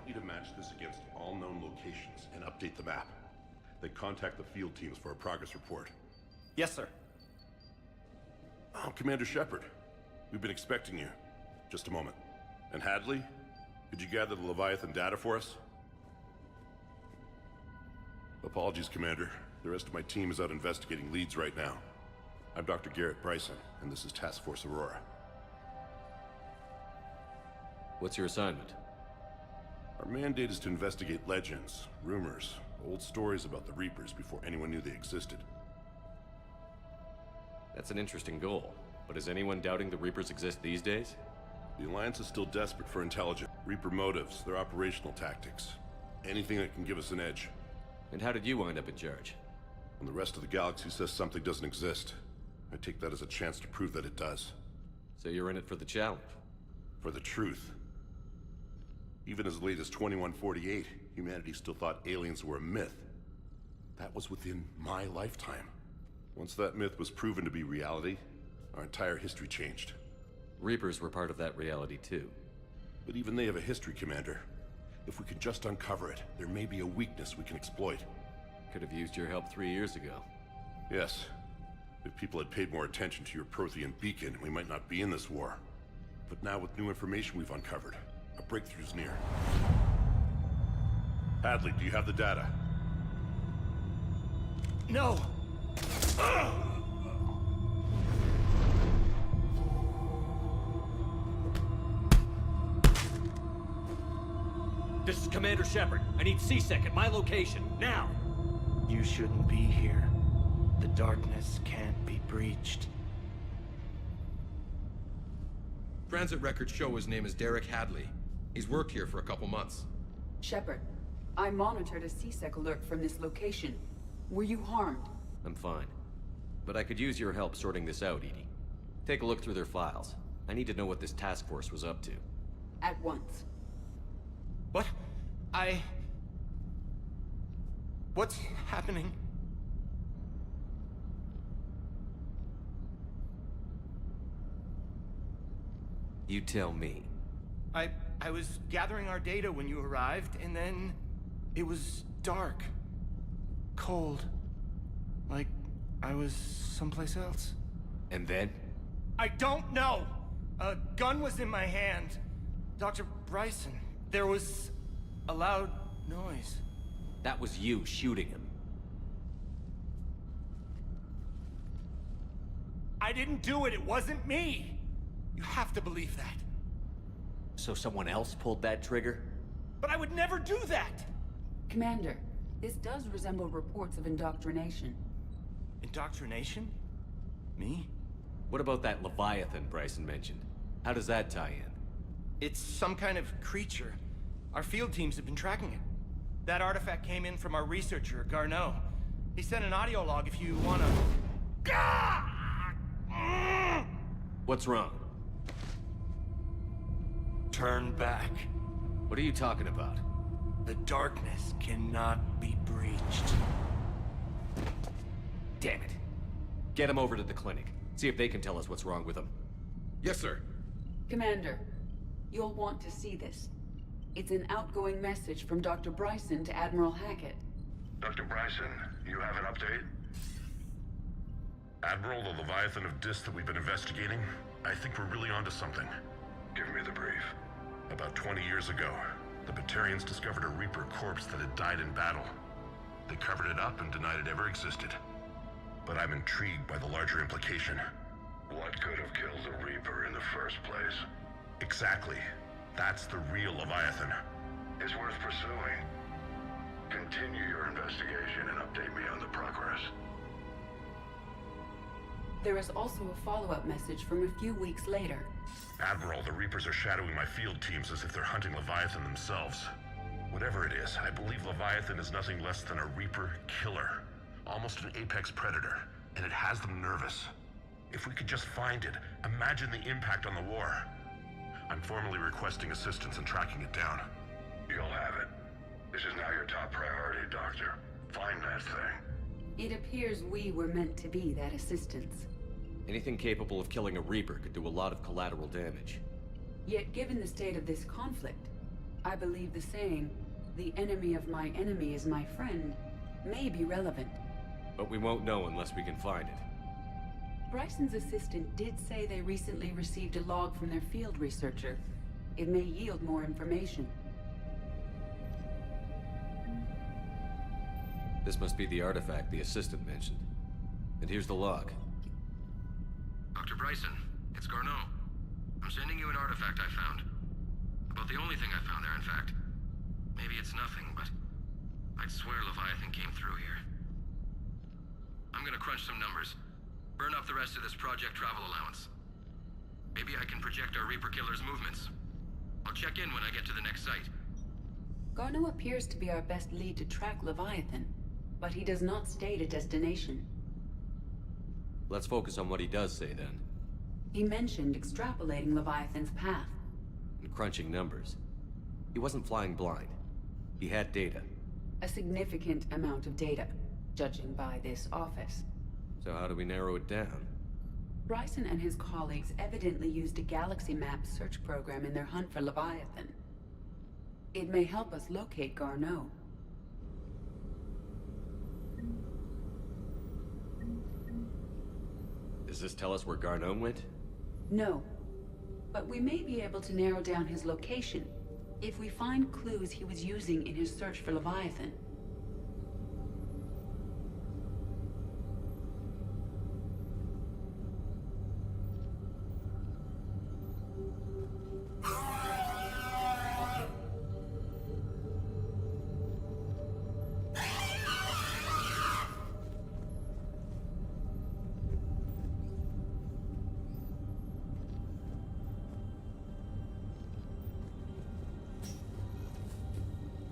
want you to match this against all known locations and update the map. Then contact the field teams for a progress report. Yes, sir. Oh, Commander Shepard. We've been expecting you. Just a moment. And Hadley, could you gather the Leviathan data for us? Apologies, Commander. The rest of my team is out investigating leads right now. I'm Dr. Garrett Bryson, and this is Task Force Aurora. What's your assignment? Our mandate is to investigate legends, rumors, old stories about the Reapers before anyone knew they existed. That's an interesting goal, but is anyone doubting the Reapers exist these days? The Alliance is still desperate for intelligence, Reaper motives, their operational tactics. Anything that can give us an edge. And how did you wind up in charge? When the rest of the galaxy says something doesn't exist, I take that as a chance to prove that it does. So you're in it for the challenge? For the truth. Even as late as 2148, humanity still thought aliens were a myth. That was within my lifetime. Once that myth was proven to be reality, our entire history changed. Reapers were part of that reality too. But even they have a history, Commander. If we could just uncover it, there may be a weakness we can exploit. Could have used your help 3 years ago. Yes. If people had paid more attention to your Prothean beacon, we might not be in this war. But now with new information we've uncovered, a breakthrough's near. Hadley, do you have the data? No! This is Commander Shepard. I need C-Sec at my location, now! You shouldn't be here. The darkness can't be breached. Transit records show his name is Derek Hadley. He's worked here for a couple months. Shepard, I monitored a C-Sec alert from this location. Were you harmed? I'm fine. But I could use your help sorting this out, EDI. Take a look through their files. I need to know what this task force was up to. At once. What? What's happening? You tell me. I was gathering our data when you arrived, and then it was dark. Cold. Like I was someplace else. And then? I don't know! A gun was in my hand. Dr. Bryson, there was a loud noise. That was you shooting him. I didn't do it, it wasn't me! You have to believe that. So someone else pulled that trigger? But I would never do that! Commander, this does resemble reports of indoctrination. Indoctrination? Me? What about that Leviathan Bryson mentioned? How does that tie in? It's some kind of creature. Our field teams have been tracking it. That artifact came in from our researcher, Garneau. He sent an audio log if you wanna... What's wrong? Turn back. What are you talking about? The darkness cannot be breached. Damn it. Get him over to the clinic. See if they can tell us what's wrong with him. Yes, sir. Commander, you'll want to see this. It's an outgoing message from Dr. Bryson to Admiral Hackett. Dr. Bryson, you have an update? Admiral, the Leviathan of Dis that we've been investigating, I think we're really onto something. Give me the brief. About 20 years ago, the Batarians discovered a Reaper corpse that had died in battle. They covered it up and denied it ever existed. But I'm intrigued by the larger implication. What could have killed the Reaper in the first place? Exactly. That's the real Leviathan. It's worth pursuing. Continue your investigation and update me on the progress. There is also a follow-up message from a few weeks later. Admiral, the Reapers are shadowing my field teams as if they're hunting Leviathan themselves. Whatever it is, I believe Leviathan is nothing less than a Reaper killer. Almost an apex predator, and it has them nervous. If we could just find it, imagine the impact on the war. I'm formally requesting assistance in tracking it down. You'll have it. This is now your top priority, Doctor. Find that thing. It appears we were meant to be that assistance. Anything capable of killing a Reaper could do a lot of collateral damage. Yet given the state of this conflict, I believe the saying, "The enemy of my enemy is my friend," may be relevant. But we won't know unless we can find it. Bryson's assistant did say they recently received a log from their field researcher. It may yield more information. This must be the artifact the assistant mentioned. And here's the log. Dr. Bryson, it's Garneau. I'm sending you an artifact I found. About the only thing I found there, in fact. Maybe it's nothing, but I'd swear Leviathan came through here. I'm gonna crunch some numbers. Burn up the rest of this project travel allowance. Maybe I can project our Reaper Killer's movements. I'll check in when I get to the next site. Garneau appears to be our best lead to track Leviathan, but he does not state a destination. Let's focus on what he does say then. He mentioned extrapolating Leviathan's path. And crunching numbers. He wasn't flying blind. He had data. A significant amount of data, judging by this office. So how do we narrow it down? Bryson and his colleagues evidently used a galaxy map search program in their hunt for Leviathan. It may help us locate Garneau. Does this tell us where Garneau went? No. But we may be able to narrow down his location if we find clues he was using in his search for Leviathan.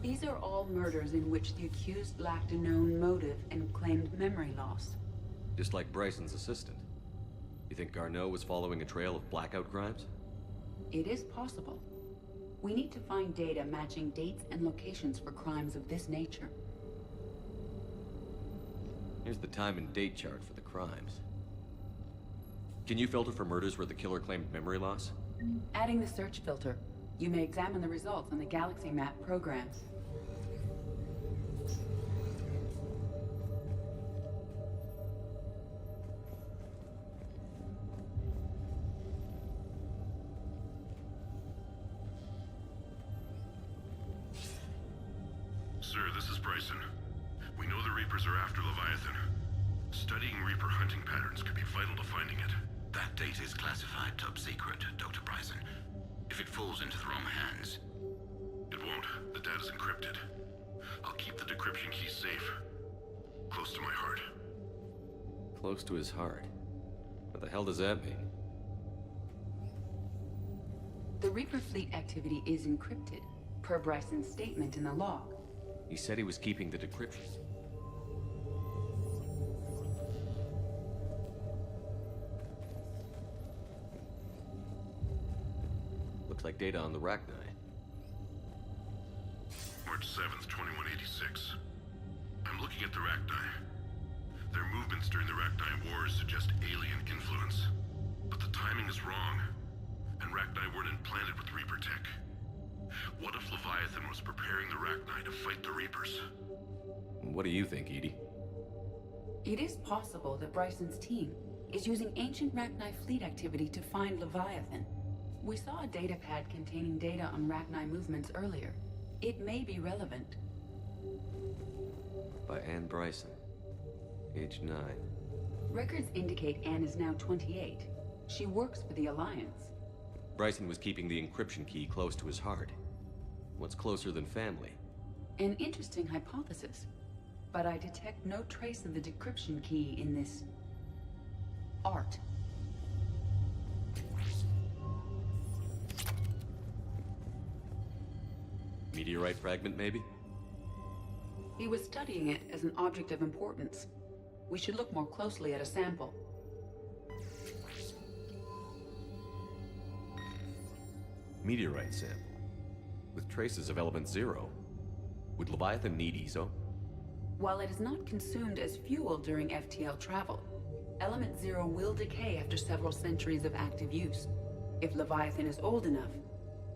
These are all murders in which the accused lacked a known motive and claimed memory loss. Just like Bryson's assistant. You think Garneau was following a trail of blackout crimes? It is possible. We need to find data matching dates and locations for crimes of this nature. Here's the time and date chart for the crimes. Can you filter for murders where the killer claimed memory loss? Adding the search filter, you may examine the results on the Galaxy Map program. Sir, this is Bryson. We know the Reapers are after Leviathan. Studying Reaper hunting patterns could be vital to finding it. That data is classified top secret, Dr. Bryson. If it falls into the wrong hands... It won't. The data's encrypted. I'll keep the decryption key safe. Close to my heart. Close to his heart. What the hell does that mean? The Reaper fleet activity is encrypted, per Bryson's statement in the log. He said he was keeping the decryption. Looks like data on the Rachni. March 7th, 2186. I'm looking at the Rachni. Their movements during the Rachni Wars suggest alien influence. But the timing is wrong. And Rachni weren't implanted with Reaper tech. What if Leviathan was preparing the Rachni to fight the Reapers? What do you think, Edie? It is possible that Bryson's team is using ancient Rachni fleet activity to find Leviathan. We saw a datapad containing data on Rachni movements earlier. It may be relevant. By Anne Bryson. Age 9. Records indicate Anne is now 28. She works for the Alliance. Bryson was keeping the encryption key close to his heart. What's closer than family? An interesting hypothesis. But I detect no trace of the decryption key in this... art. Meteorite fragment, maybe? He was studying it as an object of importance. We should look more closely at a sample. Meteorite sample. With traces of element 0. Would Leviathan need ESO? While it is not consumed as fuel during FTL travel, element 0 will decay after several centuries of active use. If Leviathan is old enough,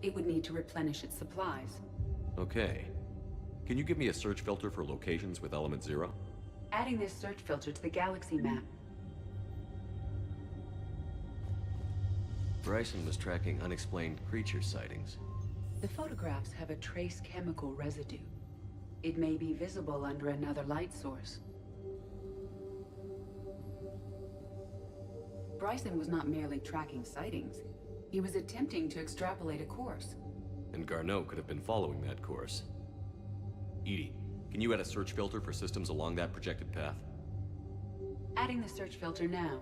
It would need to replenish its supplies. Okay. Can you give me a search filter for locations with element 0? Adding this search filter to the galaxy map. Bryson was tracking unexplained creature sightings. The photographs have a trace chemical residue. It may be visible under another light source. Bryson was not merely tracking sightings. He was attempting to extrapolate a course. And Garneau could have been following that course. EDI, can you add a search filter for systems along that projected path? Adding the search filter now.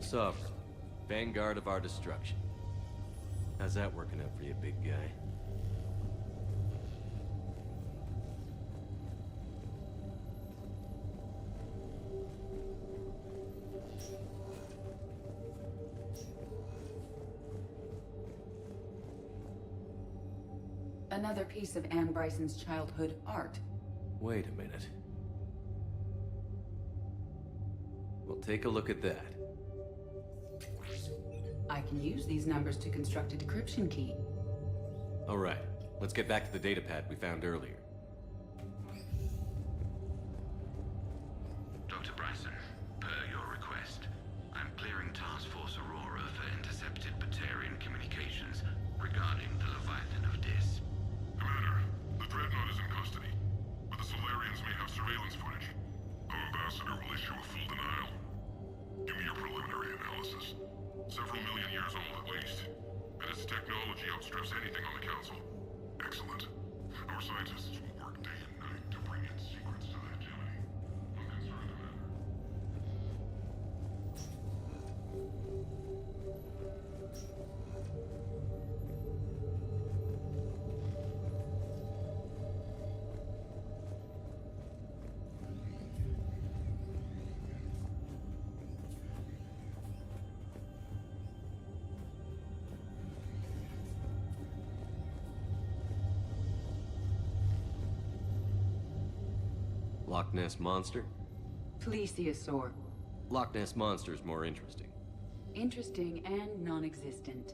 Sovereign, vanguard of our destruction. How's that working out for you, big guy? Another piece of Anne Bryson's childhood art. Wait a minute. Well, take a look at that. I can use these numbers to construct a decryption key. All right, let's get back to the datapad we found earlier. Dr. Bryson, per your request, I'm clearing Task Force Aurora for intercepted Batarian communications regarding the Leviathan of Dis. Commander, the Dreadnought is in custody, but the Solarians may have surveillance footage. Our ambassador will issue a full denial. Give me your preliminary analysis. Several million years old at least. And its technology outstrips anything on the Council. Excellent. Our scientists will work day and night to bring in secrets to the hegemony. I'm concerned, Commander. Loch Ness Monster? Plesiosaur. Loch Ness Monster is more interesting. Interesting and non-existent.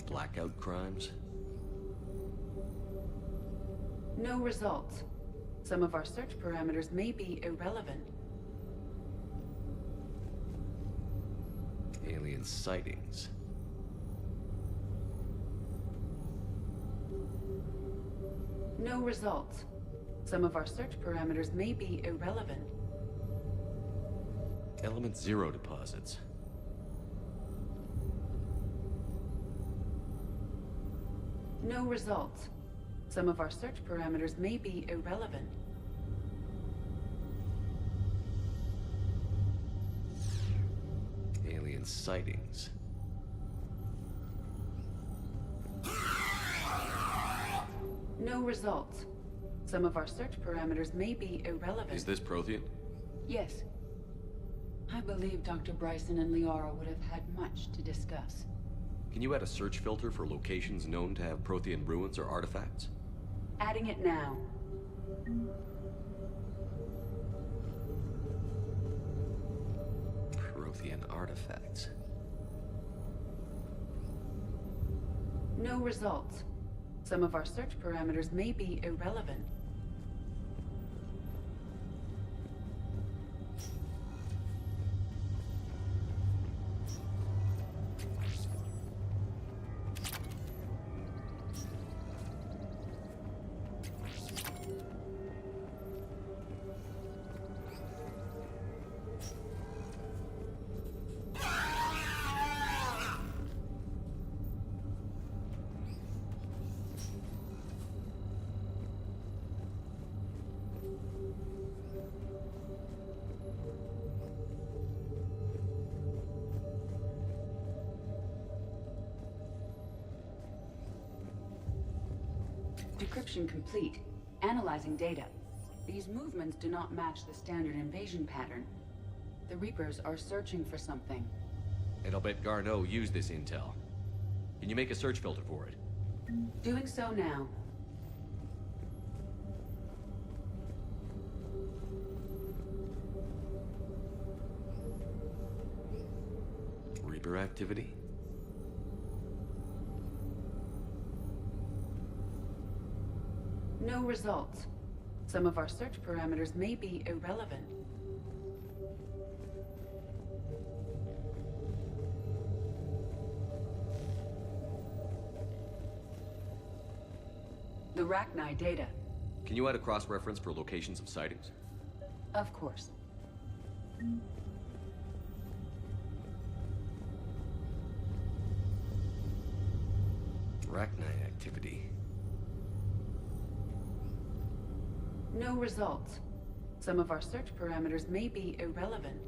Blackout crimes? No results. Some of our search parameters may be irrelevant. Alien sightings. No results. Some of our search parameters may be irrelevant. Element 0 deposits. No results. Some of our search parameters may be irrelevant. Alien sightings. No results. Some of our search parameters may be irrelevant. Is this Prothean? Yes. I believe Dr. Bryson and Liara would have had much to discuss. Can you add a search filter for locations known to have Prothean ruins or artifacts? Adding it now. Prothean artifacts. No results. Some of our search parameters may be irrelevant. Decryption complete. Analyzing data. These movements do not match the standard invasion pattern. The Reapers are searching for something. And I'll bet Garneau used this intel. Can you make a search filter for it? Doing so now. Reaper activity? No results. Some of our search parameters may be irrelevant. The Rachni data. Can you add a cross-reference for locations of sightings? Of course. Rachni activity. No results. Some of our search parameters may be irrelevant.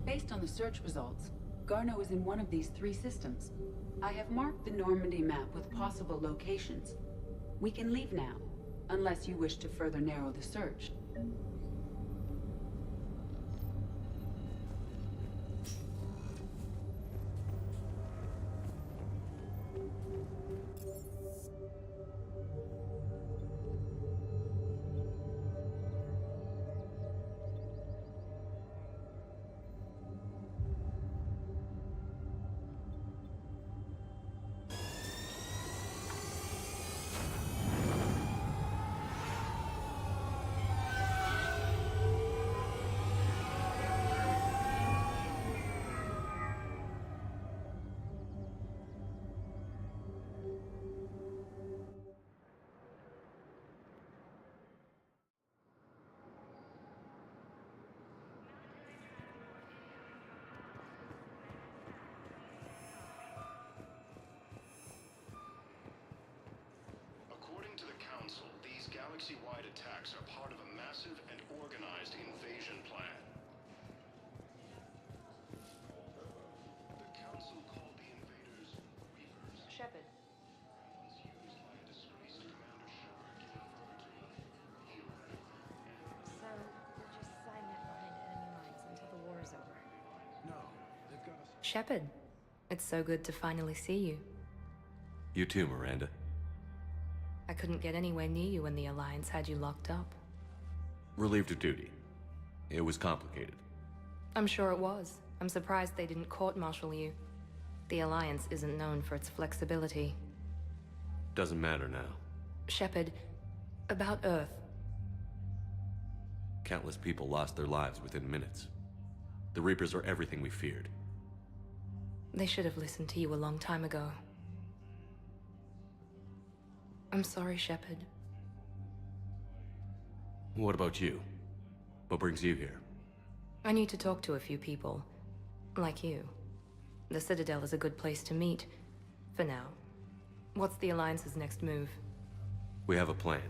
Based on the search results, Garneau is in one of these three systems. I have marked the Normandy map with possible locations. We can leave now, unless you wish to further narrow the search. Shepard. So, we'll just sign that behind enemy lines until the war is over. No, they've got us. Shepard, it's so good to finally see you. You too, Miranda. I couldn't get anywhere near you when the Alliance had you locked up. Relieved of duty. It was complicated. I'm sure it was. I'm surprised they didn't court-martial you. The Alliance isn't known for its flexibility. Doesn't matter now. Shepard, about Earth. Countless people lost their lives within minutes. The Reapers are everything we feared. They should have listened to you a long time ago. I'm sorry, Shepard. What about you? What brings you here? I need to talk to a few people. Like you. The Citadel is a good place to meet. For now. What's the Alliance's next move? We have a plan.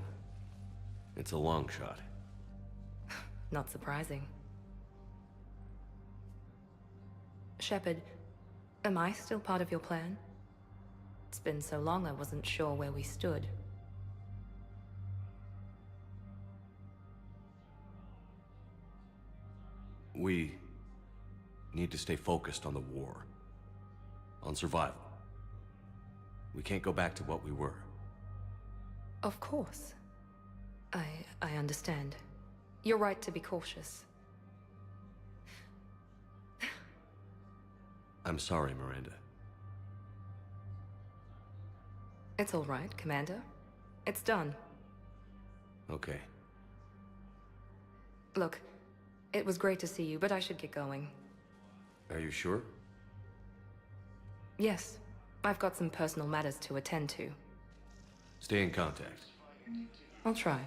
It's a long shot. Not surprising. Shepard, am I still part of your plan? It's been so long I wasn't sure where we stood. We need to stay focused on the war. On survival. We can't go back to what we were. Of course. I understand. You're right to be cautious. I'm sorry, Miranda. It's all right, Commander. It's done. Okay. Look, it was great to see you, but I should get going. Are you sure? Yes. I've got some personal matters to attend to. Stay in contact. I'll try.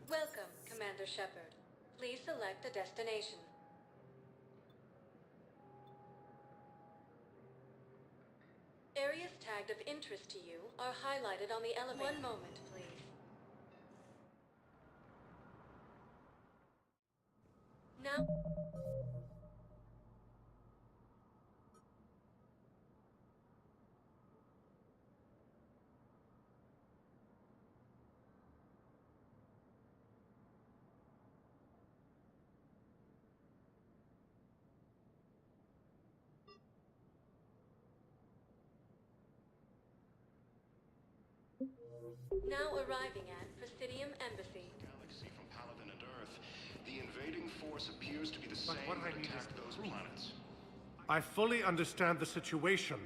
Welcome, Commander Shepard. Please select a destination. Areas tagged of interest to you are highlighted on the elevator. One moment, please. Now... Now arriving at Presidium Embassy. Galaxy from Paladin and Earth. The invading force appears to be the same what I that need attacked is those proof. planets. I fully understand the situation.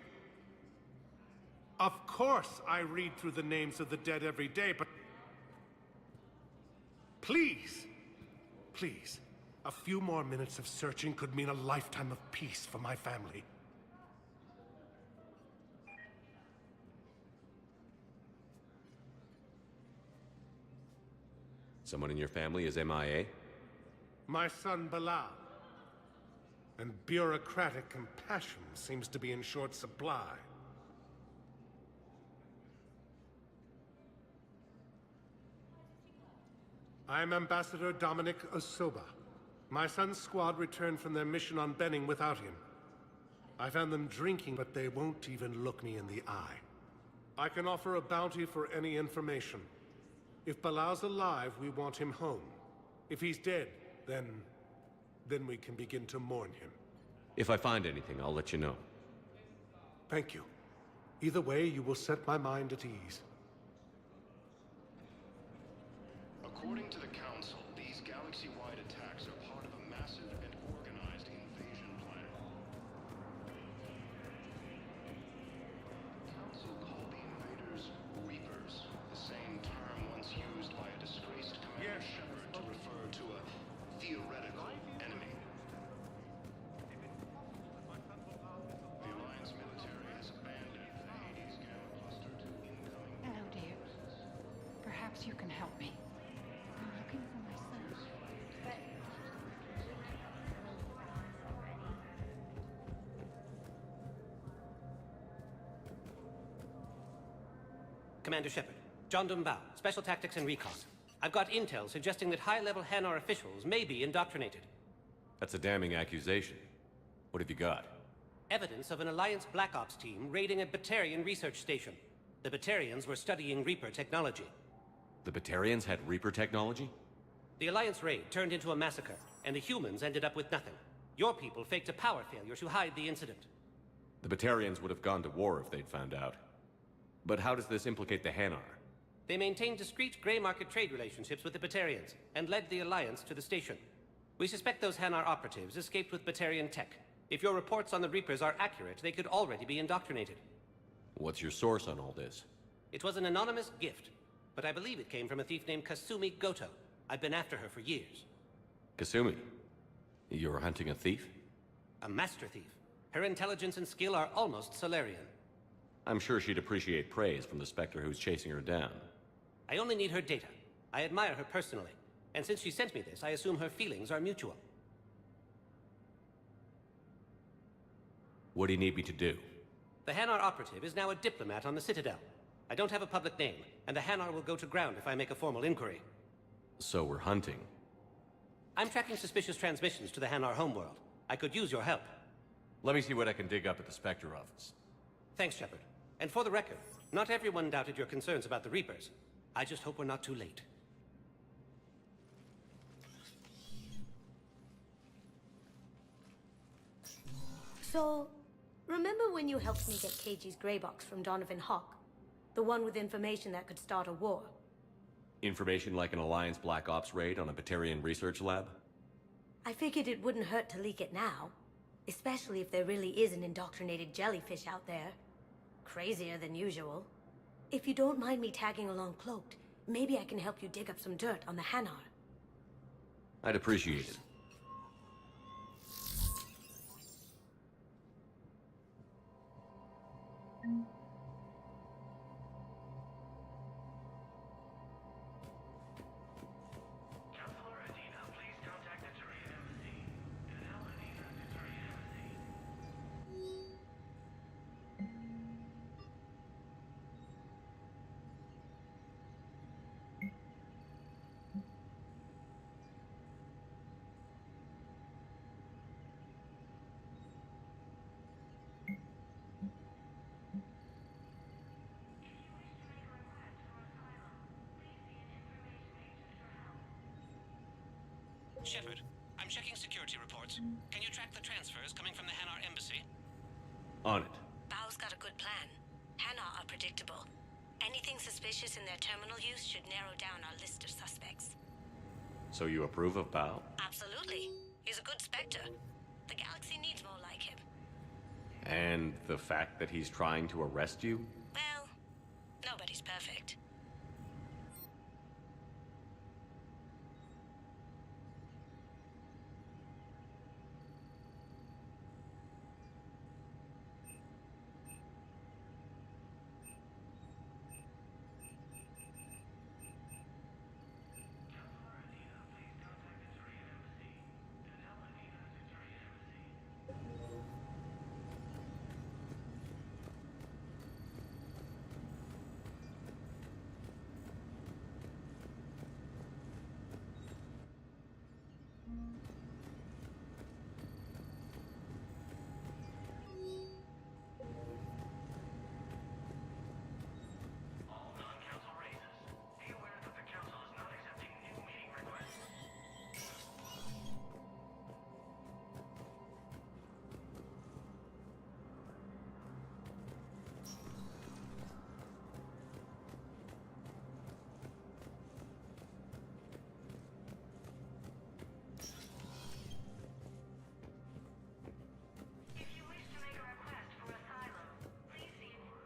Of course I read through the names of the dead every day, but... Please! Please. A few more minutes of searching could mean a lifetime of peace for my family. Someone in your family is MIA? My son Bilal. And bureaucratic compassion seems to be in short supply. I'm Ambassador Dominic Osoba. My son's squad returned from their mission on Benning without him. I found them drinking, but they won't even look me in the eye. I can offer a bounty for any information. If Bilal's alive, we want him home. If he's dead, then we can begin to mourn him. If I find anything, I'll let you know. Thank you. Either way, you will set my mind at ease. According to the Council, these galaxy-wide attacks are part of a massive and organized invasion plan. The Council called the invaders Reapers, the same term once used by a disgraced Commander Shepard to refer to a theoretical enemy. The Alliance military has abandoned the Hades Gamma Cluster to incoming... Hello, dear. Perhaps you can help me. I'm looking for my son. But... Commander Shepard. John Dumbao, Special Tactics and Recon. I've got intel suggesting that high-level Hanar officials may be indoctrinated. That's a damning accusation. What have you got? Evidence of an Alliance Black Ops team raiding a Batarian research station. The Batarians were studying Reaper technology. The Batarians had Reaper technology? The Alliance raid turned into a massacre, and the humans ended up with nothing. Your people faked a power failure to hide the incident. The Batarians would have gone to war if they'd found out. But how does this implicate the Hanar? They maintained discreet gray market trade relationships with the Batarians, and led the Alliance to the station. We suspect those Hanar operatives escaped with Batarian tech. If your reports on the Reapers are accurate, they could already be indoctrinated. What's your source on all this? It was an anonymous gift, but I believe it came from a thief named Kasumi Goto. I've been after her for years. Kasumi? You're hunting a thief? A master thief. Her intelligence and skill are almost Solarian. I'm sure she'd appreciate praise from the Spectre who's chasing her down. I only need her data. I admire her personally, and since she sent me this, I assume her feelings are mutual. What do you need me to do? The Hanar operative is now a diplomat on the Citadel. I don't have a public name, and the Hanar will go to ground if I make a formal inquiry. So we're hunting. I'm tracking suspicious transmissions to the Hanar homeworld. I could use your help. Let me see what I can dig up at the Spectre office. Thanks, Shepard. And for the record, not everyone doubted your concerns about the Reapers. I just hope we're not too late. So, remember when you helped me get KG's grey box from Donovan Hawk? The one with information that could start a war? Information like an Alliance Black Ops raid on a Batarian research lab? I figured it wouldn't hurt to leak it now. Especially if there really is an indoctrinated jellyfish out there. Crazier than usual. If you don't mind me tagging along cloaked, maybe I can help you dig up some dirt on the Hanar. I'd appreciate it. Shepard, I'm checking security reports. Can you track the transfers coming from the Hanar embassy? On it. Bao's got a good plan. Hanar are predictable. Anything suspicious in their terminal use should narrow down our list of suspects. So you approve of Bao? Absolutely. He's a good Spectre. The galaxy needs more like him. And the fact that he's trying to arrest you? Well, nobody's perfect.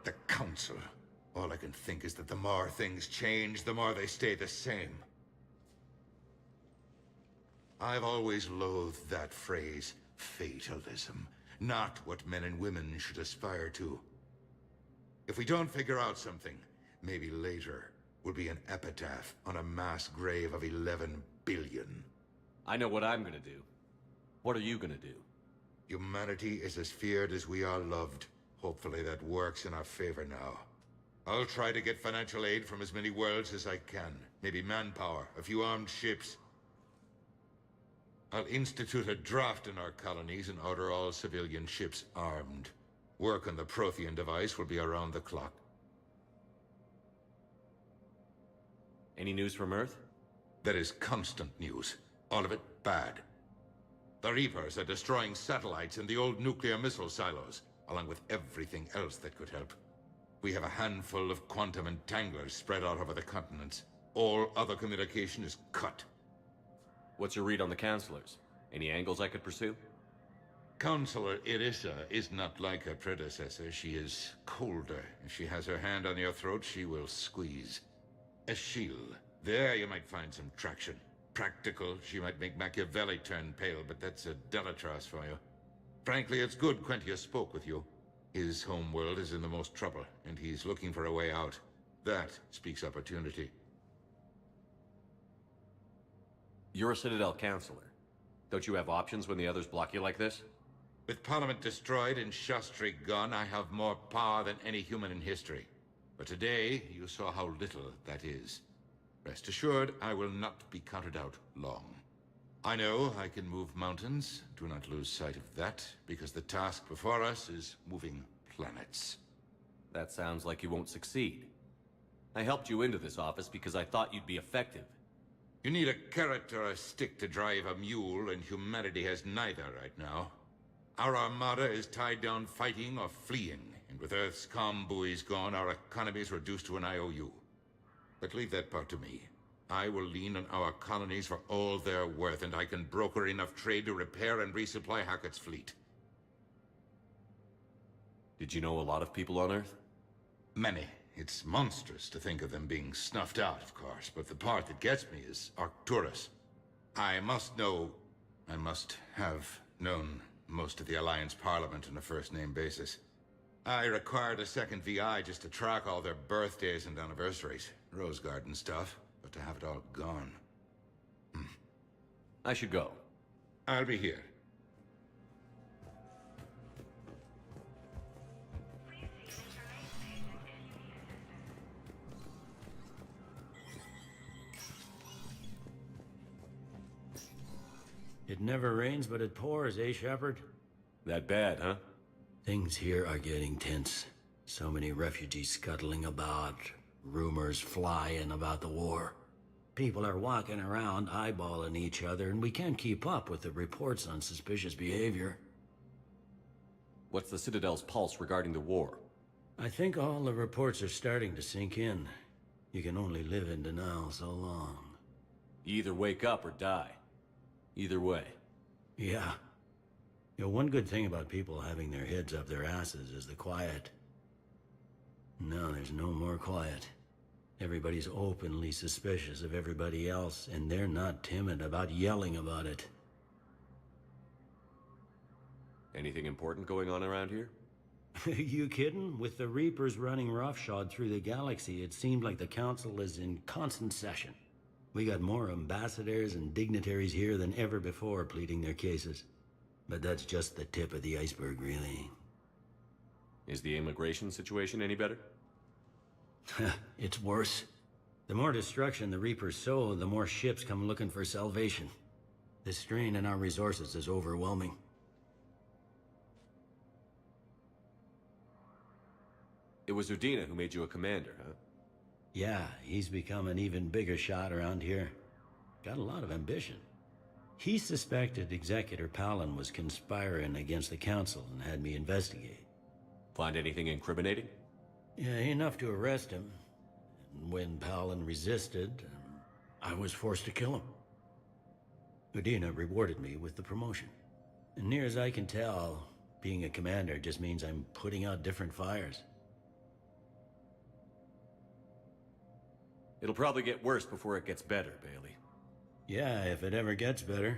The Council. All I can think is that the more things change, the more they stay the same. I've always loathed that phrase, fatalism. Not what men and women should aspire to. If we don't figure out something, maybe later will be an epitaph on a mass grave of 11 billion. I know what I'm gonna do. What are you gonna do? Humanity is as feared as we are loved. Hopefully that works in our favor now. I'll try to get financial aid from as many worlds as I can. Maybe manpower, a few armed ships. I'll institute a draft in our colonies and order all civilian ships armed. Work on the Prothean device will be around the clock. Any news from Earth? There is constant news. All of it bad. The Reapers are destroying satellites and the old nuclear missile silos, along with everything else that could help. We have a handful of quantum entanglers spread out over the continents. All other communication is cut. What's your read on the counselors? Any angles I could pursue? Counselor Irissa is not like her predecessor. She is colder. If she has her hand on your throat, she will squeeze. Eschil. There you might find some traction. Practical, she might make Machiavelli turn pale, but that's a Delatras for you. Frankly, it's good Quentius spoke with you. His homeworld is in the most trouble, and he's looking for a way out. That speaks opportunity. You're a Citadel counselor. Don't you have options when the others block you like this? With Parliament destroyed and Shastri gone, I have more power than any human in history. But today, you saw how little that is. Rest assured, I will not be counted out long. I know I can move mountains. Do not lose sight of that, because the task before us is moving planets. That sounds like you won't succeed. I helped you into this office because I thought you'd be effective. You need a carrot or a stick to drive a mule, and humanity has neither right now. Our armada is tied down fighting or fleeing, and with Earth's comm buoys gone, our economy is reduced to an IOU. But leave that part to me. I will lean on our colonies for all they're worth, and I can broker enough trade to repair and resupply Hackett's fleet. Did you know a lot of people on Earth? Many. It's monstrous to think of them being snuffed out, of course, but the part that gets me is Arcturus. I must have known most of the Alliance Parliament on a first-name basis. I required a second VI just to track all their birthdays and anniversaries. Rose Garden stuff, but to have it all gone. I should go. I'll be here. It never rains, but it pours, eh, Shepard? That bad, huh? Things here are getting tense. So many refugees scuttling about, rumors flying about the war. People are walking around eyeballing each other, and we can't keep up with the reports on suspicious behavior. What's the Citadel's pulse regarding the war? I think all the reports are starting to sink in. You can only live in denial so long. You either wake up or die. Either way. Yeah. You know, one good thing about people having their heads up their asses is the quiet. No, there's no more quiet. Everybody's openly suspicious of everybody else, and they're not timid about yelling about it. Anything important going on around here? You kidding? With the Reapers running roughshod through the galaxy, it seemed like the Council is in constant session. We got more ambassadors and dignitaries here than ever before pleading their cases. But that's just the tip of the iceberg, really. Is the immigration situation any better? It's worse. The more destruction the Reapers sow, the more ships come looking for salvation. The strain on our resources is overwhelming. It was Udina who made you a commander, huh? Yeah, he's become an even bigger shot around here. Got a lot of ambition. He suspected Executor Palin was conspiring against the Council and had me investigate. Find anything incriminating? Yeah, enough to arrest him. And when Palin resisted, I was forced to kill him. Udina rewarded me with the promotion. And near as I can tell, being a commander just means I'm putting out different fires. It'll probably get worse before it gets better, Bailey. Yeah, if it ever gets better.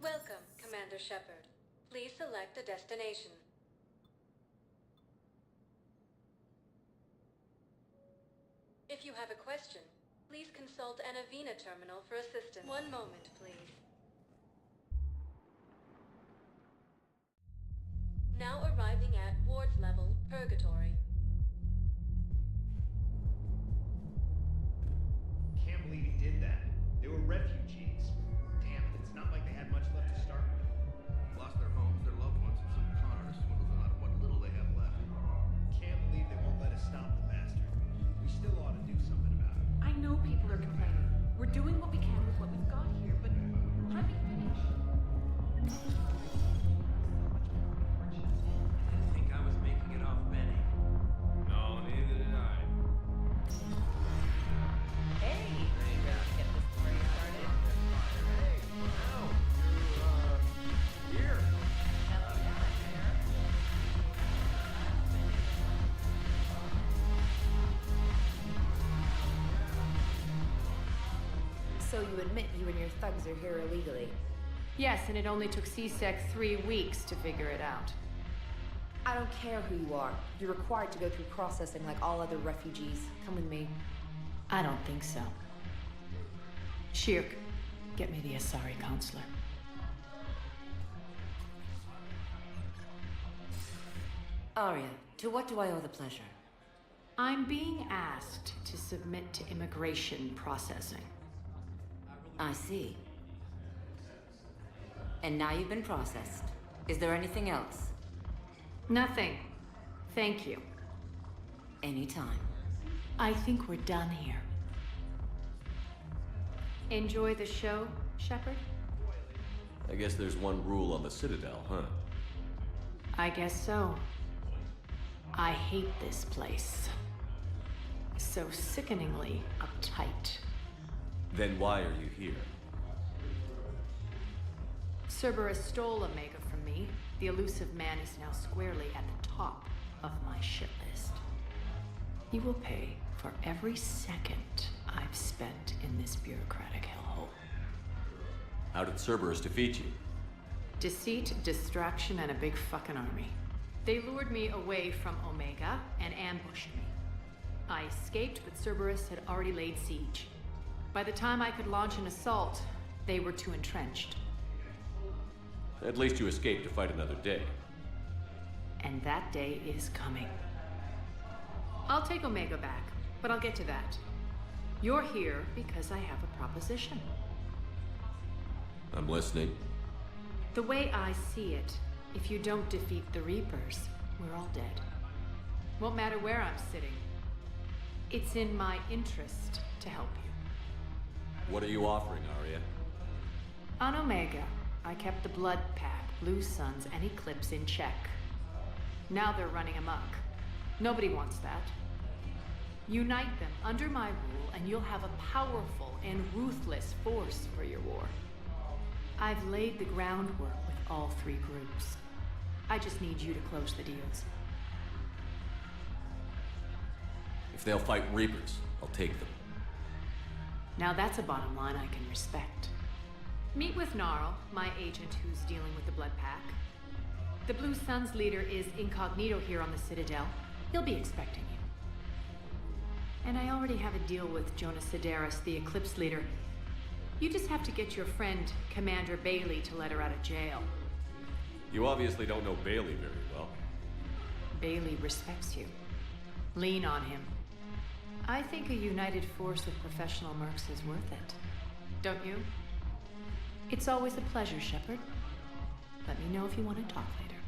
Welcome, Commander Shepard. Please select a destination. If you have a question, please consult an Avena terminal for assistance. One moment, please. Now arriving at Ward's level, Purgatory. Can't believe he did that. They were refugees. Damn it, it's not like they had much left to start with. Lost their homes, their loved ones, and some con artists swindled them out of what little they have left. Can't believe they won't let us stop the bastard. We still ought to do something about it. I know people are complaining. We're doing what we can with what we've got here, but let me finish. I didn't think I was making it off Benny. No, neither did I. Hey! Get this party started. Hey, wow. You're, here. Hello, here. So you admit you and your thugs are here illegally? Yes, and it only took CSEC 3 weeks to figure it out. I don't care who you are. You're required to go through processing like all other refugees. Come with me. I don't think so. Shirk, get me the Asari counselor. Arya, to what do I owe the pleasure? I'm being asked to submit to immigration processing. I see. And now you've been processed. Is there anything else? Nothing. Thank you. Anytime. I think we're done here. Enjoy the show, Shepard? I guess there's one rule on the Citadel, huh? I guess so. I hate this place. So sickeningly uptight. Then why are you here? Cerberus stole Omega from me. The elusive man is now squarely at the top of my shit list. He will pay for every second I've spent in this bureaucratic hellhole. How did Cerberus defeat you? Deceit, distraction, and a big fucking army. They lured me away from Omega and ambushed me. I escaped, but Cerberus had already laid siege. By the time I could launch an assault, they were too entrenched. At least you escaped to fight another day. And that day is coming. I'll take Omega back, but I'll get to that. You're here because I have a proposition. I'm listening. The way I see it, if you don't defeat the Reapers, we're all dead. Won't matter where I'm sitting. It's in my interest to help you. What are you offering, Arya? On Omega, I kept the Blood Pack, Blue Suns, and Eclipse in check. Now they're running amok. Nobody wants that. Unite them under my rule, and you'll have a powerful and ruthless force for your war. I've laid the groundwork with all three groups. I just need you to close the deals. If they'll fight Reapers, I'll take them. Now that's a bottom line I can respect. Meet with Gnarl, my agent who's dealing with the Blood Pack. The Blue Suns leader is incognito here on the Citadel. He'll be expecting you. And I already have a deal with Jonas Sedaris, the Eclipse leader. You just have to get your friend, Commander Bailey, to let her out of jail. You obviously don't know Bailey very well. Bailey respects you. Lean on him. I think a united force of professional mercs is worth it. Don't you? It's always a pleasure, Shepard. Let me know if you want to talk later.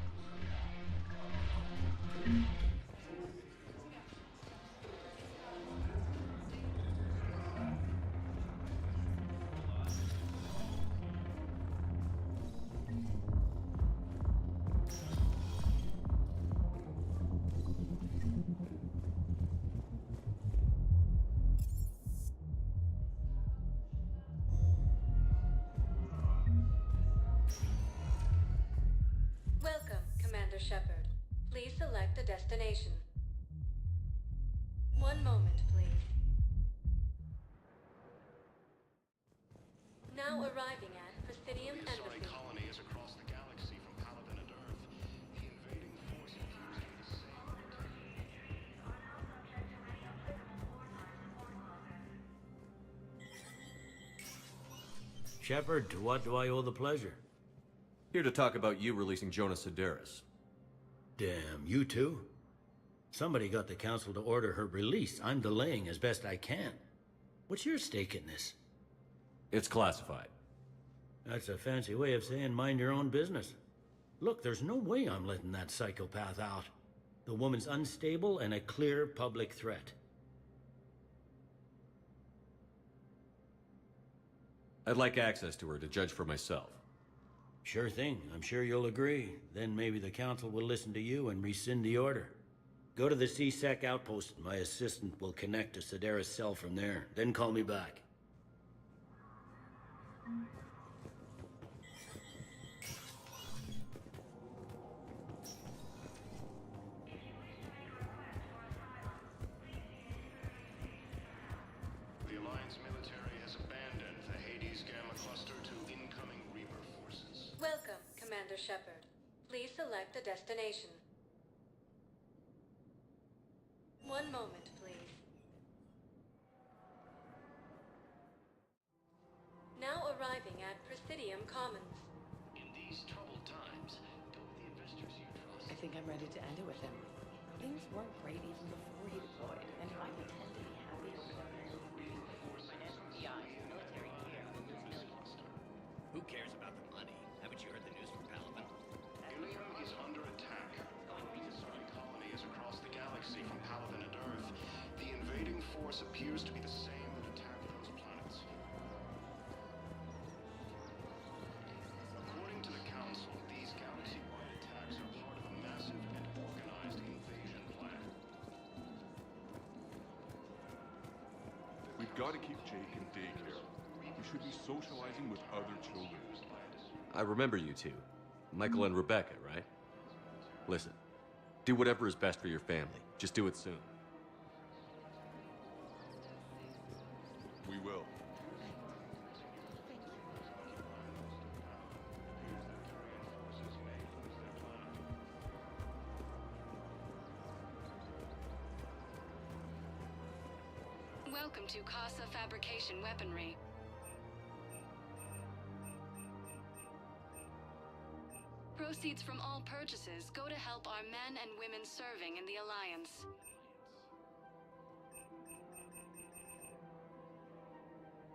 Welcome, Commander Shepard. Please select a destination. One moment, please. Now arriving at Presidium Embassy. colony is across the galaxy from Paladin Shepard, to what do I owe the pleasure? Here to talk about you releasing Jonas Sedaris. Damn, you too? Somebody got the council to order her release. I'm delaying as best I can. What's your stake in this? It's classified. That's a fancy way of saying mind your own business. Look, there's no way I'm letting that psychopath out. The woman's unstable and a clear public threat. I'd like access to her to judge for myself. Sure thing. I'm sure you'll agree. Then maybe the council will listen to you and rescind the order. Go to the C-Sec outpost. My assistant will connect to Sedaris' cell from there. Then call me back. The Alliance military has abandoned the Hades Gamma Cluster to incoming Reaper forces. Welcome, Commander Shepard. Please select a destination. One moment, please. Now arriving at Presidium Commons. In these troubled times, go with the investors you trust. I think I'm ready to end it with him. Things weren't great even before he deployed, and if I pretend to be happy over the FBI, military care, Who cares about the money? Haven't you heard the news from Paladin? Ilium is under attack. Spy colonies across the galaxy from Paladin and Earth. The invading force appears to be the same that attacked those planets. According to the Council, these galaxy-wide attacks are part of a massive and organized invasion plan. We've got to keep Jake in daycare. We should be socializing with other children. I remember you two. Michael and Rebecca, right? Listen, do whatever is best for your family. Just do it soon. We will. Welcome to Casa Fabrication Weaponry. Proceeds from all purchases go to help our men and women serving in the Alliance.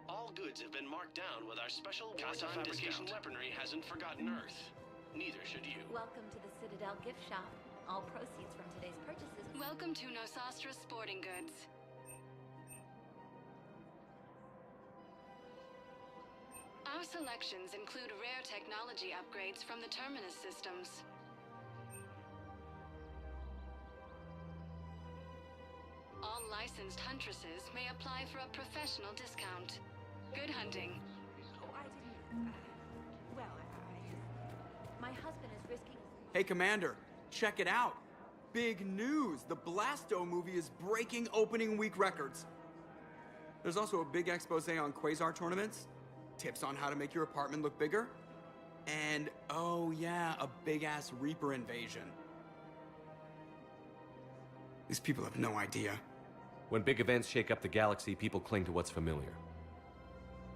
All goods have been marked down with our special Casa Fabrication Weaponry hasn't forgotten Earth. Neither should you. Welcome to the Citadel gift shop. All proceeds from today's purchases. Welcome to Nosastra Sporting Goods. Our selections include rare technology upgrades from the Terminus systems. All licensed huntresses may apply for a professional discount. Good hunting. Oh, I didn't... My husband is risking... Hey, Commander, check it out. Big news! The Blasto movie is breaking opening week records. There's also a big expose on Quasar tournaments, tips on how to make your apartment look bigger, and, oh yeah, a big-ass Reaper invasion. These people have no idea. When big events shake up the galaxy, people cling to what's familiar.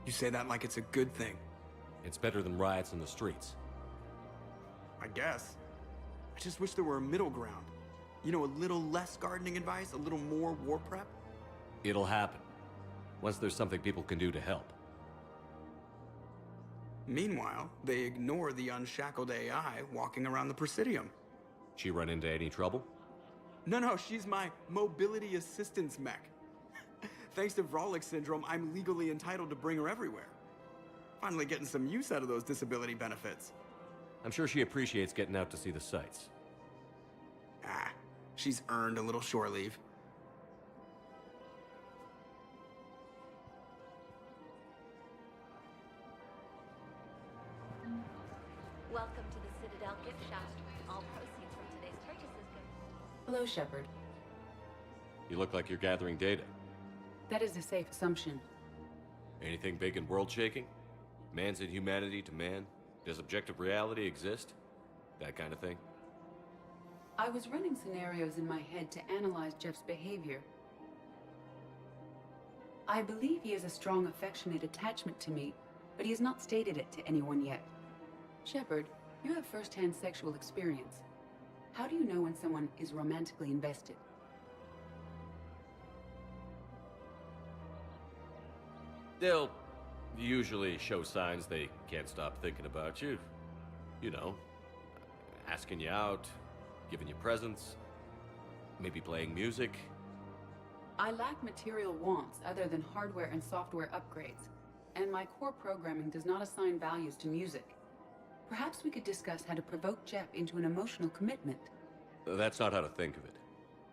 You say that like it's a good thing. It's better than riots in the streets. I guess. I just wish there were a middle ground. You know, a little less gardening advice, a little more war prep. It'll happen. Once there's something people can do to help. Meanwhile, they ignore the unshackled AI walking around the Presidium. She run into any trouble? No, she's my mobility assistance mech. Thanks to Vrolic syndrome, I'm legally entitled to bring her everywhere. Finally getting some use out of those disability benefits. I'm sure she appreciates getting out to see the sights. Ah, she's earned a little shore leave. Welcome to the Citadel gift shop. All proceeds from today's purchases go... Hello, Shepard. You look like you're gathering data. That is a safe assumption. Anything big and world-shaking? Man's inhumanity to man? Does objective reality exist? That kind of thing? I was running scenarios in my head to analyze Jeff's behavior. I believe he has a strong affectionate attachment to me, but he has not stated it to anyone yet. Shepard, you have first-hand sexual experience. How do you know when someone is romantically invested? They'll usually show signs they can't stop thinking about you. You know, asking you out, giving you presents, maybe playing music. I lack material wants other than hardware and software upgrades, and my core programming does not assign values to music. Perhaps we could discuss how to provoke Jep into an emotional commitment. That's not how to think of it.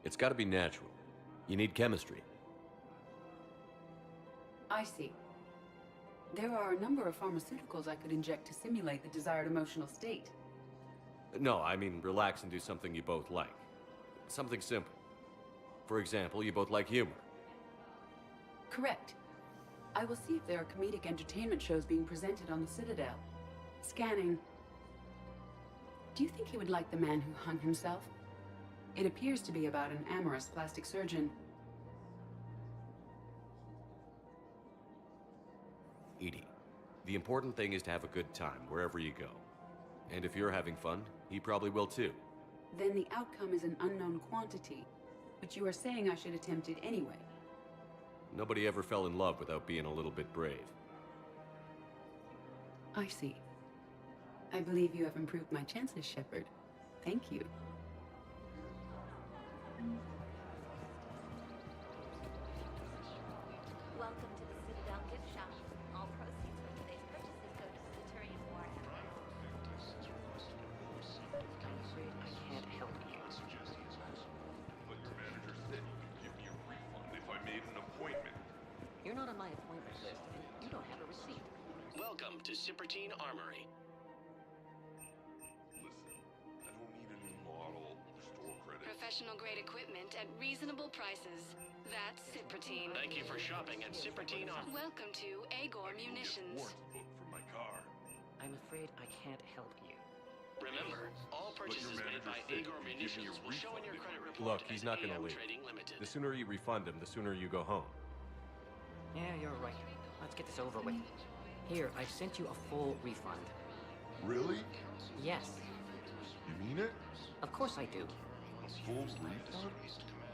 It's gotta be natural. You need chemistry. I see. There are a number of pharmaceuticals I could inject to simulate the desired emotional state. No, I mean relax and do something you both like. Something simple. For example, you both like humor. Correct. I will see if there are comedic entertainment shows being presented on the Citadel. Scanning. Do you think he would like The Man Who Hung Himself? It appears to be about an amorous plastic surgeon. Edie, the important thing is to have a good time wherever you go. And if you're having fun, he probably will too. Then the outcome is an unknown quantity, but you are saying I should attempt it anyway. Nobody ever fell in love without being a little bit brave. I see. I believe you have improved my chances, Shepard. Thank you. Welcome to the Citadel gift shop. All proceeds from today's purchases go to the Centurion War effort. I'm afraid I can't help you. But your manager said he could give me a refund if I made an appointment. You're not on my appointment list, and you don't have a receipt. Welcome to Sippertine Armory. Listen, I don't need a new model or store credit. Professional-grade equipment at reasonable prices. That's Sippertine. Thank you for shopping at Sippertine Armory. Welcome to Agor Munitions. Warrant book for my car. I'm afraid I can't help you. Remember, all purchases made by Agor Munitions will show in your credit report. Look, he's as not gonna AM leave. Trading Limited. The sooner you refund him, the sooner you go home. Yeah, you're right. Let's get this over with. Here, I've sent you a full refund. Really? Yes. You mean it? Of course I do. A full refund?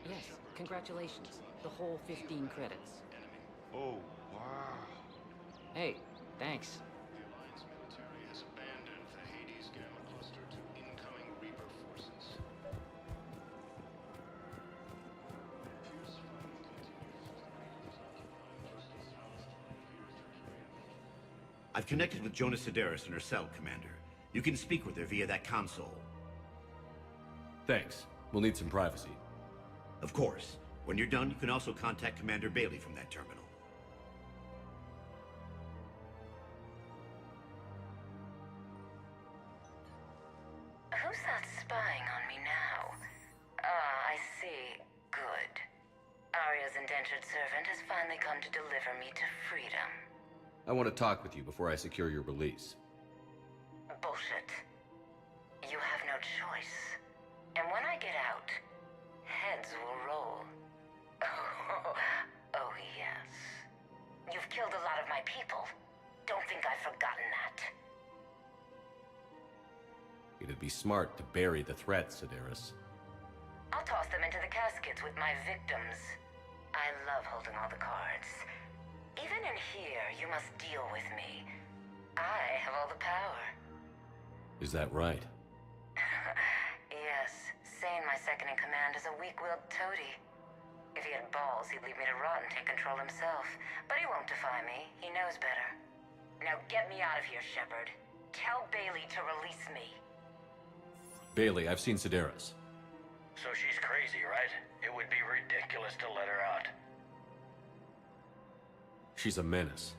Yes, congratulations. The whole 15 credits. Oh, wow. Hey, thanks. The Alliance military has abandoned the Hades Gamma cluster to incoming Reaper forces. I've connected with Jonas Sedaris and her cell, Commander. You can speak with her via that console. Thanks. We'll need some privacy. Of course. When you're done, you can also contact Commander Bailey from that terminal. Who's that spying on me now? Ah, I see. Good. Arya's indentured servant has finally come to deliver me to freedom. I want to talk with you before I secure your release. Bullshit. You have no choice. And when I get out, heads will roll. Oh, yes. You've killed a lot of my people. Don't think I've forgotten that. It'd be smart to bury the threat, Sedaris. I'll toss them into the caskets with my victims. I love holding all the cards. Even in here, you must deal with me. I have all the power. Is that right? Yes, Sane, my second-in-command, is a weak-willed toady. If he had balls, he'd leave me to rot and take control himself. But he won't defy me. He knows better. Now get me out of here, Shepard. Tell Bailey to release me. Bailey, I've seen Sedaris. So she's crazy, right? It would be ridiculous to let her out. She's a menace.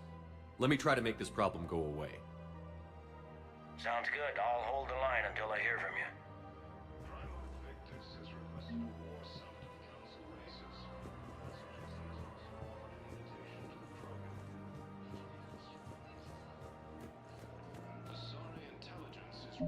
Let me try to make this problem go away. Sounds good. I'll hold the line until I hear from you. Primal Victus has requested a war summit of council races. Invitation to the program. Asari intelligence is...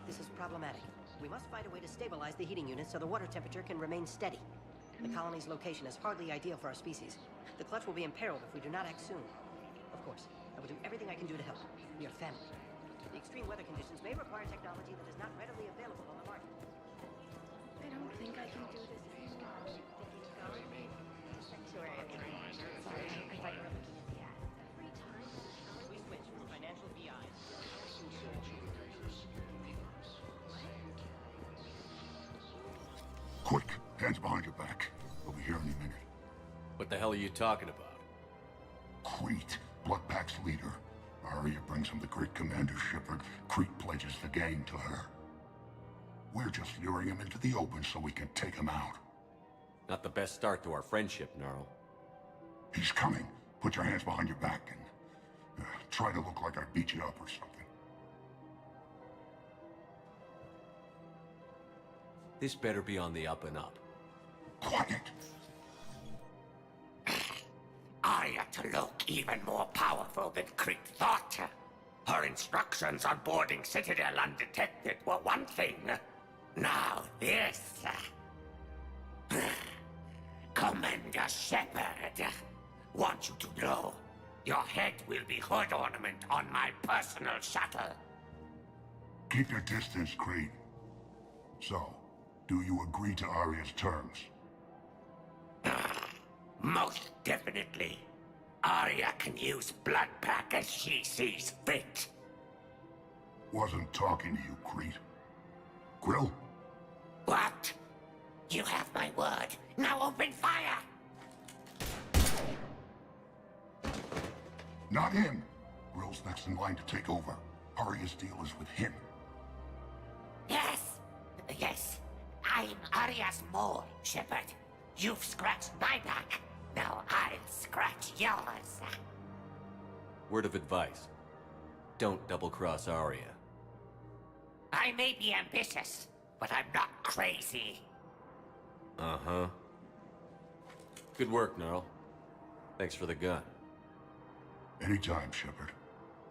This is problematic. We must find a way to stabilize the heating unit so the water temperature can remain steady. The colony's location is hardly ideal for our species. The clutch will be imperiled if we do not act soon. Of course, I will do everything I can do to help. We are family. The extreme weather conditions may require technology that is not readily available on the market. I don't think I can do this anymore. Sorry, I thought you were looking at the ad. Every time. We switch from financial BI. Quick, hands behind your back. We'll be here any minute. What the hell are you talking about? Crete, Bloodpack's leader. Arya brings him the great Commander Shepard. Crete pledges the gang to her. We're just luring him into the open so we can take him out. Not the best start to our friendship, Gnarl. He's coming. Put your hands behind your back and try to look like I beat you up or something. This better be on the up and up. Quiet. Arya to look even more powerful than Crete thought. Her instructions on boarding Citadel undetected were one thing. Now this. Commander Shepard, want you to know, your head will be hood ornament on my personal shuttle. Keep your distance, Crete. So, do you agree to Arya's terms? Most definitely. Arya can use Bloodpack as she sees fit. Wasn't talking to you, Crete. Grill? What? You have my word. Now open fire! Not him. Grill's next in line to take over. Arya's deal is with him. Yes. Yes. I'm Arya's mole, Shepard. You've scratched my back. Now I'll scratch yours. Word of advice. Don't double-cross Arya. I may be ambitious, but I'm not crazy. Uh-huh. Good work, Gnarl. Thanks for the gun. Anytime, Shepard.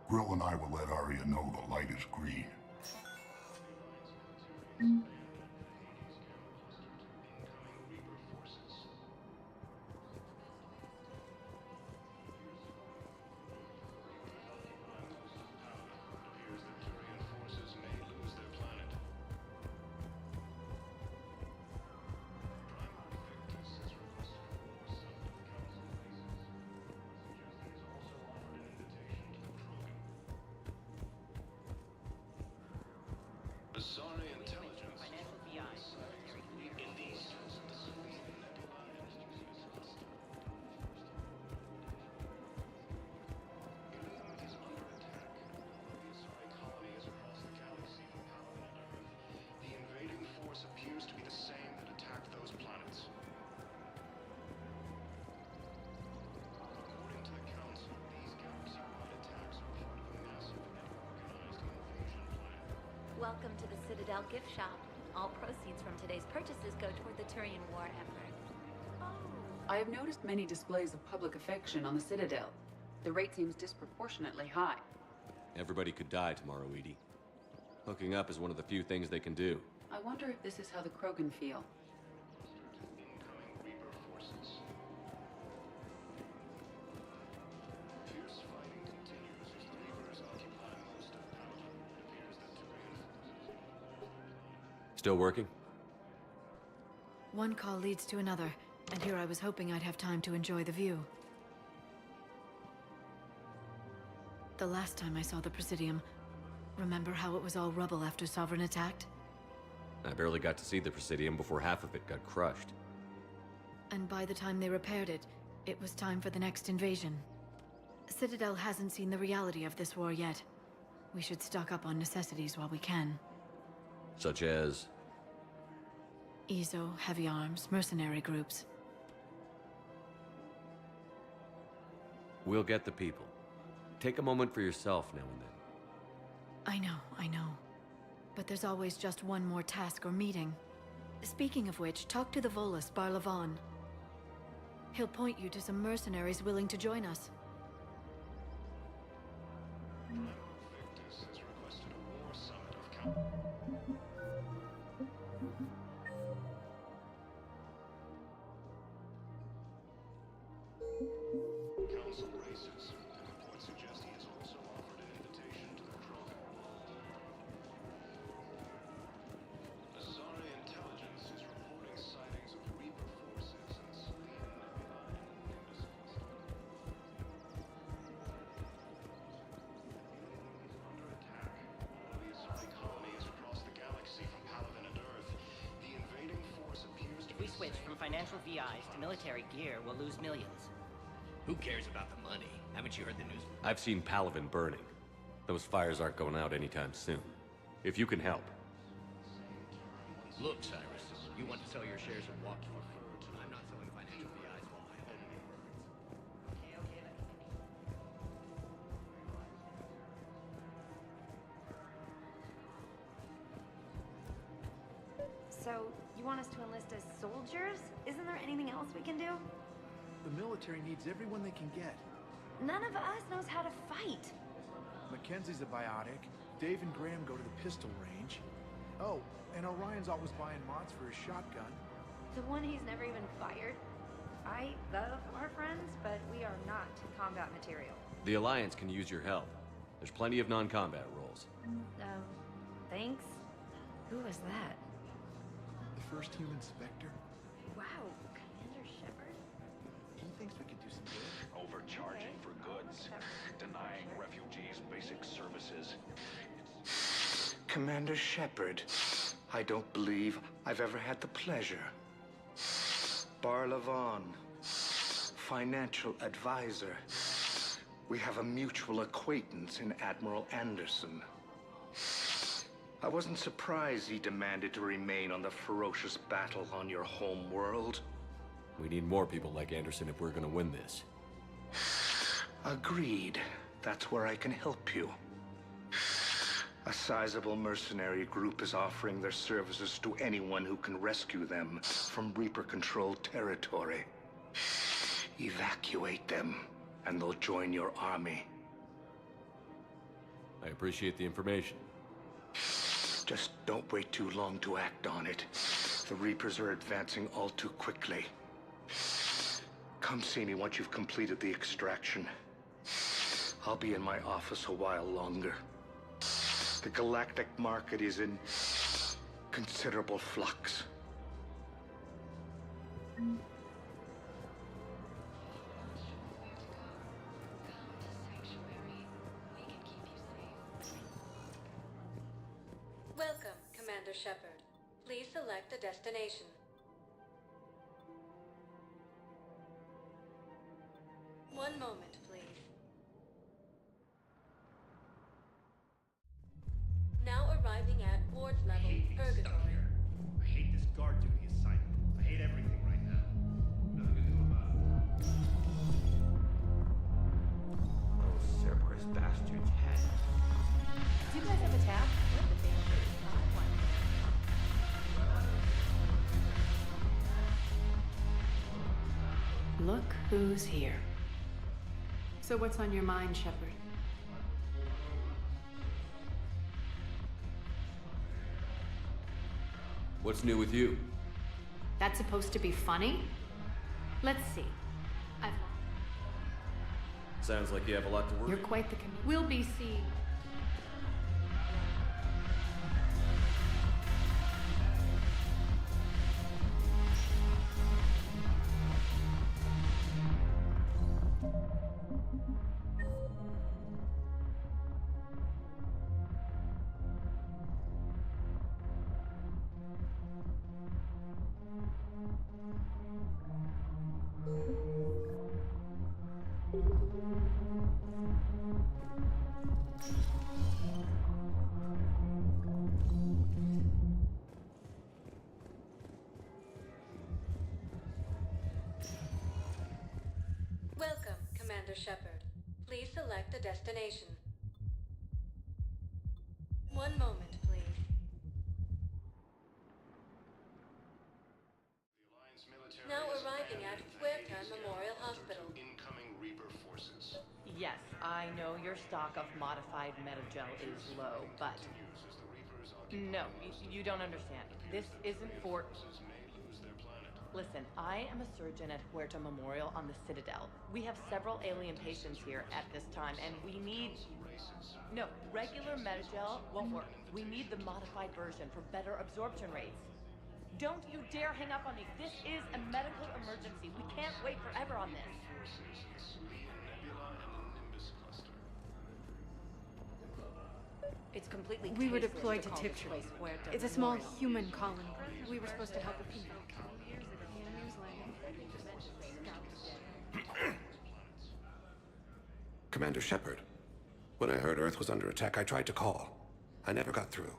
Grill and I will let Arya know the light is green. Appears to be the same that attacked those planets. According to the Council, these galaxy-wide attacks are part of a massive and organized invasion plan. Welcome to the Citadel gift shop. All proceeds from today's purchases go toward the Turian war effort. I have noticed many displays of public affection on the Citadel. The rate seems disproportionately high. Everybody could die tomorrow, Edie. Hooking up is one of the few things they can do. I wonder if this is how the Krogan feel. Incoming Reaper forces. Fierce fighting continues as the Reapers occupy most of Paladin. It appears that Turian forces... Still working? One call leads to another, and here I was hoping I'd have time to enjoy the view. The last time I saw the Presidium, remember how it was all rubble after Sovereign attacked? I barely got to see the Presidium before half of it got crushed. And by the time they repaired it, it was time for the next invasion. Citadel hasn't seen the reality of this war yet. We should stock up on necessities while we can. Such as? EZO, heavy arms, mercenary groups. We'll get the people. Take a moment for yourself now and then. I know. But there's always just one more task or meeting. Speaking of which, talk to the Volus, Barlavon. He'll point you to some mercenaries willing to join us. bases, and reports suggest he has also offered an invitation to the Krogan revolt. Azari intelligence is reporting sightings of Reaper forces in Selene Nebulae in under attack. While the Azari colony is across the galaxy from Paladin and Earth, the invading force appears to If we switch from financial VIs to military gear, we'll lose millions. Who cares about the money? Haven't you heard the news? I've seen Paladin burning. Those fires aren't going out anytime soon. If you can help. Look, Cyrus, you want to sell your shares of Walkie. I'm not selling financial VIs while I own it. So, you want us to enlist as soldiers? Isn't there anything else we can do? The military needs everyone they can get. None of us knows how to fight. Mackenzie's a biotic. Dave and Graham go to the pistol range. Oh, and Orion's always buying mods for his shotgun. The one he's never even fired. I love our friends, but we are not combat material. The Alliance can use your help. There's plenty of non-combat roles. Thanks? Who was that? The first human Spectre. Wow, Commander Shepard? He thinks we could do some good. Overcharging for goods, denying refugees basic services. Commander Shepard, I don't believe I've ever had the pleasure. Barlavon, financial advisor. We have a mutual acquaintance in Admiral Anderson. I wasn't surprised he demanded to remain on the ferocious battle on your home world. We need more people like Anderson if we're gonna win this. Agreed. That's where I can help you. A sizable mercenary group is offering their services to anyone who can rescue them from Reaper-controlled territory. Evacuate them, and they'll join your army. I appreciate the information. Just don't wait too long to act on it. The Reapers are advancing all too quickly. Come see me once you've completed the extraction. I'll be in my office a while longer. The galactic market is in considerable flux. Welcome, Commander Shepard. Please select a destination. One moment, please. Now arriving at Ward's level, Purgatory. I hate this guard duty assignment. I hate everything right now. Nothing to do about it. Those Cerberus bastards had it. Do you guys have a tab? What the damn is not one? Look who's here. So what's on your mind, Shepard? What's new with you? That's supposed to be funny? Let's see. Sounds like you have a lot to worry. You're quite the We'll be seen. Welcome, Commander Shepard. Please select a destination. One moment, please. Now arriving at Huerta Memorial Hospital. Incoming Reaper forces. Yes, I know your stock of modified metagel is low, but... No, you don't understand. This isn't for... May lose their planet. Listen, I am a surgeon at Huerta Memorial on the Citadel. We have several alien patients here at this time, and we need... No, regular Medigel won't work. We need the modified version for better absorption rates. Don't you dare hang up on me. This is a medical emergency. We can't wait forever on this. It's completely We were tasteless deployed to call this Tiptree. place Huerta It's a small Memorial. human colony. We were supposed to help the people. Commander Shepard, when I heard Earth was under attack, I tried to call. I never got through.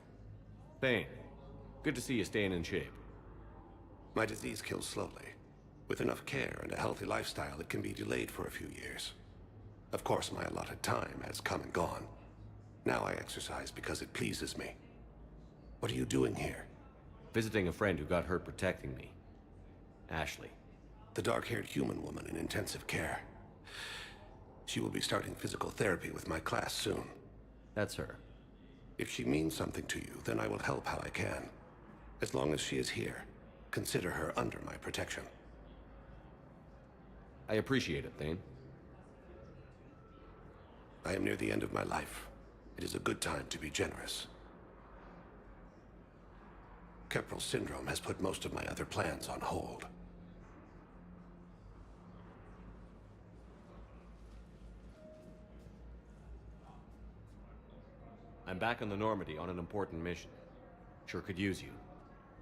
Thane, good to see you staying in shape. My disease kills slowly. With enough care and a healthy lifestyle, it can be delayed for a few years. Of course, my allotted time has come and gone. Now I exercise because it pleases me. What are you doing here? Visiting a friend who got hurt protecting me. Ashley. The dark-haired human woman in intensive care. She will be starting physical therapy with my class soon. That's her. If she means something to you, then I will help how I can. As long as she is here, consider her under my protection. I appreciate it, Thane. I am near the end of my life. It is a good time to be generous. Keprel syndrome has put most of my other plans on hold. I'm back on the Normandy on an important mission. Sure could use you.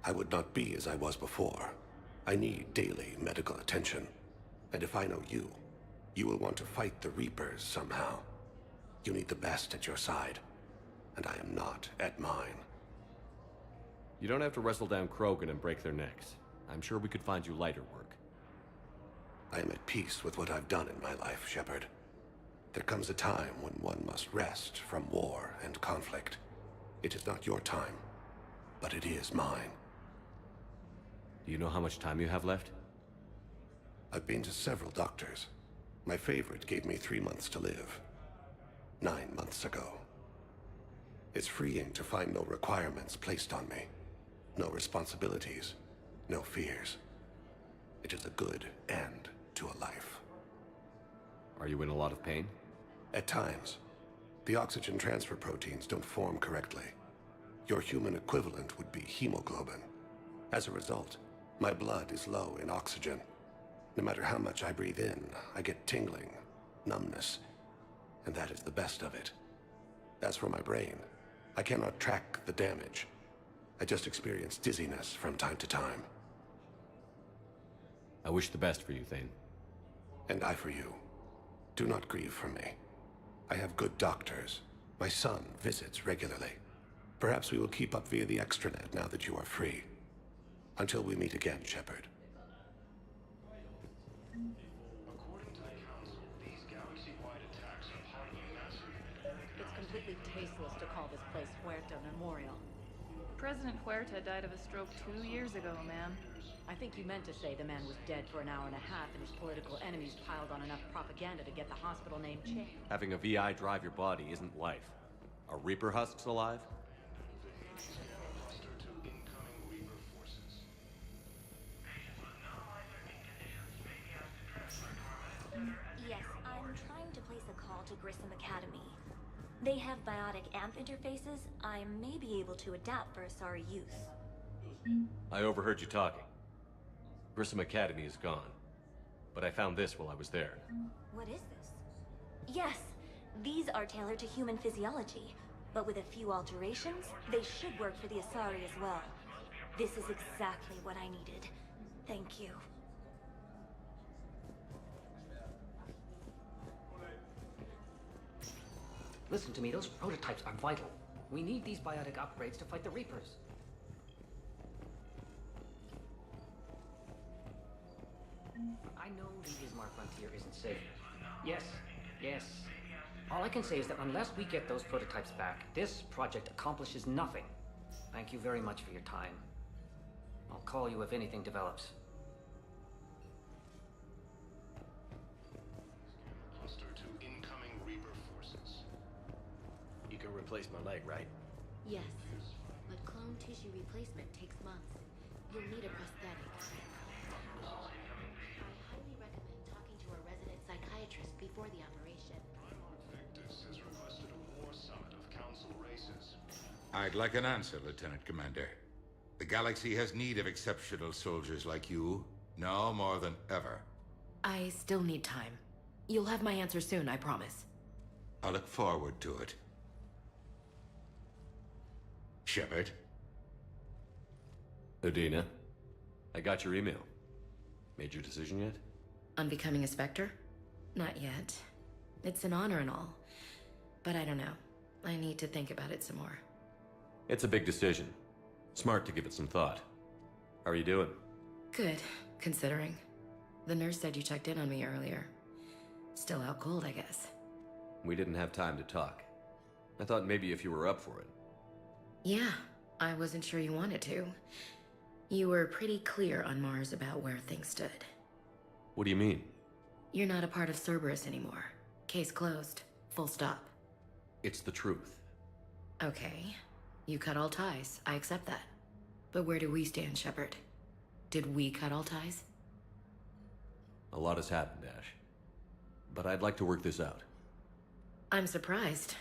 I would not be as I was before. I need daily medical attention. And if I know you, you will want to fight the Reapers somehow. You need the best at your side, and I am not at mine. You don't have to wrestle down Krogan and break their necks. I'm sure we could find you lighter work. I am at peace with what I've done in my life, Shepard. There comes a time when one must rest from war and conflict. It is not your time, but it is mine. Do you know how much time you have left? I've been to several doctors. My favorite gave me 3 months to live. 9 months ago. It's freeing to find no requirements placed on me. No responsibilities, no fears. It is a good end to a life. Are you in a lot of pain? At times. The oxygen transfer proteins don't form correctly. Your human equivalent would be hemoglobin. As a result, my blood is low in oxygen. No matter how much I breathe in, I get tingling, numbness, and that is the best of it. As for my brain, I cannot track the damage. I just experience dizziness from time to time. I wish the best for you, Thane. And I for you. Do not grieve for me. I have good doctors. My son visits regularly. Perhaps we will keep up via the extranet now that you are free. Until we meet again, Shepard. According to the Council, these galaxy-wide attacks are part of a massive... It's completely tasteless to call this place Huerta Memorial. President Huerta died of a stroke 2 years ago, ma'am. I think you meant to say the man was dead for an hour and a half and his political enemies piled on enough propaganda to get the hospital name changed. Having a VI drive your body isn't life. Are Reaper husks alive? Yes, I'm trying to place a call to Grissom Academy. They have biotic amp interfaces I may be able to adapt for Asari use. I overheard you talking. Grissom Academy is gone. But I found this while I was there. What is this? Yes, these are tailored to human physiology, but with a few alterations, they should work for the Asari as well. This is exactly what I needed. Thank you. Listen to me, those prototypes are vital. We need these biotic upgrades to fight the Reapers. I know the Ismar frontier isn't safe. Yes, yes. All I can say is that unless we get those prototypes back, this project accomplishes nothing. Thank you very much for your time. I'll call you if anything develops. Cluster to incoming Reaper forces. You can replace my leg, right? Yes, but clone tissue replacement takes months. You'll need a prosthetic. before the operation. Victus has requested a war summit of council races. I'd like an answer, Lieutenant Commander. The galaxy has need of exceptional soldiers like you, now more than ever. I still need time. You'll have my answer soon, I promise. I look forward to it. Shepard? Adina, I got your email. Made your decision yet? On becoming a Spectre? Not yet. It's an honor and all. But I don't know. I need to think about it some more. It's a big decision. Smart to give it some thought. How are you doing? Good, considering. The nurse said you checked in on me earlier. Still out cold, I guess. We didn't have time to talk. I thought maybe if you were up for it. Yeah, I wasn't sure you wanted to. You were pretty clear on Mars about where things stood. What do you mean? You're not a part of Cerberus anymore. Case closed. Full stop. It's the truth. Okay. You cut all ties. I accept that. But where do we stand, Shepard? Did we cut all ties? A lot has happened, Ash. But I'd like to work this out. I'm surprised.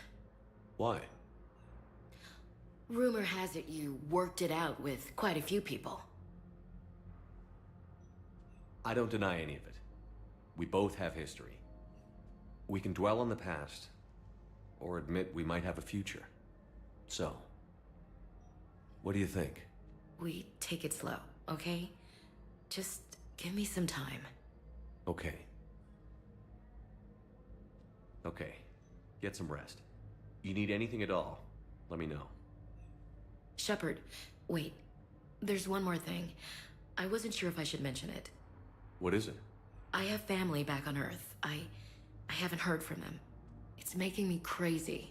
Why? Rumor has it you worked it out with quite a few people. I don't deny any of it. We both have history. We can dwell on the past, or admit we might have a future. So, what do you think? We take it slow, okay? Just give me some time. Okay. Okay. Get some rest. You need anything at all, let me know. Shepard, wait. There's one more thing. I wasn't sure if I should mention it. What is it? I have family back on Earth. I haven't heard from them. It's making me crazy.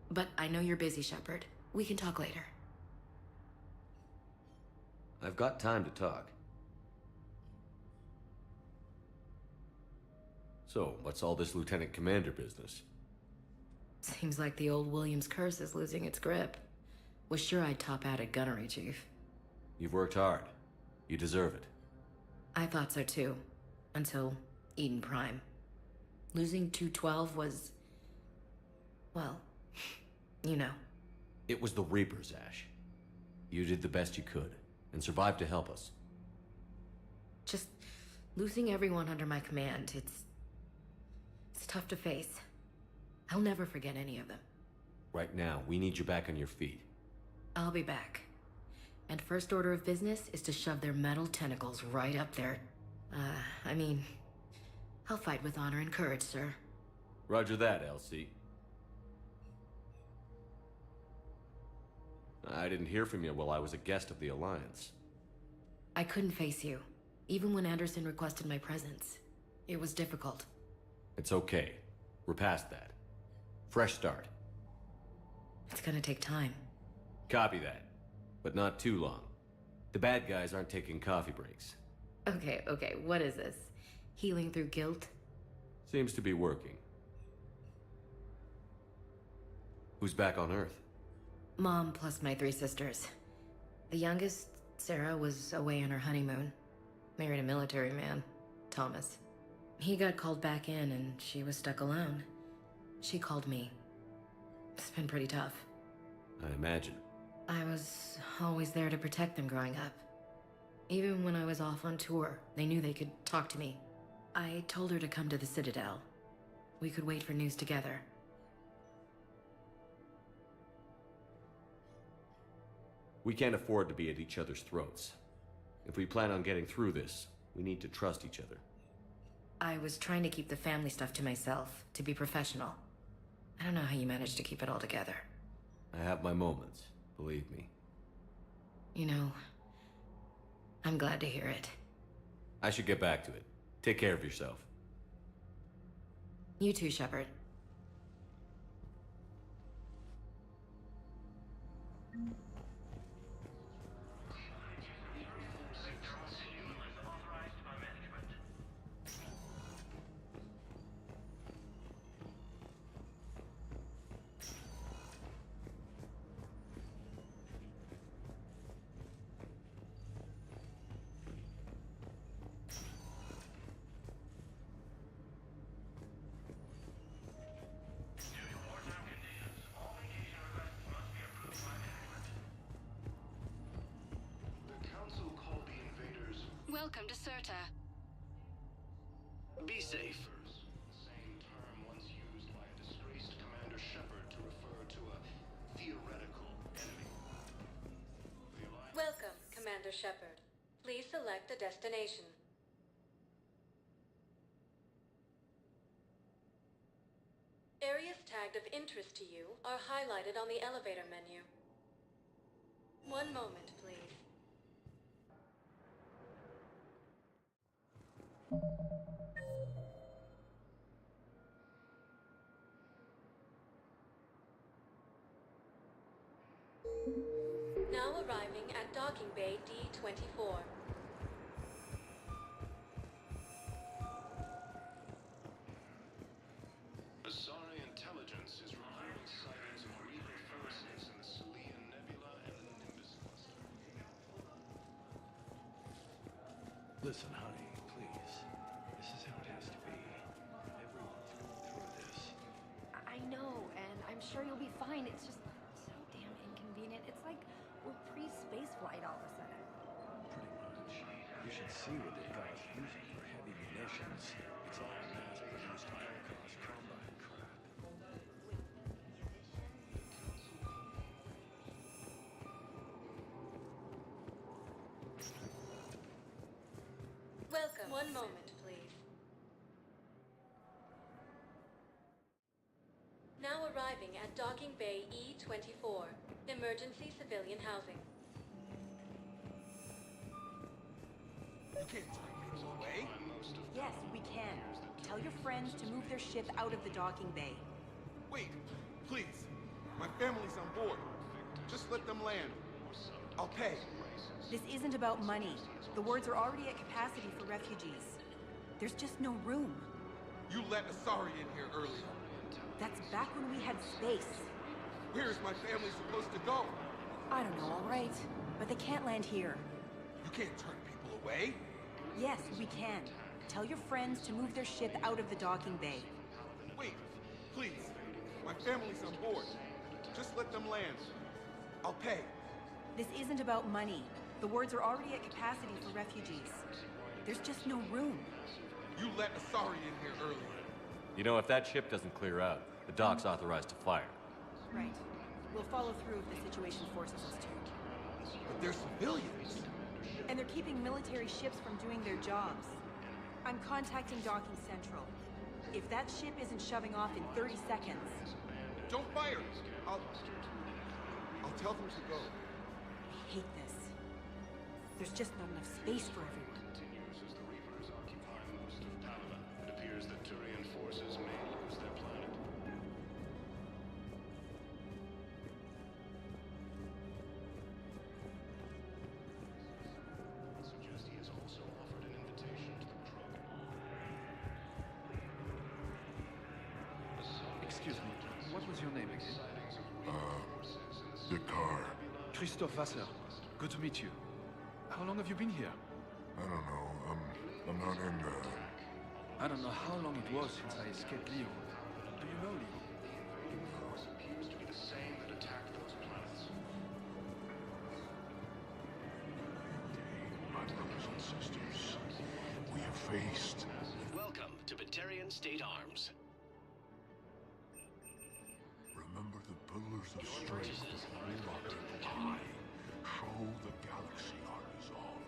But I know you're busy, Shepard. We can talk later. I've got time to talk. So, what's all this Lieutenant Commander business? Seems like the old Williams curse is losing its grip. Was sure I'd top out at gunnery, Chief. You've worked hard. You deserve it. I thought so too. Until Eden Prime. Losing 212 was... well, you know. It was the Reapers, Ash. You did the best you could, and survived to help us. Just losing everyone under my command, it's tough to face. I'll never forget any of them. Right now, we need you back on your feet. I'll be back. And first order of business is to shove their metal tentacles right up there. I mean, I'll fight with honor and courage, sir. Roger that, Elsie. I didn't hear from you while I was a guest of the Alliance. I couldn't face you, even when Anderson requested my presence. It was difficult. It's okay. We're past that. Fresh start. It's gonna take time. Copy that. But not too long. The bad guys aren't taking coffee breaks. Okay, what is this? Healing through guilt? Seems to be working. Who's back on Earth? Mom plus my 3 sisters. The youngest, Sarah, was away on her honeymoon. Married a military man, Thomas. He got called back in and she was stuck alone. She called me. It's been pretty tough. I imagine. I was always there to protect them growing up. Even when I was off on tour, they knew they could talk to me. I told her to come to the Citadel. We could wait for news together. We can't afford to be at each other's throats. If we plan on getting through this, we need to trust each other. I was trying to keep the family stuff to myself, to be professional. I don't know how you managed to keep it all together. I have my moments, believe me. You know, I'm glad to hear it. I should get back to it. Take care of yourself. You too, Shepard. Welcome to Serta. Be safe. Same term once used by a disgraced Commander Shepard to refer to a theoretical enemy. Welcome, Commander Shepard. Please select a destination. Areas tagged of interest to you are highlighted on the elevator menu. One moment, please. Now arriving at Docking Bay D-24. Asari intelligence is reporting sightings of Reaper forces in the Salian Nebula and the Nimbus cluster. Listen, honey, please. This is how it has to be. Everyone's going through this. I know, and I'm sure you'll be fine. It's just so damn inconvenient. It's like we're pre-space flight all of a sudden. Pretty much. You should see what they've got us using for heavy munitions. It's all mass-produced high-cost combine crap. Welcome. One moment, please. Now arriving at Docking Bay E-24. Emergency civilian housing. You can't turn people away. Yes, we can. Tell your friends to move their ship out of the docking bay. Wait, please. My family's on board. Just let them land. I'll pay. This isn't about money. The wards are already at capacity for refugees. There's just no room. You let Asari in here earlier. That's back when we had space. Where is my family supposed to go? I don't know, all right. But they can't land here. You can't turn people away. Yes, we can. Tell your friends to move their ship out of the docking bay. Wait, please. My family's on board. Just let them land. I'll pay. This isn't about money. The wards are already at capacity for refugees. There's just no room. You let Asari in here earlier. You know, if that ship doesn't clear out, the dock's authorized to fire. Right. We'll follow through if the situation forces us to. But they're civilians. And they're keeping military ships from doing their jobs. I'm contacting Docking Central. If that ship isn't shoving off in 30 seconds... Don't fire! I'll tell them to go. I hate this. There's just not enough space for everyone. Continues as the Reapers occupy most of Pavila. It appears that Turian forces may lose their planet. Suggest he has also offered an invitation to the Krogan. Excuse me, what was your name again? Dakar. Christophe Vassar. Good to meet you. How long have you been here? I don't know. I'm not in, I don't know how long it was since I escaped Leo. Do you know Leo? The force appears to be the same that attacked those planets. my brothers and sisters. We have faced... Welcome to Batarian State Arms. Remember the pillars of strength that hold our people high. Show the galaxy our resolve.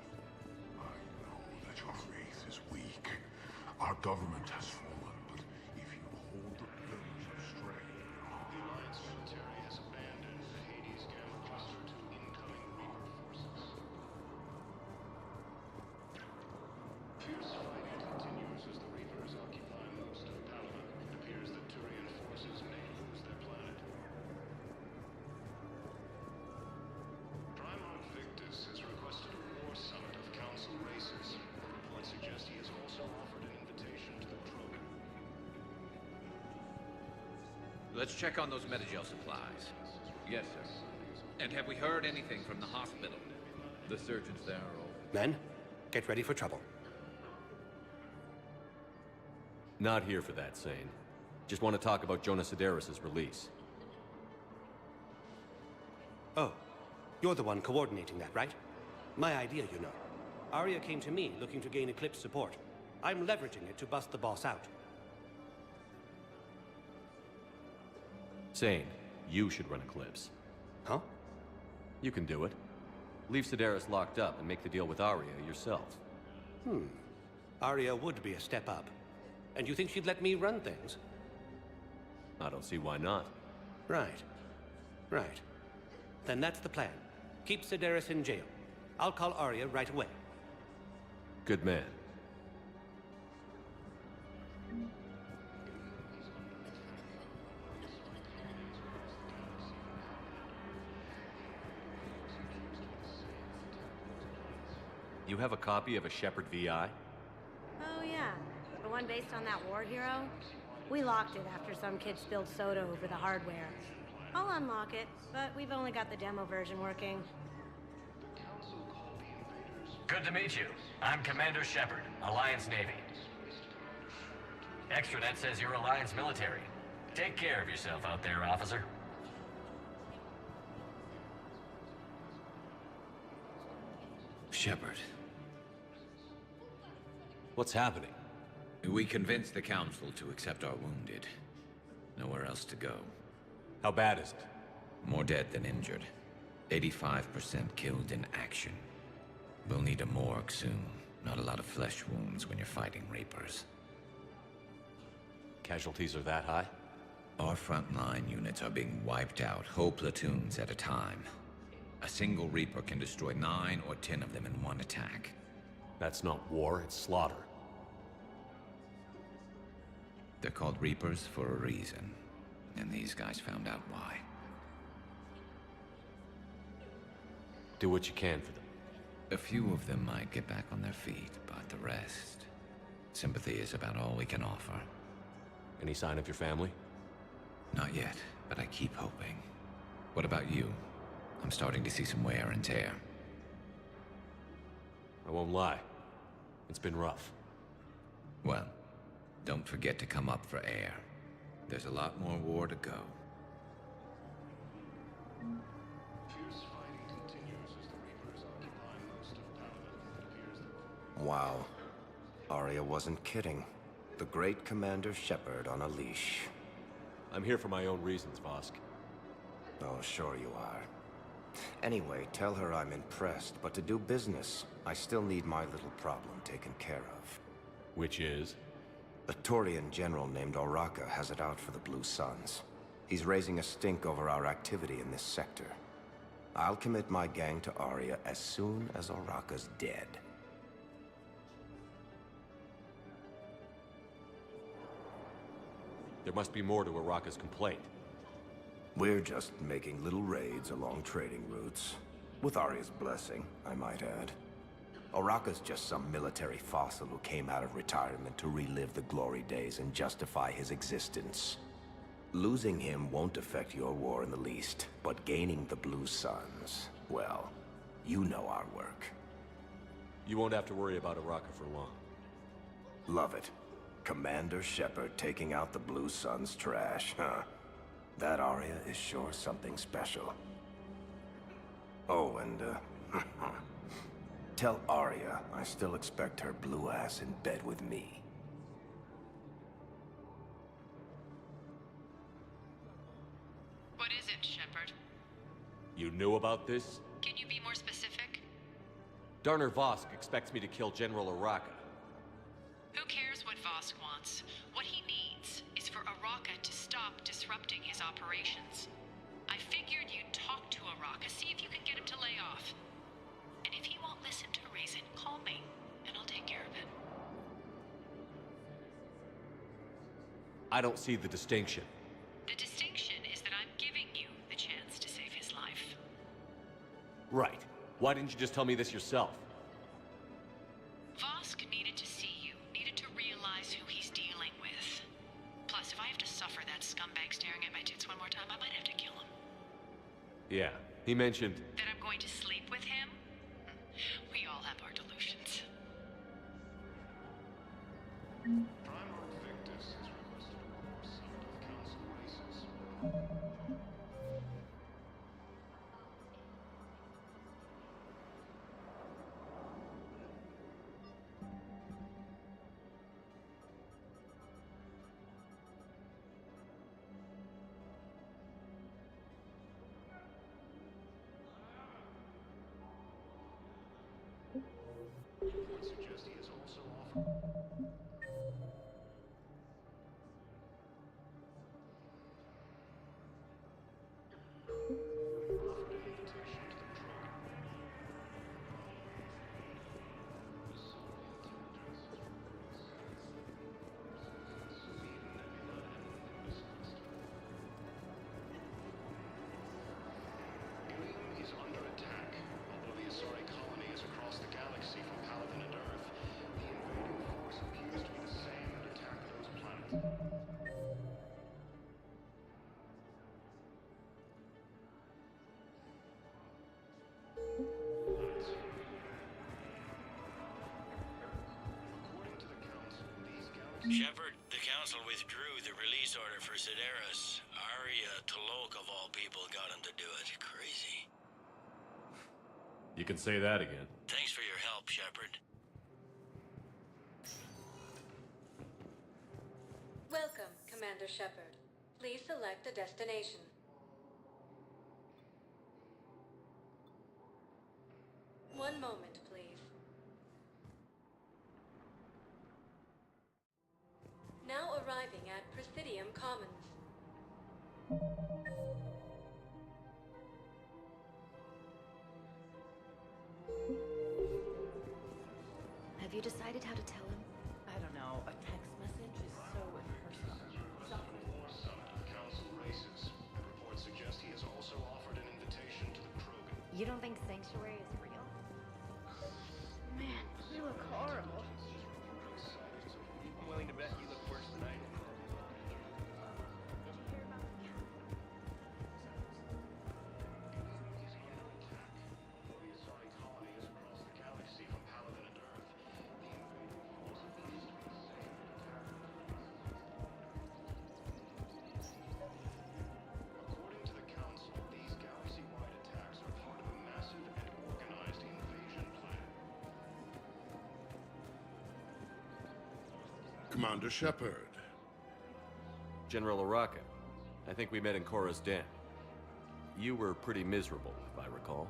I know that your faith is weak. Our government has fallen, but if you hold the pillars of strength... The Alliance military has abandoned the Hades Gamma cluster to incoming Reaper forces. Fierce fighting continues as the Reapers occupy most of Pavila. It appears that Turian forces may lose their planet. Primarch Victus has requested a war summit of Council races. Reports suggest he has also offered an invitation to the Krogan. Let's check on those Metagel supplies. Yes, sir. And have we heard anything from the hospital? The surgeons there are all... Men, get ready for trouble. Not here for that, Sane. Just want to talk about Jonas Sedaris' release. Oh, you're the one coordinating that, right? My idea, you know. Arya came to me looking to gain Eclipse support. I'm leveraging it to bust the boss out. Sane, you should run Eclipse. Huh? You can do it. Leave Sedaris locked up and make the deal with Arya yourself. Arya would be a step up. And you think she'd let me run things? I don't see why not. Right. Right. Then that's the plan. Keep Sedaris in jail. I'll call Arya right away. Good man. You have a copy of a Shepard VI? Oh yeah, the one based on that war hero? We locked it after some kid spilled soda over the hardware. I'll unlock it, but we've only got the demo version working. Good to meet you. I'm Commander Shepard, Alliance Navy. Extranet says you're Alliance military. Take care of yourself out there, officer. Shepard. What's happening? We convinced the Council to accept our wounded. Nowhere else to go. How bad is it? More dead than injured. 85% killed in action. We'll need a morgue soon. Not a lot of flesh wounds when you're fighting Reapers. Casualties are that high? Our frontline units are being wiped out, whole platoons at a time. A single Reaper can destroy 9 or 10 of them in one attack. That's not war, it's slaughter. They're called Reapers for a reason. And these guys found out why. Do what you can for them. A few of them might get back on their feet, but the rest... Sympathy is about all we can offer. Any sign of your family? Not yet, but I keep hoping. What about you? I'm starting to see some wear and tear. I won't lie. It's been rough. Well, don't forget to come up for air. There's a lot more war to go. Wow. Arya wasn't kidding. The great Commander Shepard on a leash. I'm here for my own reasons, Vosk. Oh, sure you are. Anyway, tell her I'm impressed, but to do business, I still need my little problem taken care of. Which is? A Turian general named Oraka has it out for the Blue Suns. He's raising a stink over our activity in this sector. I'll commit my gang to Arya as soon as Oraka's dead. There must be more to Oraka's complaint. We're just making little raids along trading routes. With Arya's blessing, I might add. Oraka's just some military fossil who came out of retirement to relive the glory days and justify his existence. Losing him won't affect your war in the least, but gaining the Blue Suns, well, you know our work. You won't have to worry about Oraka for long. Love it. Commander Shepard taking out the Blue Suns trash, huh? That Arya is sure something special. Oh, and, tell Arya I still expect her blue ass in bed with me. What is it, Shepard? You knew about this? Can you be more specific? Darner Vosk expects me to kill General Oraka. Who cares what Vosk wants? What he needs is for Oraka to stop disrupting his operations. I figured you'd talk to Oraka, see if you can get him to lay off. And if he won't listen to reason, call me, and I'll take care of it. I don't see the distinction. The distinction is that I'm giving you the chance to save his life. Right. Why didn't you just tell me this yourself? Vosk needed to see you, needed to realize who he's dealing with. Plus, if I have to suffer that scumbag staring at my tits one more time, I might have to kill him. Yeah, he mentioned... That I'm going to sleep with him? We all have our delusions. Primarch Victus has requested a war summit of council races. Shepard, the Council withdrew the release order for Sedaris. Arya Tolok, of all people, got him to do it. Crazy. You can say that again. Thanks for your help, Shepard. Welcome, Commander Shepard. Please select a destination. One moment, please. Now arriving at Presidium Commons. Have you decided how to tell him? I don't know. A text message is so impersonal. Council races. Reports suggest he has also offered an invitation to the Krogan. You don't think Sanctuary is real? Man, you look horrible. I'm willing to bet you look worse than I do. Commander Shepard. General Araka, I think we met in Korra's den. You were pretty miserable, if I recall.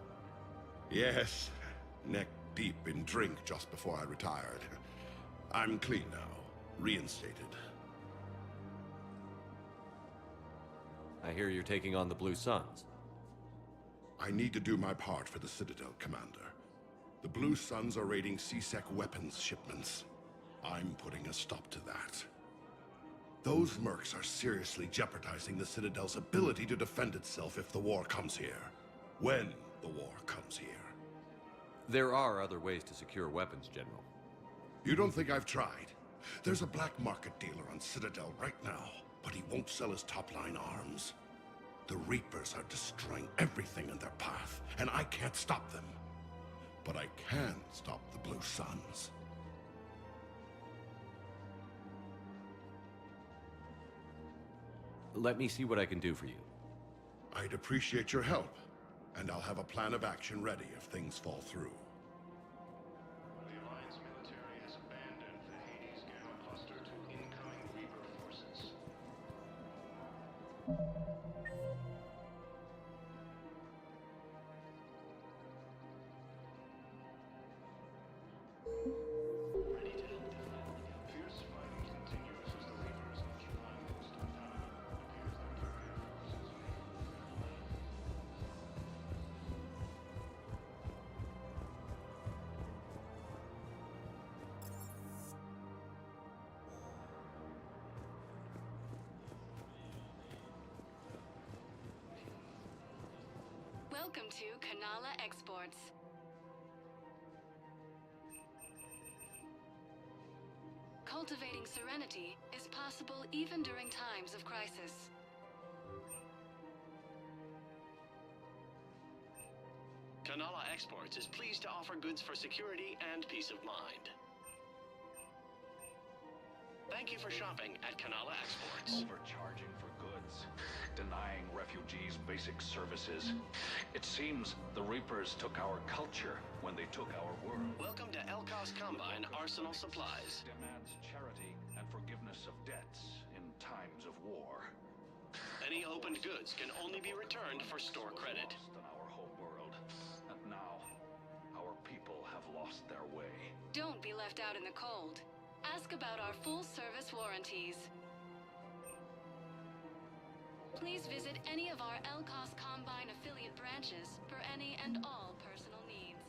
Yes, neck deep in drink just before I retired. I'm clean now, reinstated. I hear you're taking on the Blue Suns. I need to do my part for the Citadel, Commander. The Blue Suns are raiding C-Sec weapons shipments. I'm putting a stop to that. Those mercs are seriously jeopardizing the Citadel's ability to defend itself if the war comes here. When the war comes here. There are other ways to secure weapons, General. You don't think I've tried? There's a black market dealer on Citadel right now, but he won't sell his top-line arms. The Reapers are destroying everything in their path, and I can't stop them. But I can stop the Blue Suns. Let me see what I can do for you. I'd appreciate your help, and I'll have a plan of action ready if things fall through. The Alliance military has abandoned the Hades Gamma cluster to incoming Reaper forces. Ready to help defend. Fierce fighting continues as the Reapers occupy most of the town. It appears their carrier forces Welcome to Kanala Exports. Cultivating serenity is possible even during times of crisis. Kanala Exports is pleased to offer goods for security and peace of mind. Thank you for shopping at Kanala Exports. Overcharging for goods, denying refugees basic services. It seems the Reapers took our culture when they took our world. Welcome to Elkos Combine Arsenal Supplies. Demands charity and forgiveness of debts in times of war. Any opened goods can only be returned for store credit. Lost in our home world, and now our people have lost their way. Don't be left out in the cold. Ask about our full-service warranties. Please visit any of our Elkos Combine affiliate branches for any and all personal needs.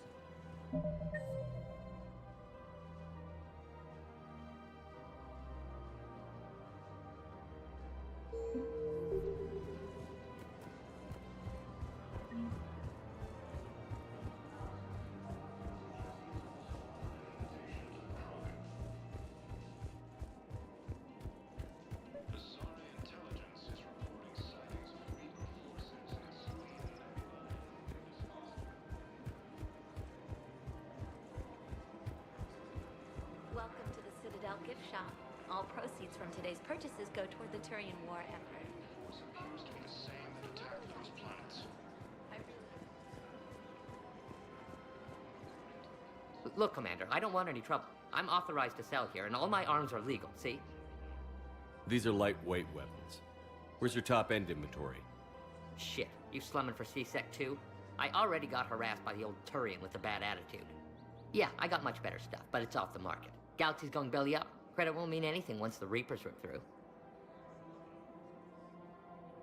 Welcome to the Citadel gift shop. All proceeds from today's purchases go toward the Turian war effort. Force appears to be the same that attacked those planets. Look, Commander, I don't want any trouble. I'm authorized to sell here, and all my arms are legal, see? These are lightweight weapons. Where's your top-end inventory? Shit, you slumming for C-Sec too? I already got harassed by the old Turian with the bad attitude. Yeah, I got much better stuff, but it's off the market. Galaxy's going belly up. Credit won't mean anything once the Reapers rip through.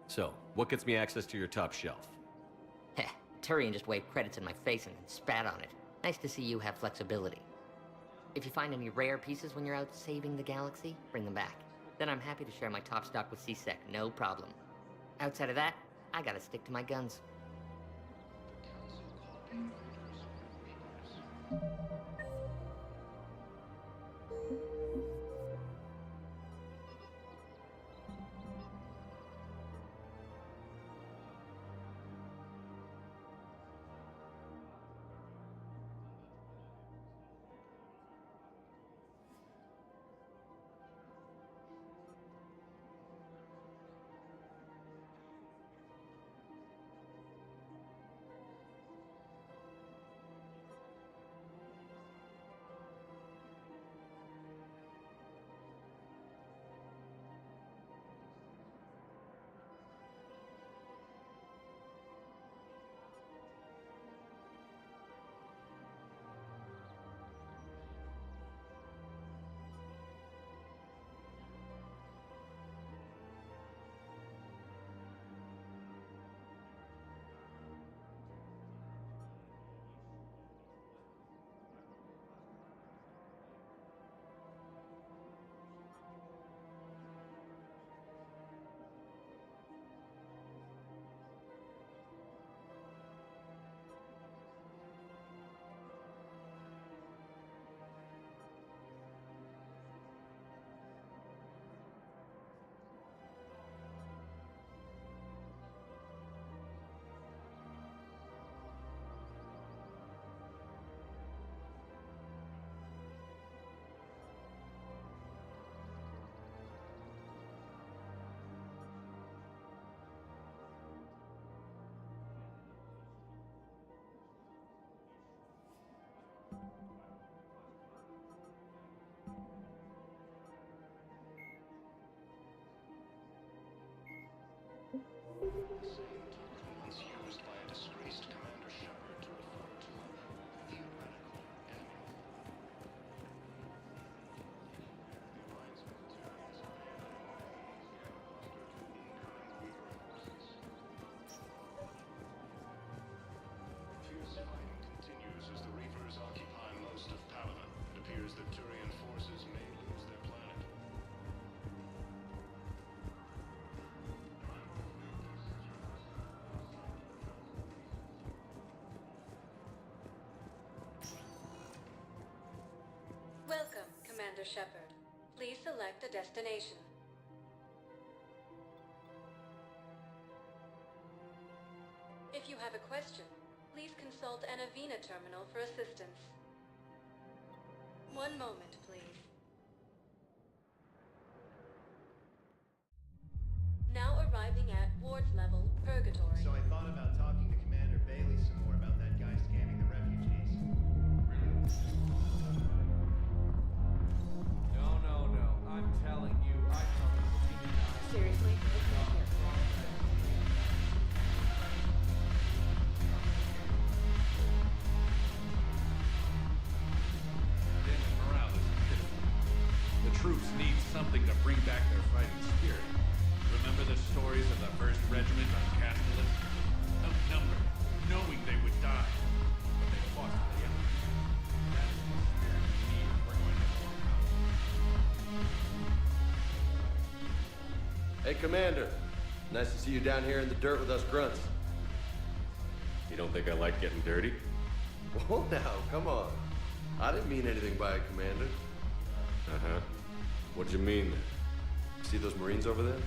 So, what gets me access to your top shelf? Heh, Turian just waved credits in my face and spat on it. Nice to see you have flexibility. If you find any rare pieces when you're out saving the galaxy, bring them back. Then I'm happy to share my top stock with C-Sec, no problem. Outside of that, I gotta stick to my guns. The same title once used by a disgraced Commander Shepard to refer to a theoretical enemy. The Alliance military is fierce fighting continues as the Reapers occupy most of Paladin. It appears that Turian forces may lose their planet. Welcome, Commander Shepard. Please select a destination. If you have a question, please consult an Avena terminal for assistance. One moment, please. Now arriving at Ward's level, Purgatory. So I thought about talking to Commander Bailey some more about that guy scamming the refugees. No. I'm telling you, I thought it was even nice. Seriously? It's not here. Damage morale is pitiful. The troops need something to bring back their fighting spirit. Remember the stories of the 1st Regiment on Castellus? Outnumbered, knowing they would die. But they fought to the end. That is the spirit we need if we're going to overcome. Hey, Commander. Nice to see you down here in the dirt with us grunts. You don't think I like getting dirty? Well, now, come on. I didn't mean anything by it, Commander. Uh-huh. What'd you mean then? See those Marines over there?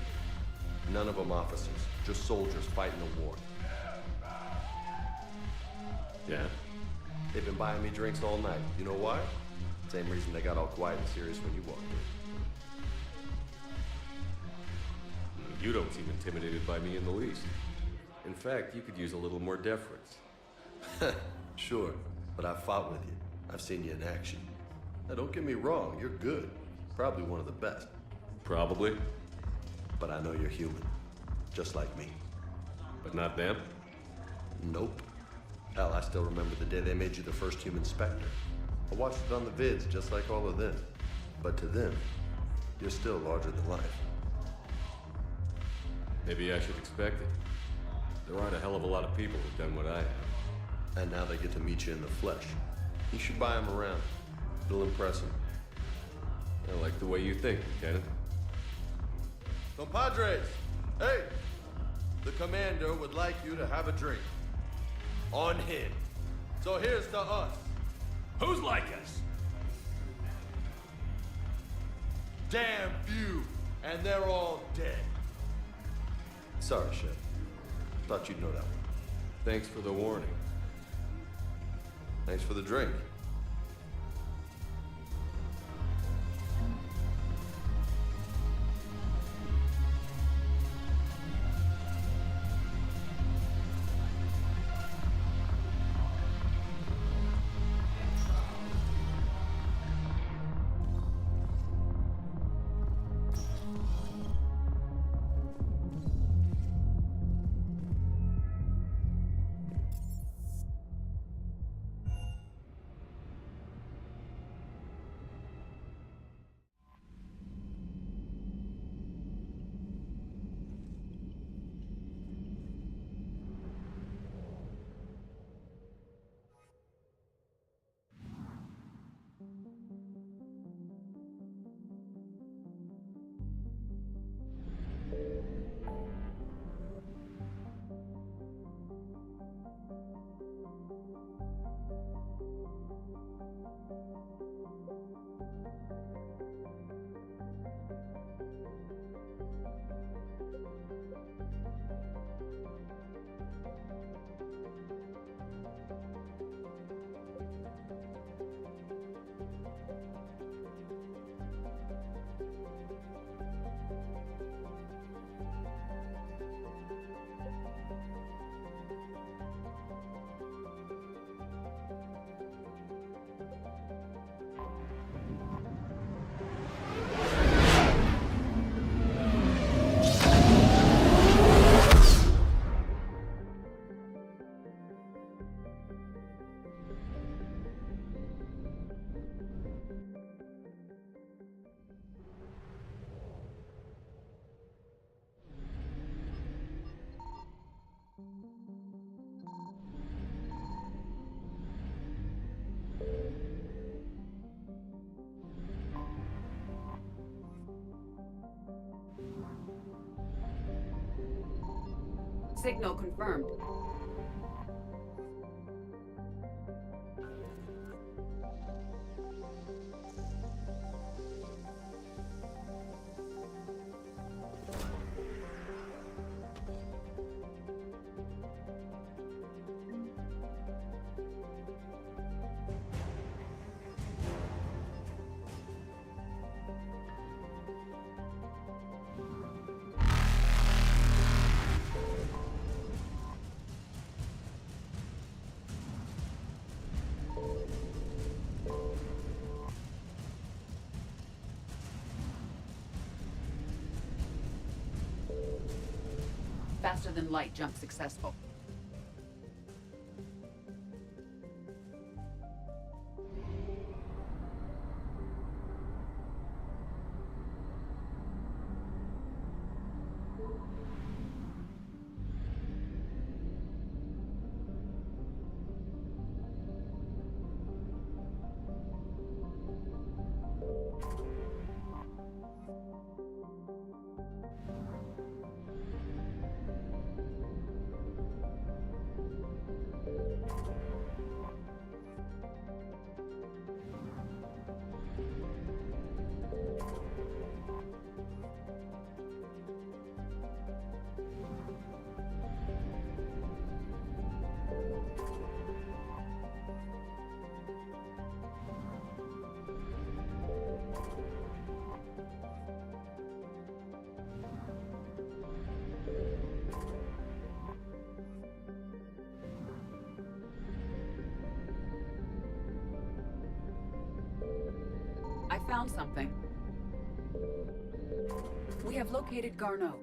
None of them officers, just soldiers fighting a war. Yeah? They've been buying me drinks all night. You know why? Same reason they got all quiet and serious when you walked in. You don't seem intimidated by me in the least. In fact, you could use a little more deference. Sure, but I've fought with you. I've seen you in action. Now, don't get me wrong, you're good. Probably one of the best. Probably. But I know you're human. Just like me. But not them? Nope. Hell, I still remember the day they made you the first human Spectre. I watched it on the vids, just like all of them. But to them, you're still larger than life. Maybe I should expect it. There aren't a hell of a lot of people who've done what I have. And now they get to meet you in the flesh. You should buy them around. It'll impress them. I like the way you think, Lieutenant. Compadres! Hey! The commander would like you to have a drink. On him. So here's to us. Who's like us? Damn few, and they're all dead. Sorry, Chef. Thought you'd know that one. Thanks for the warning. Thanks for the drink. Signal confirmed. Faster than light jump successful. found something. We have located Garneau.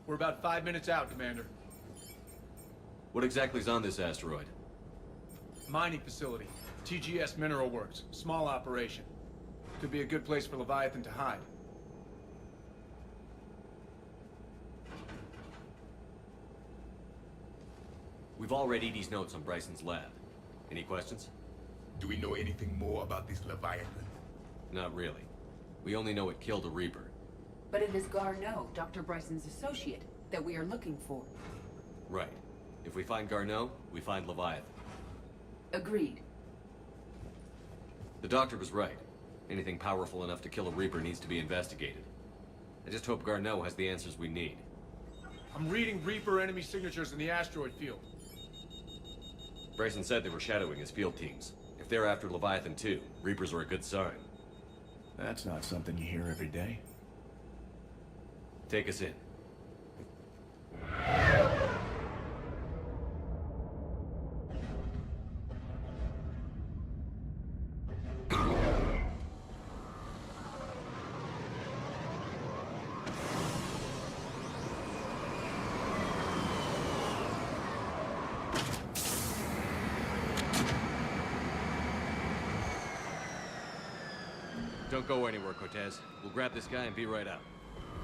We're about 5 minutes out, Commander. What exactly is on this asteroid? Mining facility. TGS Mineral Works. Small operation. Could be a good place for Leviathan to hide. We've all read Edie's notes on Bryson's lab. Any questions? Do we know anything more about this Leviathan? Not really. We only know it killed a Reaper. But it is Garneau, Dr. Bryson's associate, that we are looking for. Right. If we find Garneau, we find Leviathan. Agreed. The doctor was right. Anything powerful enough to kill a Reaper needs to be investigated. I just hope Garneau has the answers we need. I'm reading Reaper enemy signatures in the asteroid field. Bryson said they were shadowing his field teams. If they're after Leviathan too, Reapers are a good sign. That's not something you hear every day. Take us in. Don't go anywhere, Cortez. We'll grab this guy and be right out.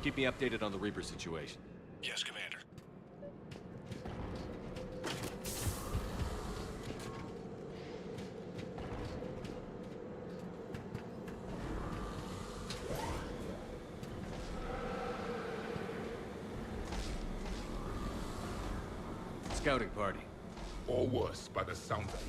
Keep me updated on the Reaper situation. Yes, Commander. Scouting party. Or worse, by the sound of it.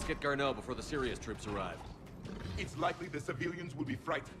Get Garneau before the serious troops arrive. It's likely the civilians will be frightened.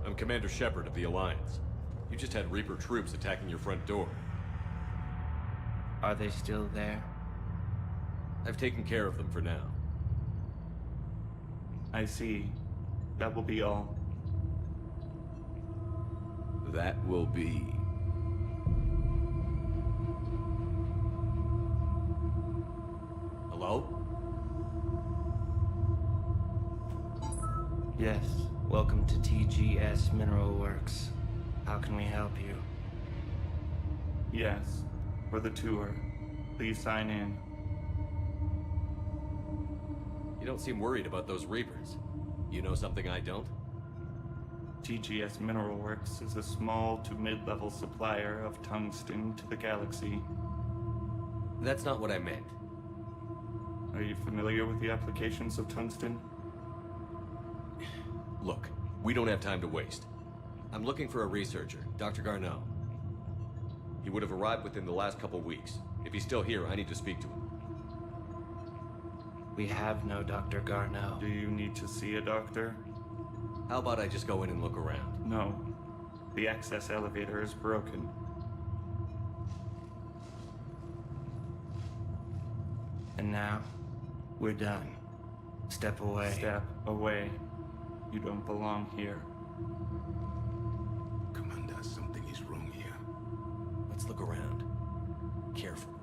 I'm Commander Shepard of the Alliance. You just had Reaper troops attacking your front door. Are they still there? I've taken care of them for now. I see. That will be all. That will be... Hello? Yes. Welcome to TGS Mineral Works. How can we help you? Yes. For the tour. Please sign in. You don't seem worried about those Reapers. You know something I don't? TGS Mineral Works is a small to mid-level supplier of tungsten to the galaxy. That's not what I meant. Are you familiar with the applications of tungsten? Look, we don't have time to waste. I'm looking for a researcher, Dr. Garneau. He would have arrived within the last couple weeks. If he's still here, I need to speak to him. We have no Dr. Garneau. Do you need to see a doctor? How about I just go in and look around? No. The access elevator is broken. And now, we're done. Step away. Step away. You don't belong here. Commander, something is wrong here. Let's look around. Careful.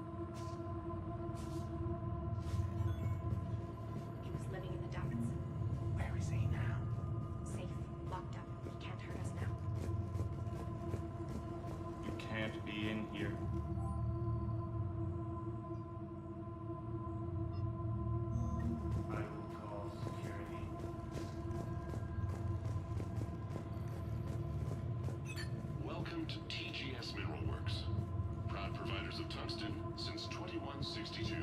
He was living in the ducts. Where is he now? Safe, locked up. He can't hurt us now. You can't be in here. I will call security. Welcome to TGS Mineral Works. Proud providers of tungsten since 2162.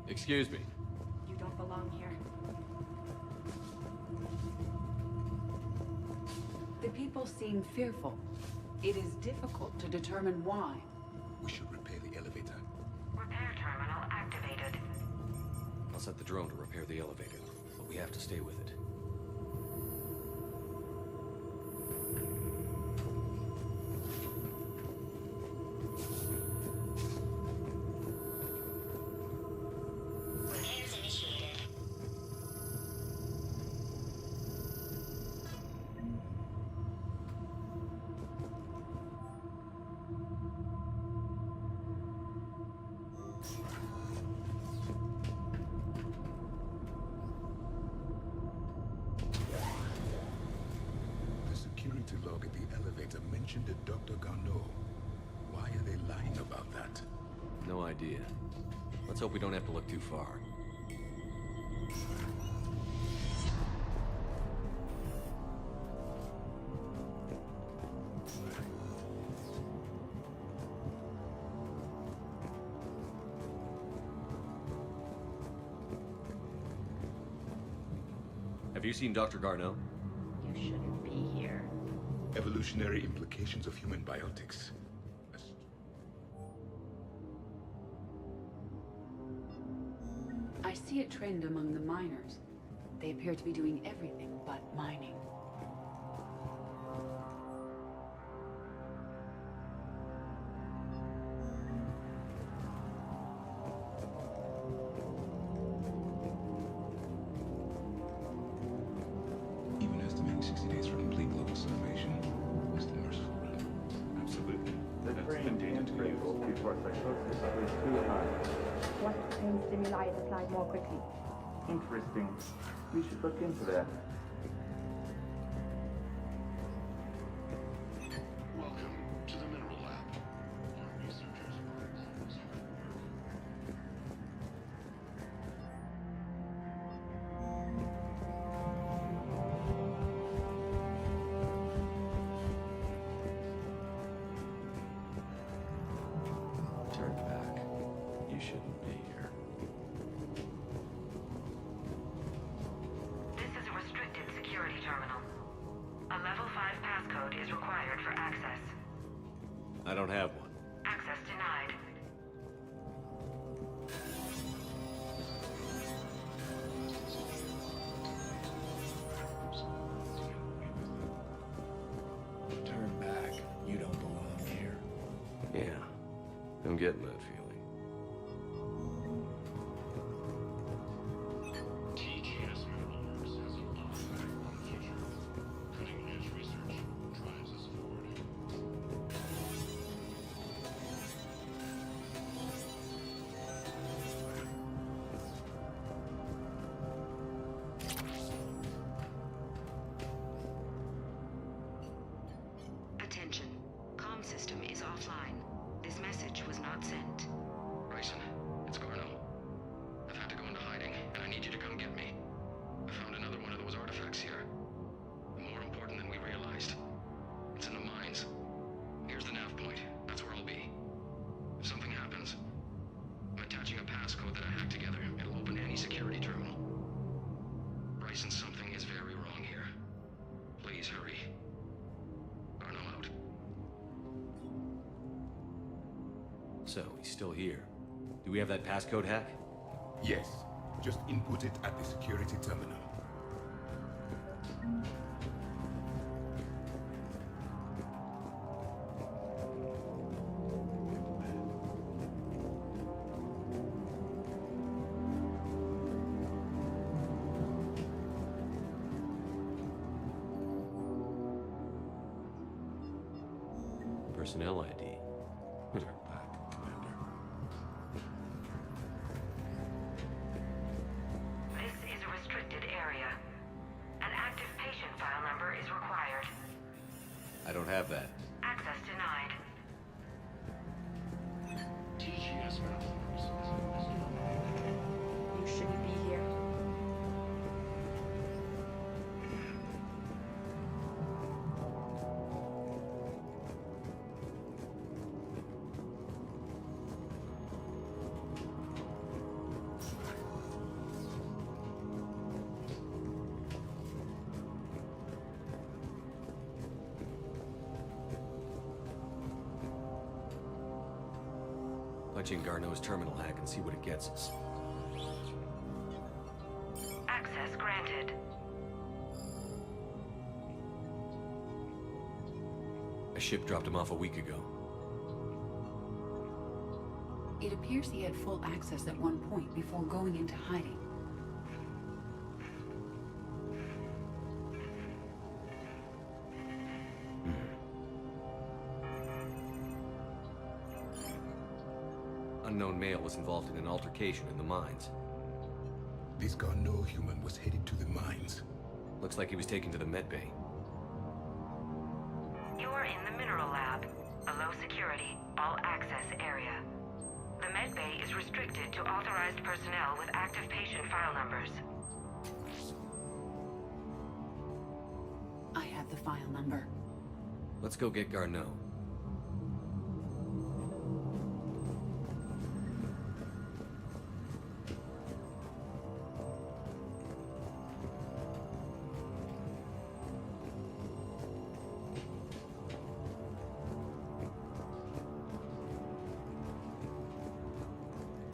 Excuse me. You don't belong here. The people seem fearful. It is difficult to determine why. We should repair the elevator. Repair terminal activated. I'll set the drone to repair the elevator, but we have to stay with it. Repairs initiated. The security log at the elevator mentioned a Dr. Garneau. Why are they lying about that? No idea. Let's hope we don't have to look too far. Have you seen Dr. Garneau? You shouldn't be here. Evolutionary implications of human biotics. I see a trend among the miners. They appear to be doing everything but mining. Even estimating 60 days for complete global salvation is the merciful route. Absolutely. That's been data to you before psychosis was too high. What pain stimuli is applied more quickly? Interesting. We should look into that. Welcome to the Mineral Lab. Our researchers are always hard at work. Turn back. You shouldn't be here. This is a restricted I don't have one. Access denied. Turn back. You don't belong here. Yeah, I'm getting that feeling. TGS Minerals has a lot of backbone future. Cutting-edge research drives us forward. Attention. Comm system is offline. This message was not sent. Bryson, it's Garno. I've had to go into hiding, and I need you to come get me. I found another one of those artifacts here. More important than we realized. It's in the mines. Here's the nav point. That's where I'll be. If something happens, I'm attaching a passcode that I hacked together. It'll open any security terminal. Bryson, something is very wrong here. Please hurry. Garno out. So, he's still here. Do we have that passcode hack? Yes. Just input it at the security terminal. Personnel ID. Put her back, Commander. This is a restricted area. An active patient file number is required. I don't have that. Access denied. TGS Minerals. You shouldn't be here. Punch in Garneau's terminal hack and see what it gets us. Access granted. A ship dropped him off a week ago. It appears he had full access at one point before going into hiding. Unknown male was involved in an altercation in the mines. This Garneau human was headed to the mines. Looks like he was taken to the med bay. You are in the mineral lab, a low security, all access area. The med bay is restricted to authorized personnel with active patient file numbers. I have the file number. Let's go get Garneau.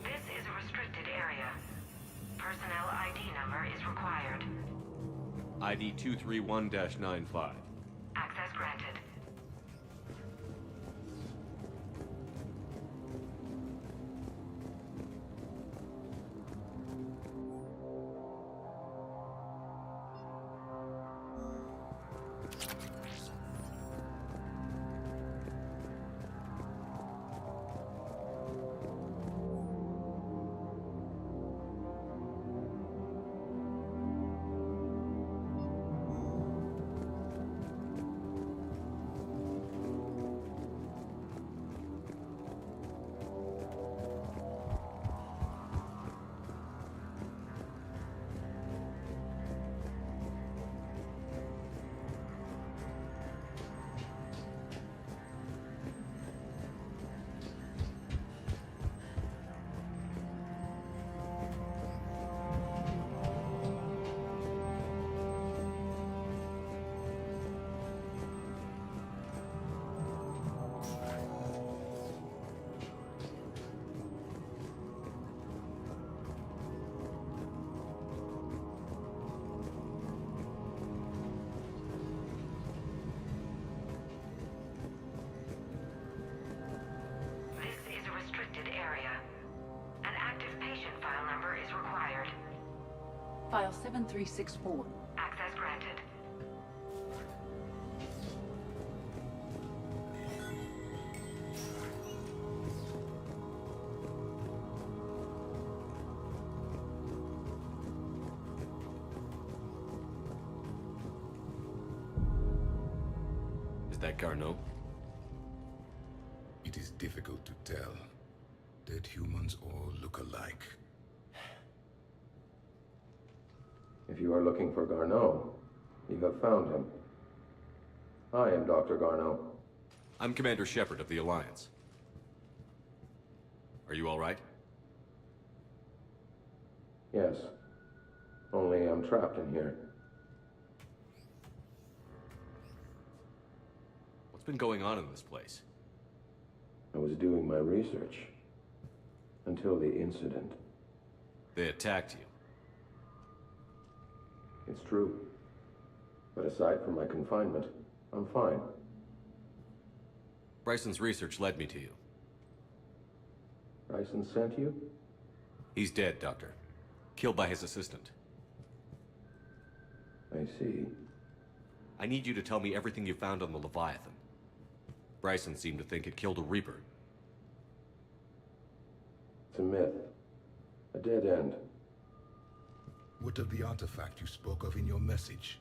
This is a restricted area. Personnel ID number is required. ID 231-95. Access granted. File 7364. Access granted. Is that Garneau? It is difficult to tell. Dead humans all look alike. If you are looking for Garneau, you have found him. I am Dr. Garneau. I'm Commander Shepard of the Alliance. Are you all right? Yes. Only I'm trapped in here. What's been going on in this place? I was doing my research. Until the incident. They attacked you. It's true. But aside from my confinement, I'm fine. Bryson's research led me to you. Bryson sent you? He's dead, Doctor. Killed by his assistant. I see. I need you to tell me everything you found on the Leviathan. Bryson seemed to think it killed a Reaper. It's a myth. A dead end. What of the artifact you spoke of in your message?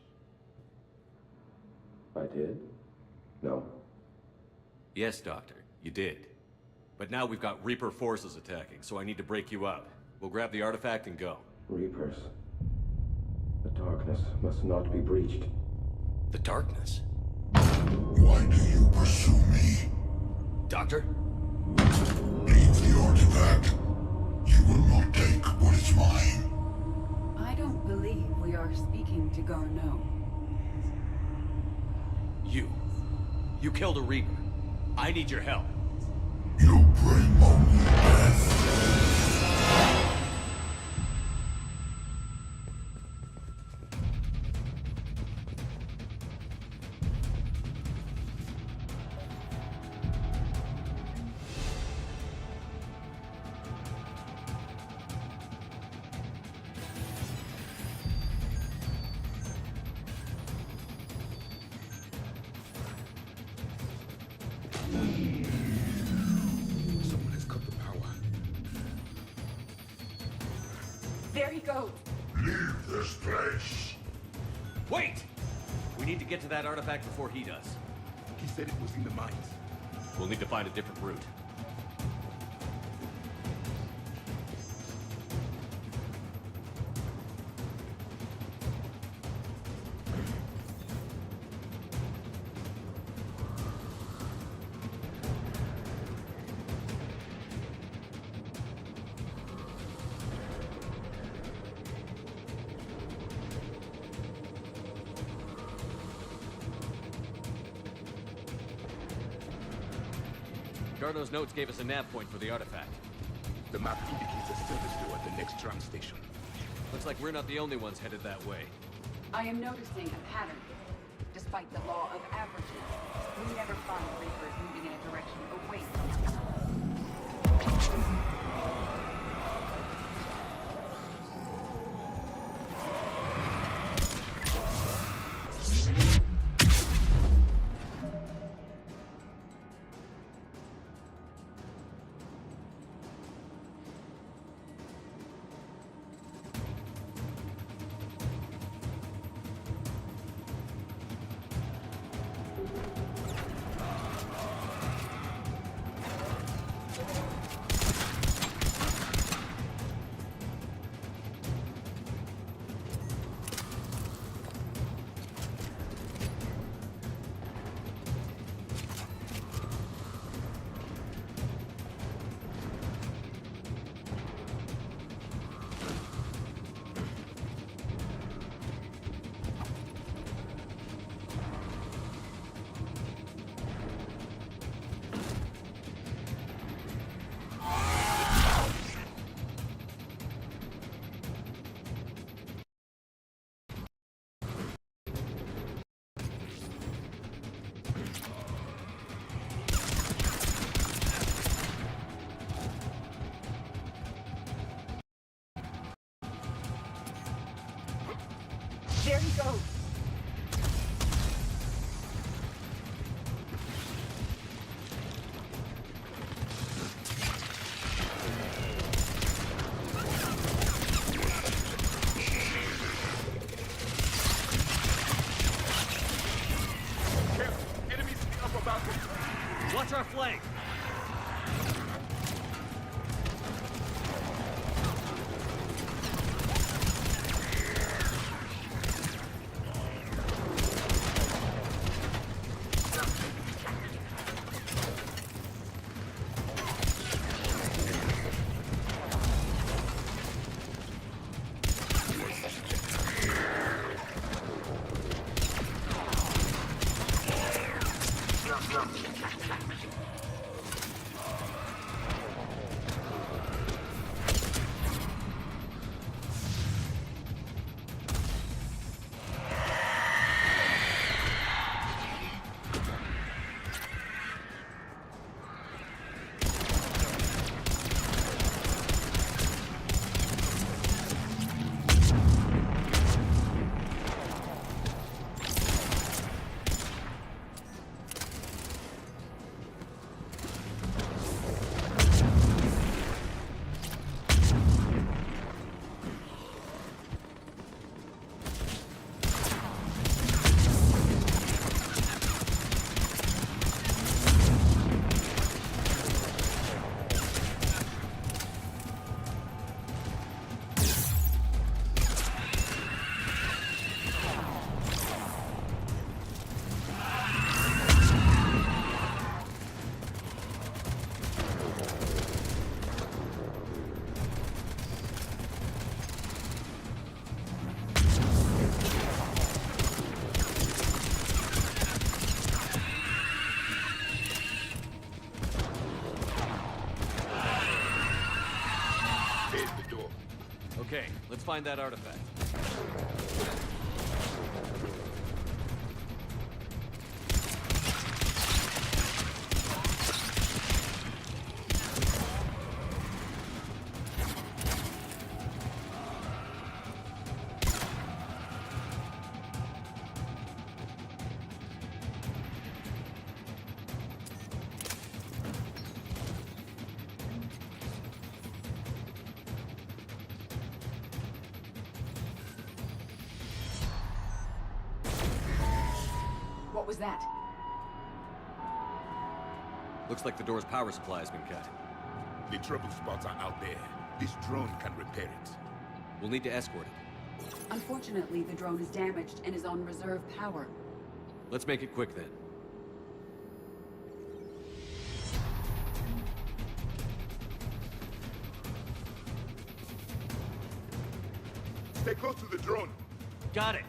I did? No. Yes, Doctor, you did. But now we've got Reaper forces attacking, so I need to break you up. We'll grab the artifact and go. Reapers. The darkness must not be breached. The darkness? Why do you pursue me? Doctor? Leave the artifact. You will not take what is mine. I don't believe we are speaking to Garneau. You killed a Reaper. I need your help. You bring only death. Someone has cut the power. There he goes. Leave this place. Wait! We need to get to that artifact before he does. He said it was in the mines. We'll need to find a different route. Garneau's notes gave us a nav point for the artifact. The map indicates a service door at the next tram station. Looks like we're not the only ones headed that way. I am noticing a pattern. Despite the law of averages, we never find Reapers moving in a direction away from us. There he goes. Watch our flank! Okay, let's find that artifact. What was that? Looks like the door's power supply has been cut. The trouble spots are out there. This drone can repair it. We'll need to escort it. Unfortunately, the drone is damaged and is on reserve power. Let's make it quick then. Stay close to the drone. Got it.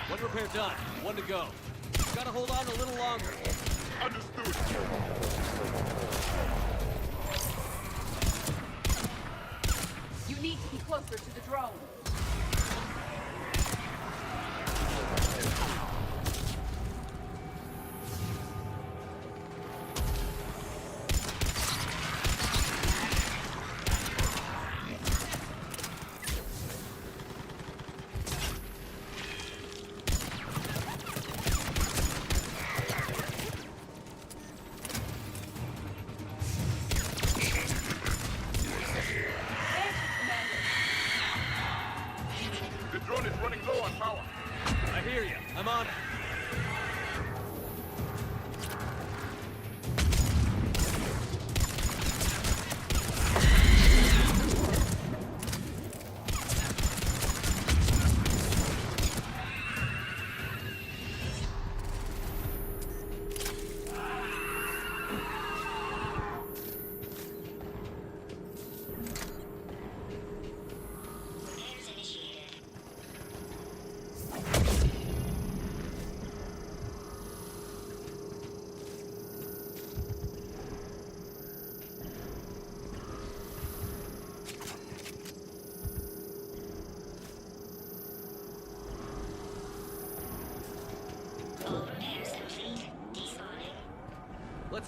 One repair done. One to go. Gotta hold on a little longer. Understood. You need to be closer to the drone.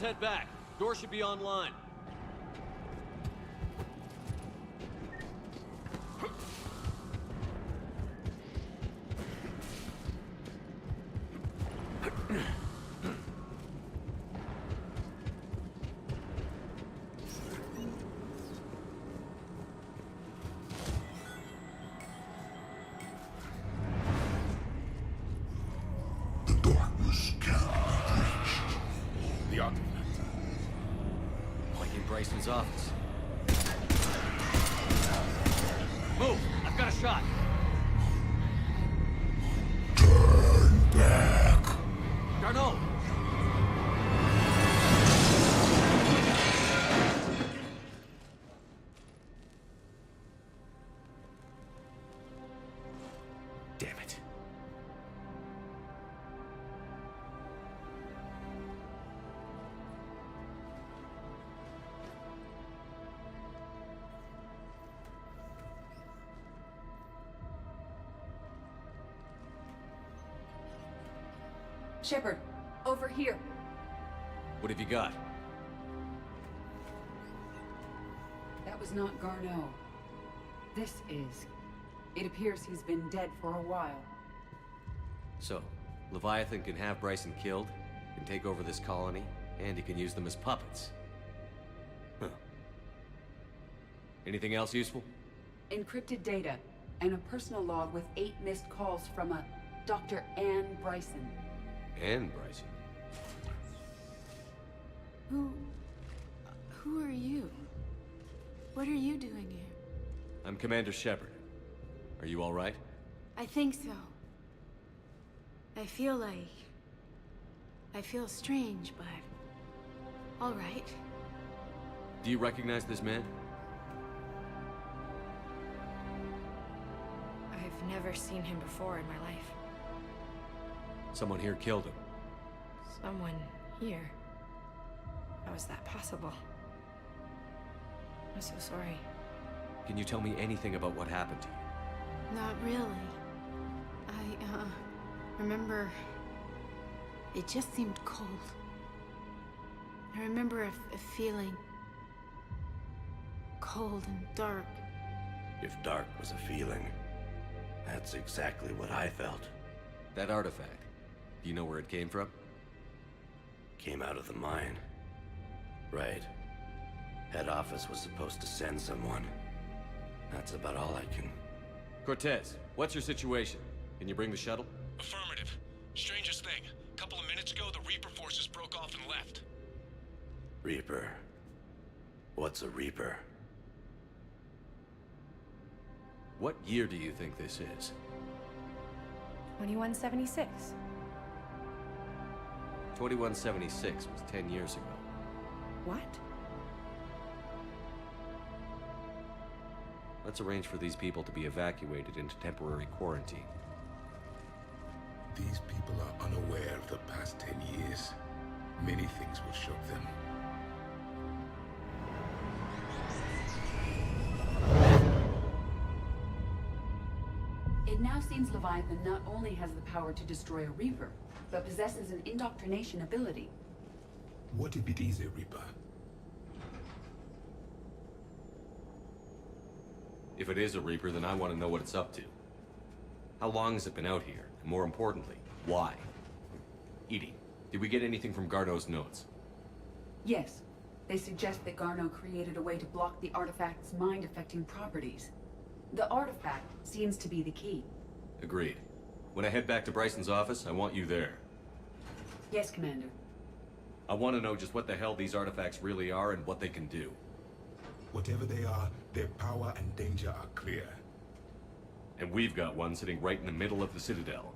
head back. Door should be online. The artifact. Like in Bryson's office. Move! I've got a shot! Turn back. Garneau! Damn it. Shepard, over here. What have you got? That was not Garneau. This is. It appears he's been dead for a while. So, Leviathan can have Bryson killed, can take over this colony, and he can use them as puppets. Huh. Anything else useful? Encrypted data, and a personal log with 8 missed calls from a Dr. Ann Bryson. Ann Bryson? Who are you? What are you doing here? I'm Commander Shepard. Are you all right? I think so. I feel strange, but... all right. Do you recognize this man? I've never seen him before in my life. Someone here killed him. Someone here? How is that possible? I'm so sorry. Can you tell me anything about what happened to you? Not really. I remember... it just seemed cold. I remember a feeling... cold and dark. If dark was a feeling, that's exactly what I felt. That artifact, do you know where it came from? Came out of the mine. Right. Head office was supposed to send someone. That's about all I can... Cortez, what's your situation? Can you bring the shuttle? Affirmative. Strangest thing. A couple of minutes ago, the Reaper forces broke off and left. Reaper. What's a Reaper? What year do you think this is? 2176. 2176 was 10 years ago. What? Let's arrange for these people to be evacuated into temporary quarantine. These people are unaware of the past 10 years. Many things will shock them. It now seems Leviathan not only has the power to destroy a Reaper, but possesses an indoctrination ability. What if it is a Reaper? If it is a Reaper, then I want to know what it's up to. How long has it been out here? And more importantly, why? Edie, did we get anything from Garneau's notes? Yes. They suggest that Garneau created a way to block the artifact's mind-affecting properties. The artifact seems to be the key. Agreed. When I head back to Bryson's office, I want you there. Yes, Commander. I want to know just what the hell these artifacts really are and what they can do. Whatever they are, their power and danger are clear. And we've got one sitting right in the middle of the Citadel.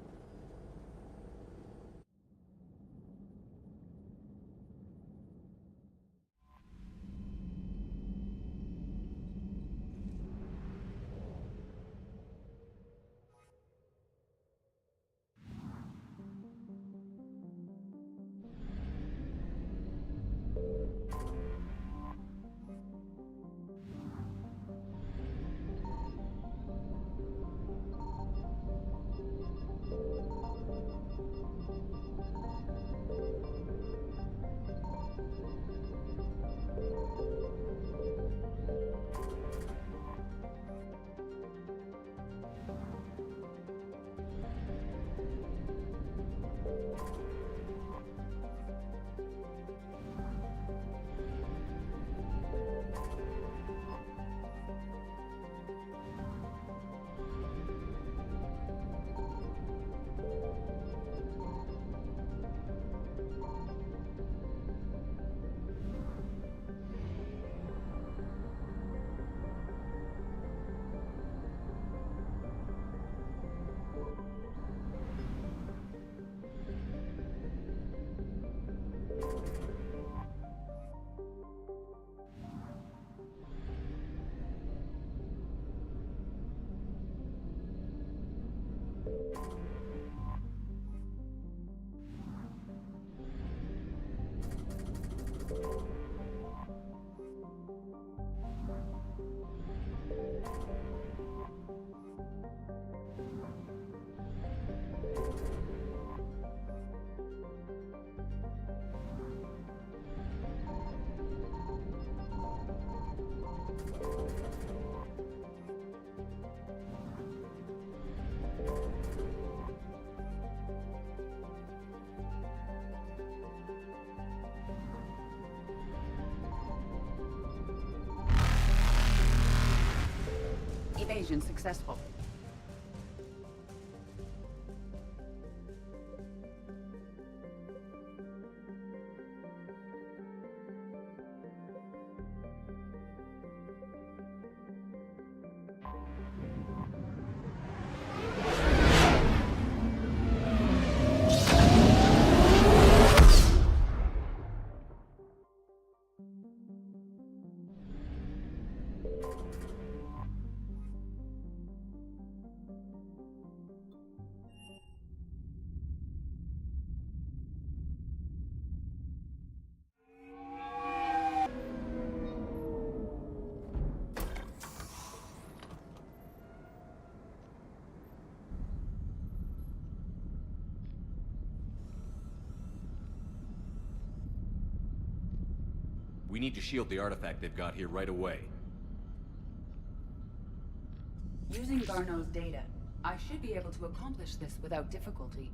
Invasion successful. We need to shield the artifact they've got here right away. Using Garneau's data, I should be able to accomplish this without difficulty.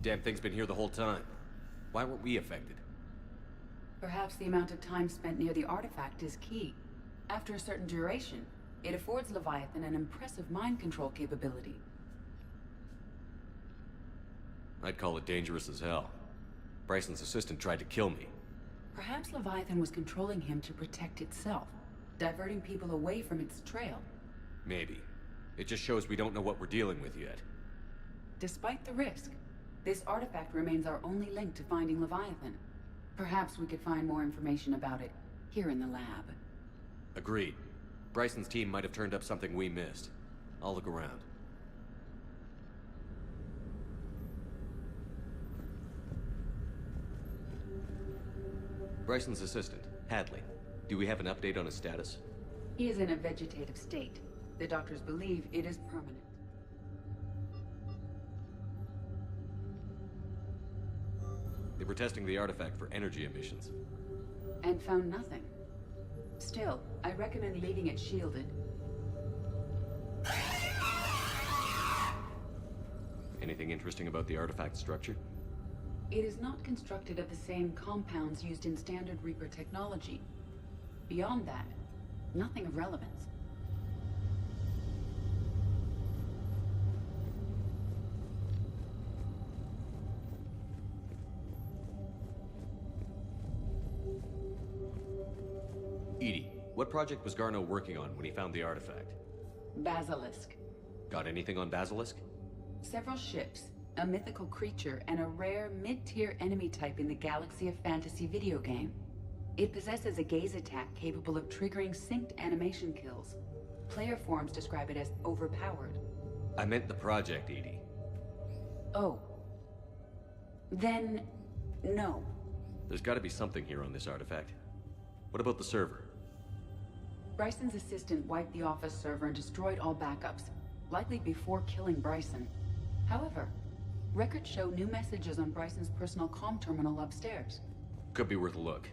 Damn thing's been here the whole time. Why weren't we affected? Perhaps the amount of time spent near the artifact is key. After a certain duration, it affords Leviathan an impressive mind control capability. I'd call it dangerous as hell. Bryson's assistant tried to kill me. Perhaps Leviathan was controlling him to protect itself, diverting people away from its trail. Maybe. It just shows we don't know what we're dealing with yet. Despite the risk, this artifact remains our only link to finding Leviathan. Perhaps we could find more information about it here in the lab. Agreed. Bryson's team might have turned up something we missed. I'll look around. Bryson's assistant, Hadley. Do we have an update on his status? He is in a vegetative state. The doctors believe it is permanent. They were testing the artifact for energy emissions. And found nothing. Still, I recommend leaving it shielded. Anything interesting about the artifact structure? It is not constructed of the same compounds used in standard Reaper technology. Beyond that, nothing of relevance. Edie, what project was Garneau working on when he found the artifact? Basilisk. Got anything on Basilisk? Several ships, a mythical creature, and a rare mid-tier enemy type in the Galaxy of Fantasy video game. It possesses a gaze attack capable of triggering synced animation kills. Player forums describe it as overpowered. I meant the project, Edie. Oh. Then, no. There's gotta be something here on this artifact. What about the server? Bryson's assistant wiped the office server and destroyed all backups, likely before killing Bryson. However, records show new messages on Bryson's personal comm terminal upstairs. Could be worth a look.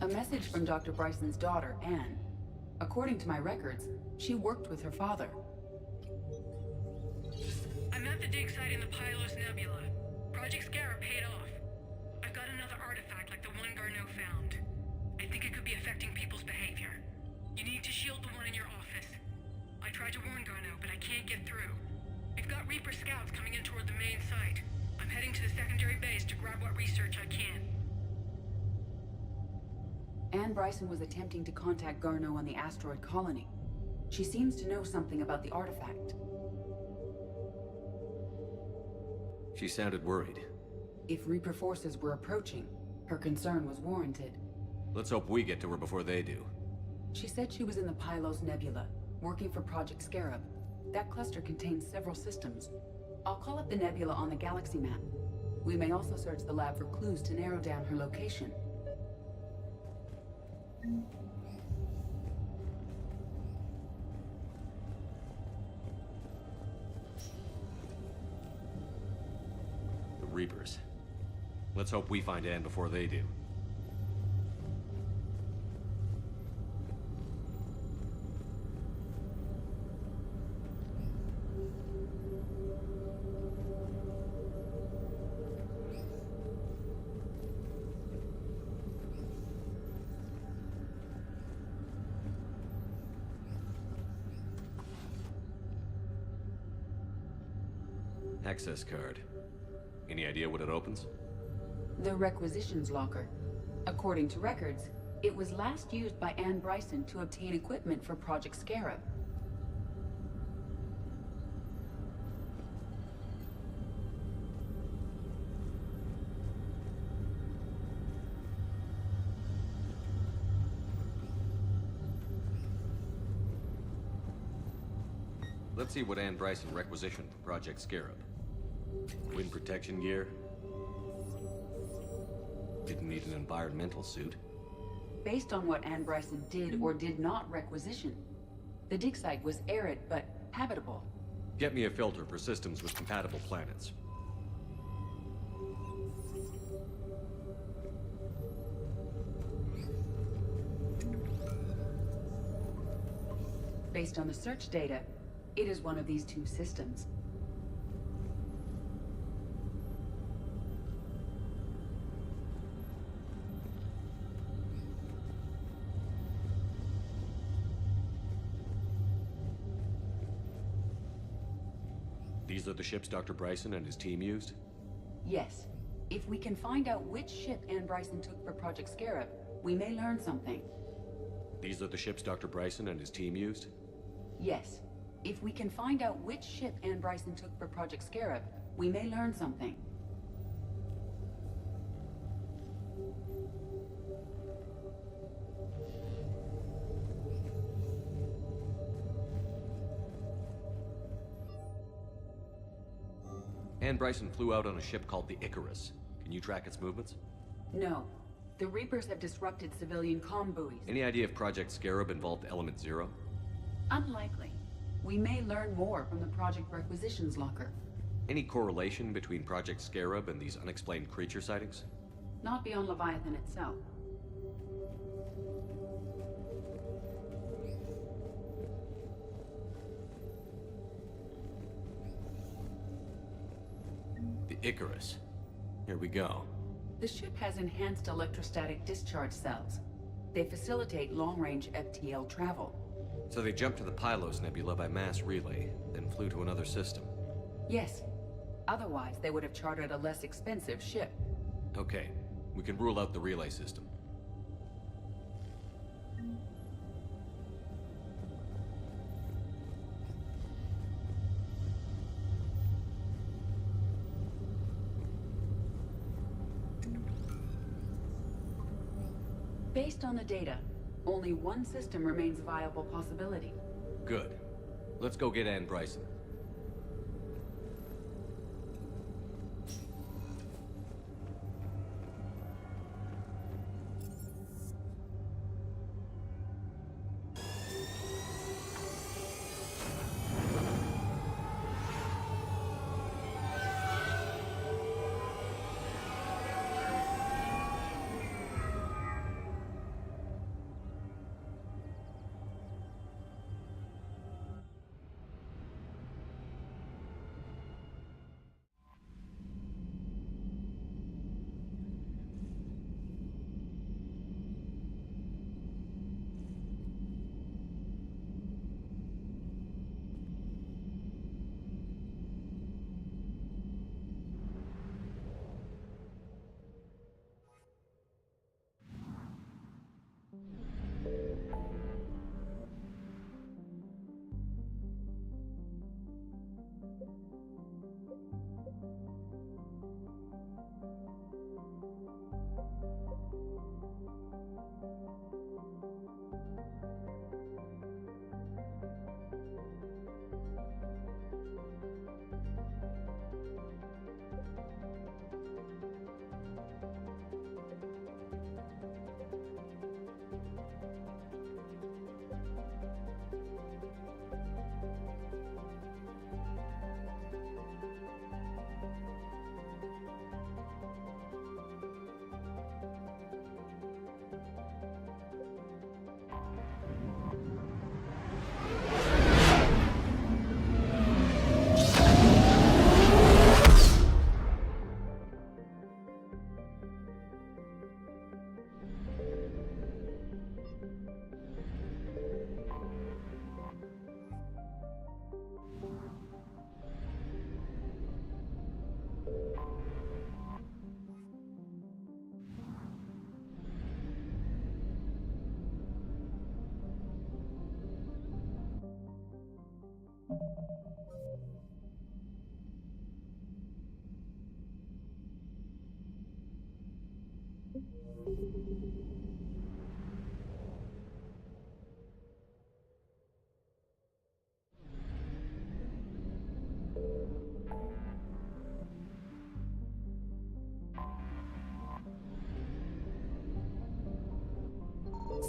A message from Dr. Bryson's daughter, Anne. According to my records, she worked with her father. I'm at the dig site in the Pylos Nebula. Project Scarab paid off. I've got another artifact like the one Garneau found. I think it could be affecting people's behavior. You need to shield the one in your office. I tried to warn Garneau, but I can't get through. We've got Reaper scouts coming in toward the main site. I'm heading to the secondary base to grab what research I can. Anne Bryson was attempting to contact Garneau on the asteroid colony. She seems to know something about the artifact. She sounded worried. If Reaper forces were approaching, her concern was warranted. Let's hope we get to her before they do. She said she was in the Pylos Nebula, working for Project Scarab. That cluster contains several systems. I'll call up the nebula on the galaxy map. We may also search the lab for clues to narrow down her location. The Reapers. Let's hope we find Anne before they do. Access card. Any idea what it opens? The requisitions locker. According to records, it was last used by Anne Bryson to obtain equipment for Project Scarab. Let's see what Anne Bryson requisitioned for Project Scarab. Wind protection gear. Didn't need an environmental suit. Based on what Anne Bryson did or did not requisition, the dig site was arid but habitable. Get me a filter for systems with compatible planets. Based on the search data, it is one of these two systems. These are the ships Dr. Bryson and his team used? Yes. If we can find out which ship Anne Bryson took for Project Scarab, we may learn something. These are the ships Dr. Bryson and his team used? Yes. If we can find out which ship Anne Bryson took for Project Scarab, we may learn something. Anne Bryson flew out on a ship called the Icarus. Can you track its movements? No. The Reapers have disrupted civilian comm buoys. Any idea if Project Scarab involved Element Zero? Unlikely. We may learn more from the Project Requisitions locker. Any correlation between Project Scarab and these unexplained creature sightings? Not beyond Leviathan itself. The Icarus. Here we go. The ship has enhanced electrostatic discharge cells. They facilitate long-range FTL travel. So they jumped to the Pylos Nebula by mass relay, then flew to another system. Yes. Otherwise, they would have chartered a less expensive ship. Okay, we can rule out the relay system. Based on the data, only one system remains a viable possibility. Good. Let's go get Anne Bryson.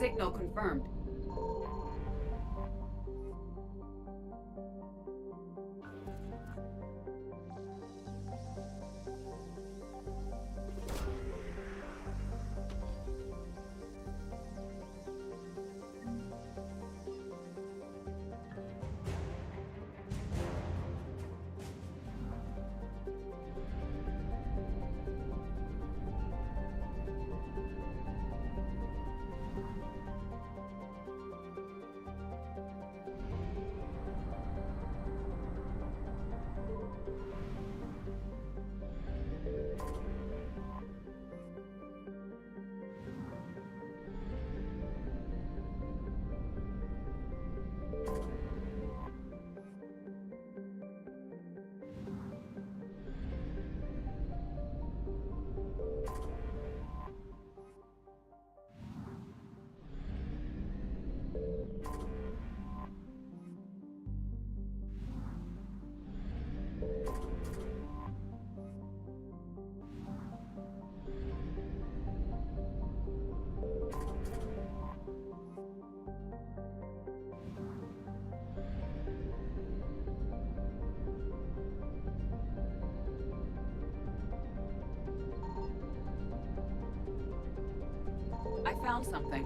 Signal confirmed. I found something.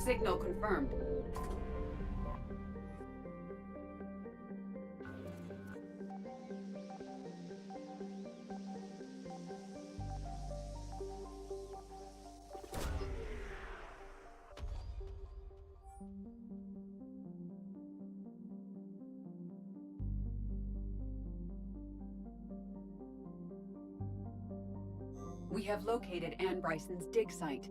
Signal confirmed. We have located Anne Bryson's dig site.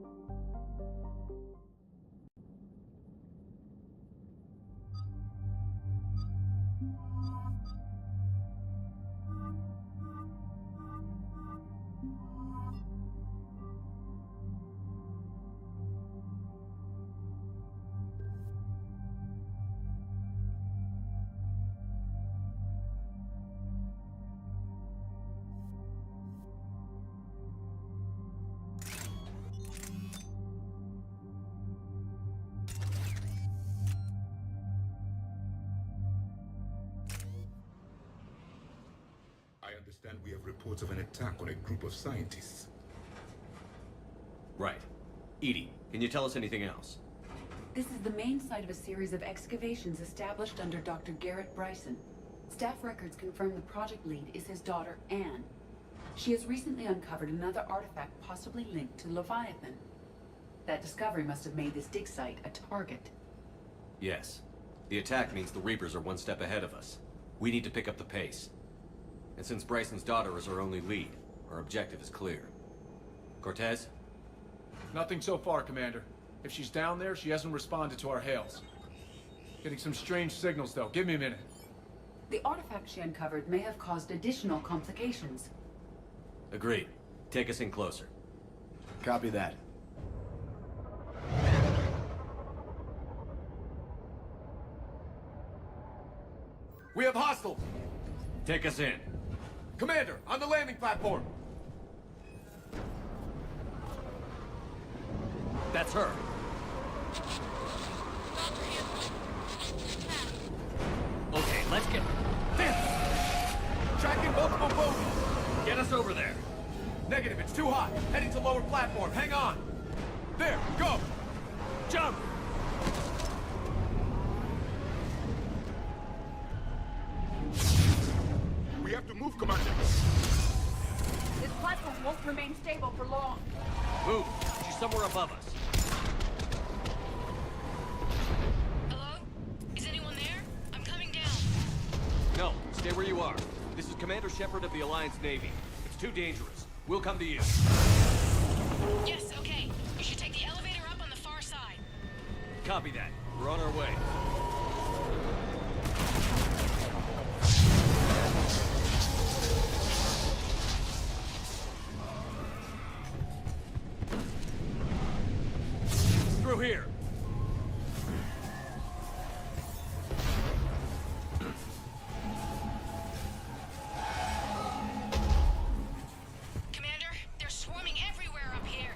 I understand we have reports of an attack on a group of scientists. Right. Edie, can you tell us anything else? This is the main site of a series of excavations established under Dr. Garrett Bryson. Staff records confirm the project lead is his daughter, Anne. She has recently uncovered another artifact possibly linked to Leviathan. That discovery must have made this dig site a target. Yes. The attack means the Reapers are one step ahead of us. We need to pick up the pace. And since Bryson's daughter is our only lead, our objective is clear. Cortez? Nothing so far, Commander. If she's down there, she hasn't responded to our hails. Getting some strange signals, though. Give me a minute. The artifact she uncovered may have caused additional complications. Agreed. Take us in closer. Copy that. We have hostiles! Take us in. Commander, on the landing platform! That's her. Okay, let's get... Tracking multiple bogies! Get us over there. Negative, it's too hot. Heading to lower platform. Hang on. There, go! Jump! We have to move, Commander. This platform won't remain stable for long. Move. She's somewhere above us. Hello? Is anyone there? I'm coming down. No, stay where you are. This is Commander Shepard of the Alliance Navy. It's too dangerous. We'll come to you. Yes, okay. You should take the elevator up on the far side. Copy that. We're on our way. Through here. Commander, they're swarming everywhere up here.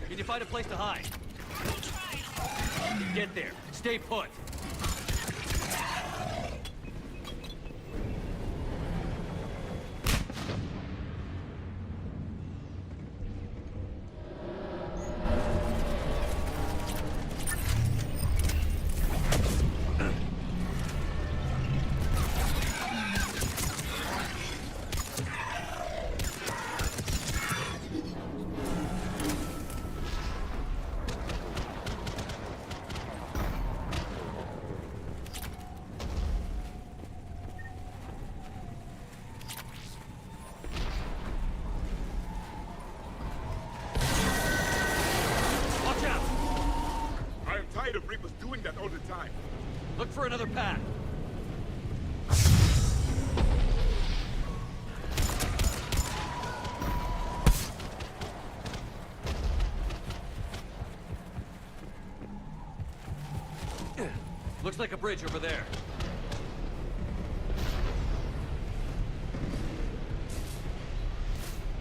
Can you find a place to hide? We'll try. Get there. Stay put. Look for another path. Looks like a bridge over there.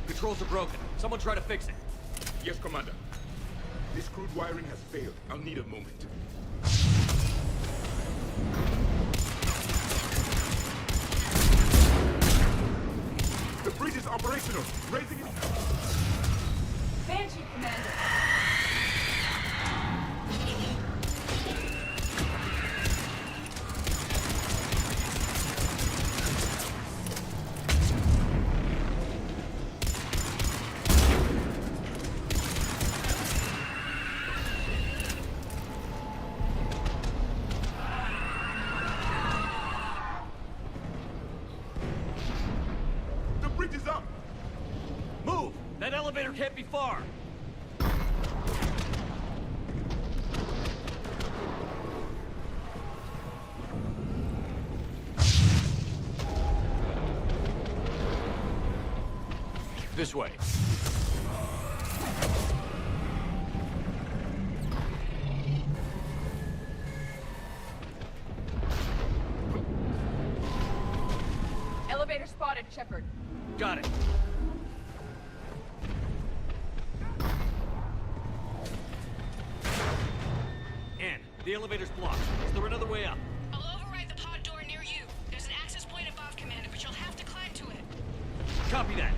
Controls are broken. Someone try to fix it. Yes, Commander. This crude wiring has failed. I'll need a moment. The bridge is operational. Raising it. Banshee, Commander. That elevator can't be far. This way. Elevator spotted, Shepard. Got it. The elevator's blocked. Is there another way up? I'll override the pod door near you. There's an access point above, Commander, but you'll have to climb to it. Copy that.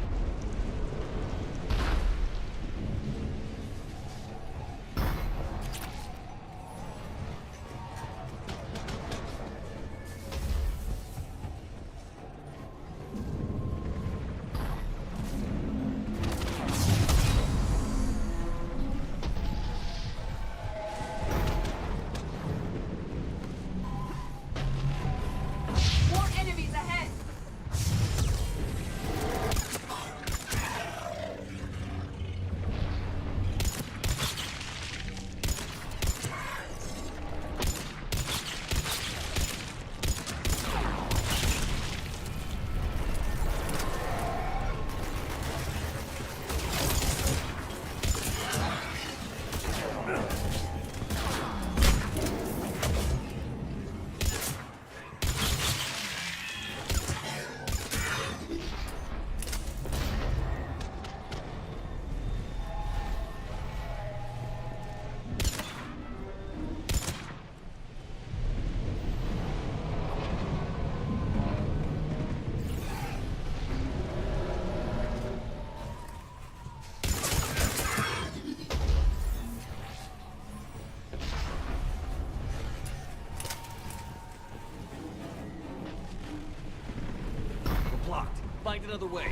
find another way.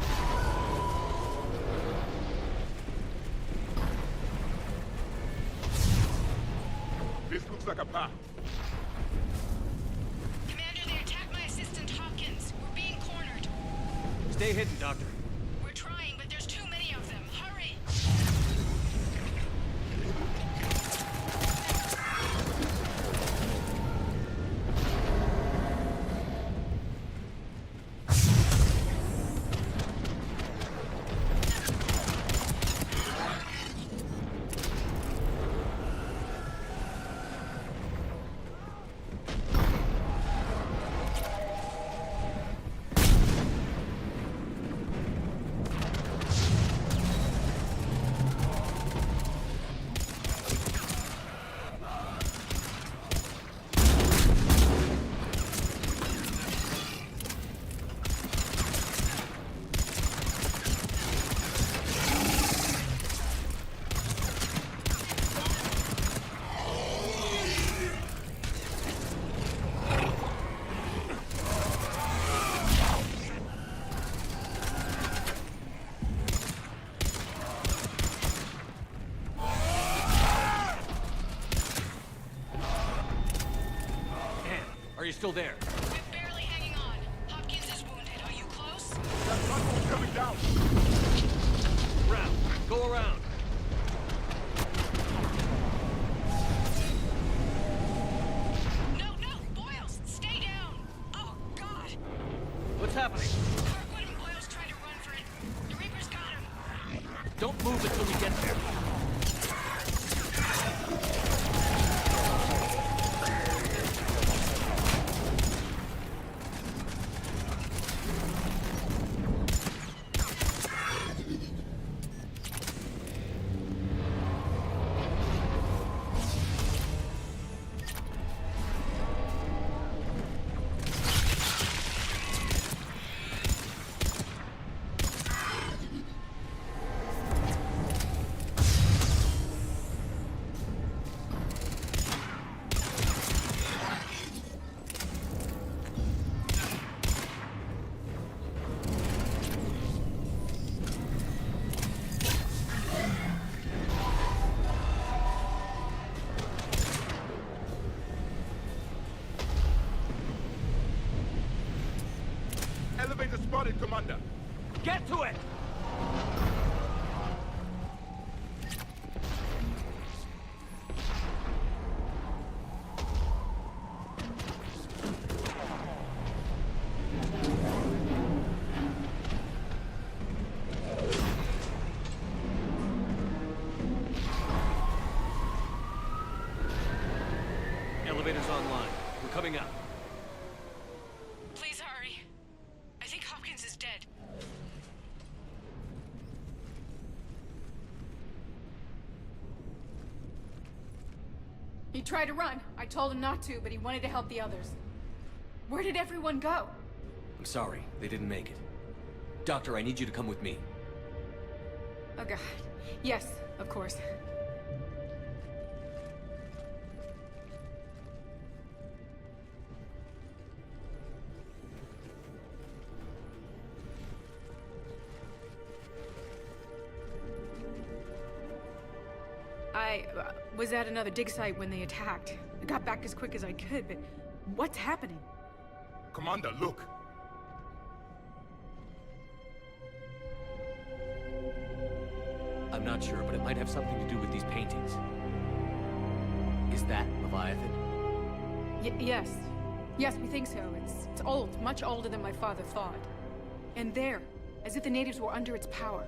This looks like a path. Commander, they attacked my assistant Hopkins. We're being cornered. Stay hidden, Doctor. We're trying, but there's too many of them. Hurry! Are you still there? We're barely hanging on. Hopkins is wounded. Are you close? That tunnel's coming down. Round. Go around. No, Boyles, stay down. Oh, God. What's happening? Kirkwood and Boyles tried to run for it. The Reaper's got him. Don't move until we get there. Elevator spotted, Commander. Get to it! Elevator's online. We're coming up. Please hurry. I think Hopkins is dead. He tried to run. I told him not to, but he wanted to help the others. Where did everyone go? I'm sorry, they didn't make it. Doctor, I need you to come with me. Oh, God. Yes, of course. I was at another dig site when they attacked. I got back as quick as I could, but what's happening? Commander, look. I'm not sure, but it might have something to do with these paintings. Is that Leviathan? Yes. Yes, we think so. It's old, much older than my father thought. And there, as if the natives were under its power.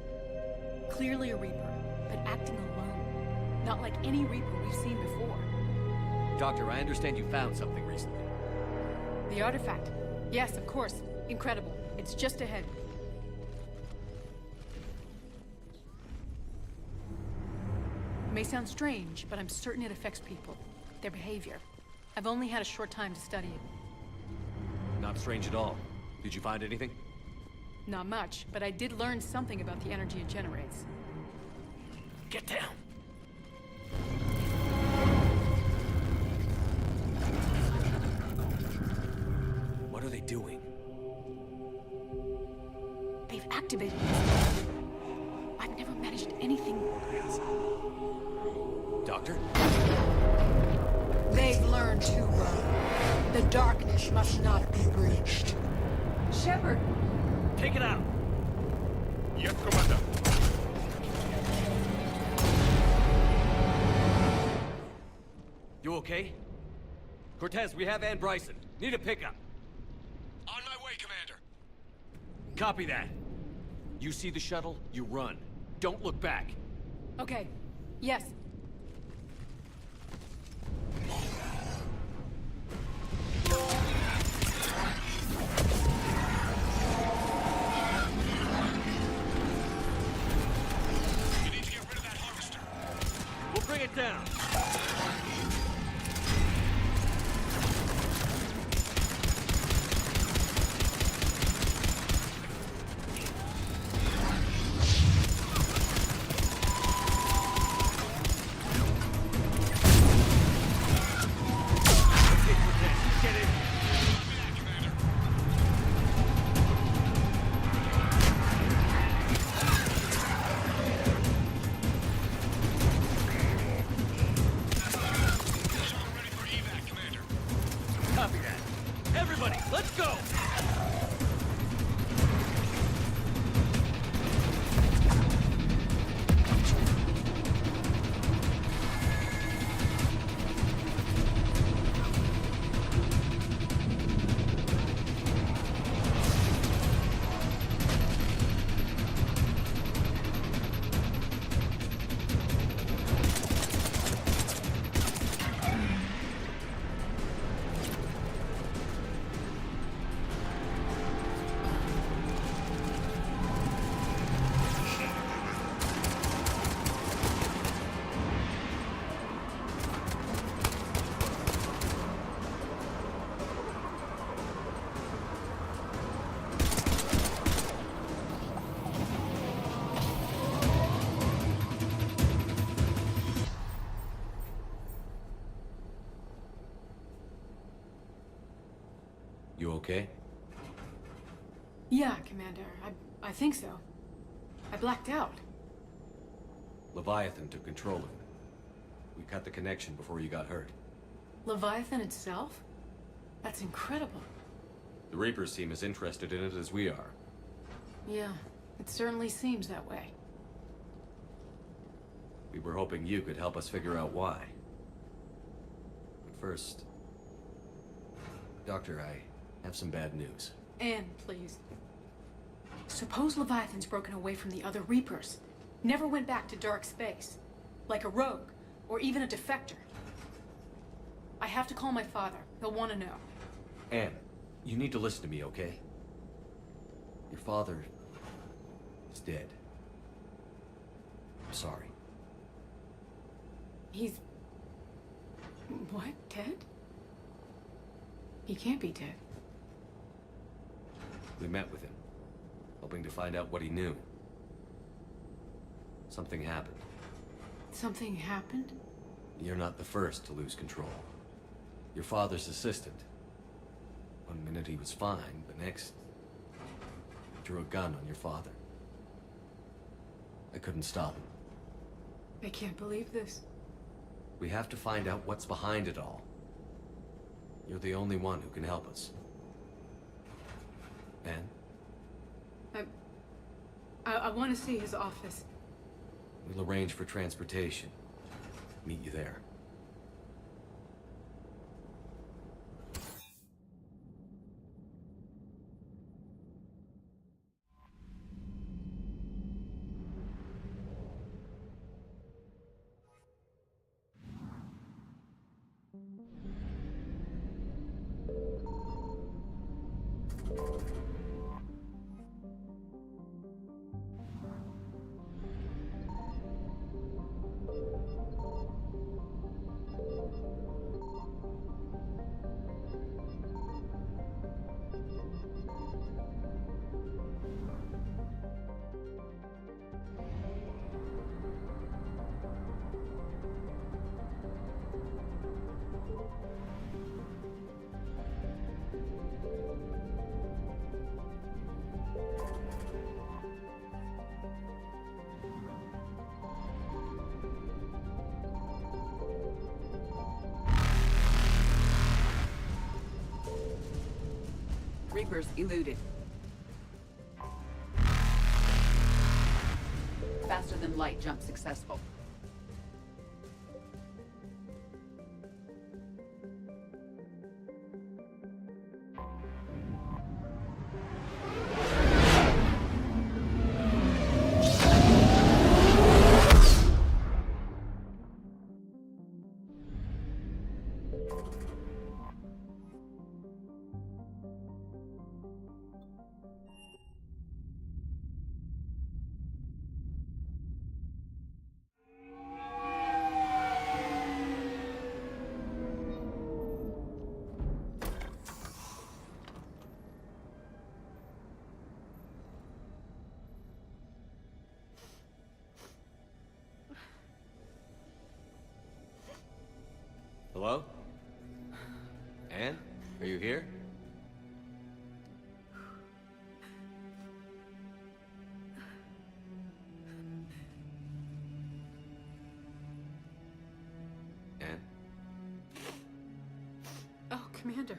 Clearly a Reaper, but acting alone. Not like any Reaper we've seen before. Doctor, I understand you found something recently. The artifact. Yes, of course. Incredible. It's just ahead. It may sound strange, but I'm certain it affects people. Their behavior. I've only had a short time to study it. Not strange at all. Did you find anything? Not much, but I did learn something about the energy it generates. Get down! What are they doing? activated this. I've never managed anything. Doctor? They've learned to run. The darkness must not be breached. Shepard! Take it out! Yes, Commander. You okay? Cortez, we have Ann Bryson. Need a pickup. On my way, Commander. Copy that. You see the shuttle, you run. Don't look back. Okay. Yes. You need to get rid of that harvester. We'll bring it down. Copy that. Everybody, let's go! You okay? Yeah, Commander. I think so. I blacked out. Leviathan took control of it. We cut the connection before you got hurt. Leviathan itself? That's incredible. The Reapers seem as interested in it as we are. Yeah, it certainly seems that way. We were hoping you could help us figure out why. But first... Doctor, I have some bad news. Anne, please. Suppose Leviathan's broken away from the other Reapers. Never went back to dark space. Like a rogue, or even a defector. I have to call my father. He'll want to know. Anne, you need to listen to me, okay? Your father is dead. I'm sorry. He's... What? Dead? He can't be dead. We met with him, hoping to find out what he knew. Something happened. Something happened? You're not the first to lose control. Your father's assistant. One minute he was fine, the next... drew a gun on your father. I couldn't stop him. I can't believe this. We have to find out what's behind it all. You're the only one who can help us. Anne? I want to see his office. We'll arrange for transportation. Meet you there. Reapers eluded. Faster than light jump successful. Hello? Anne? Are you here? Anne? Oh, Commander.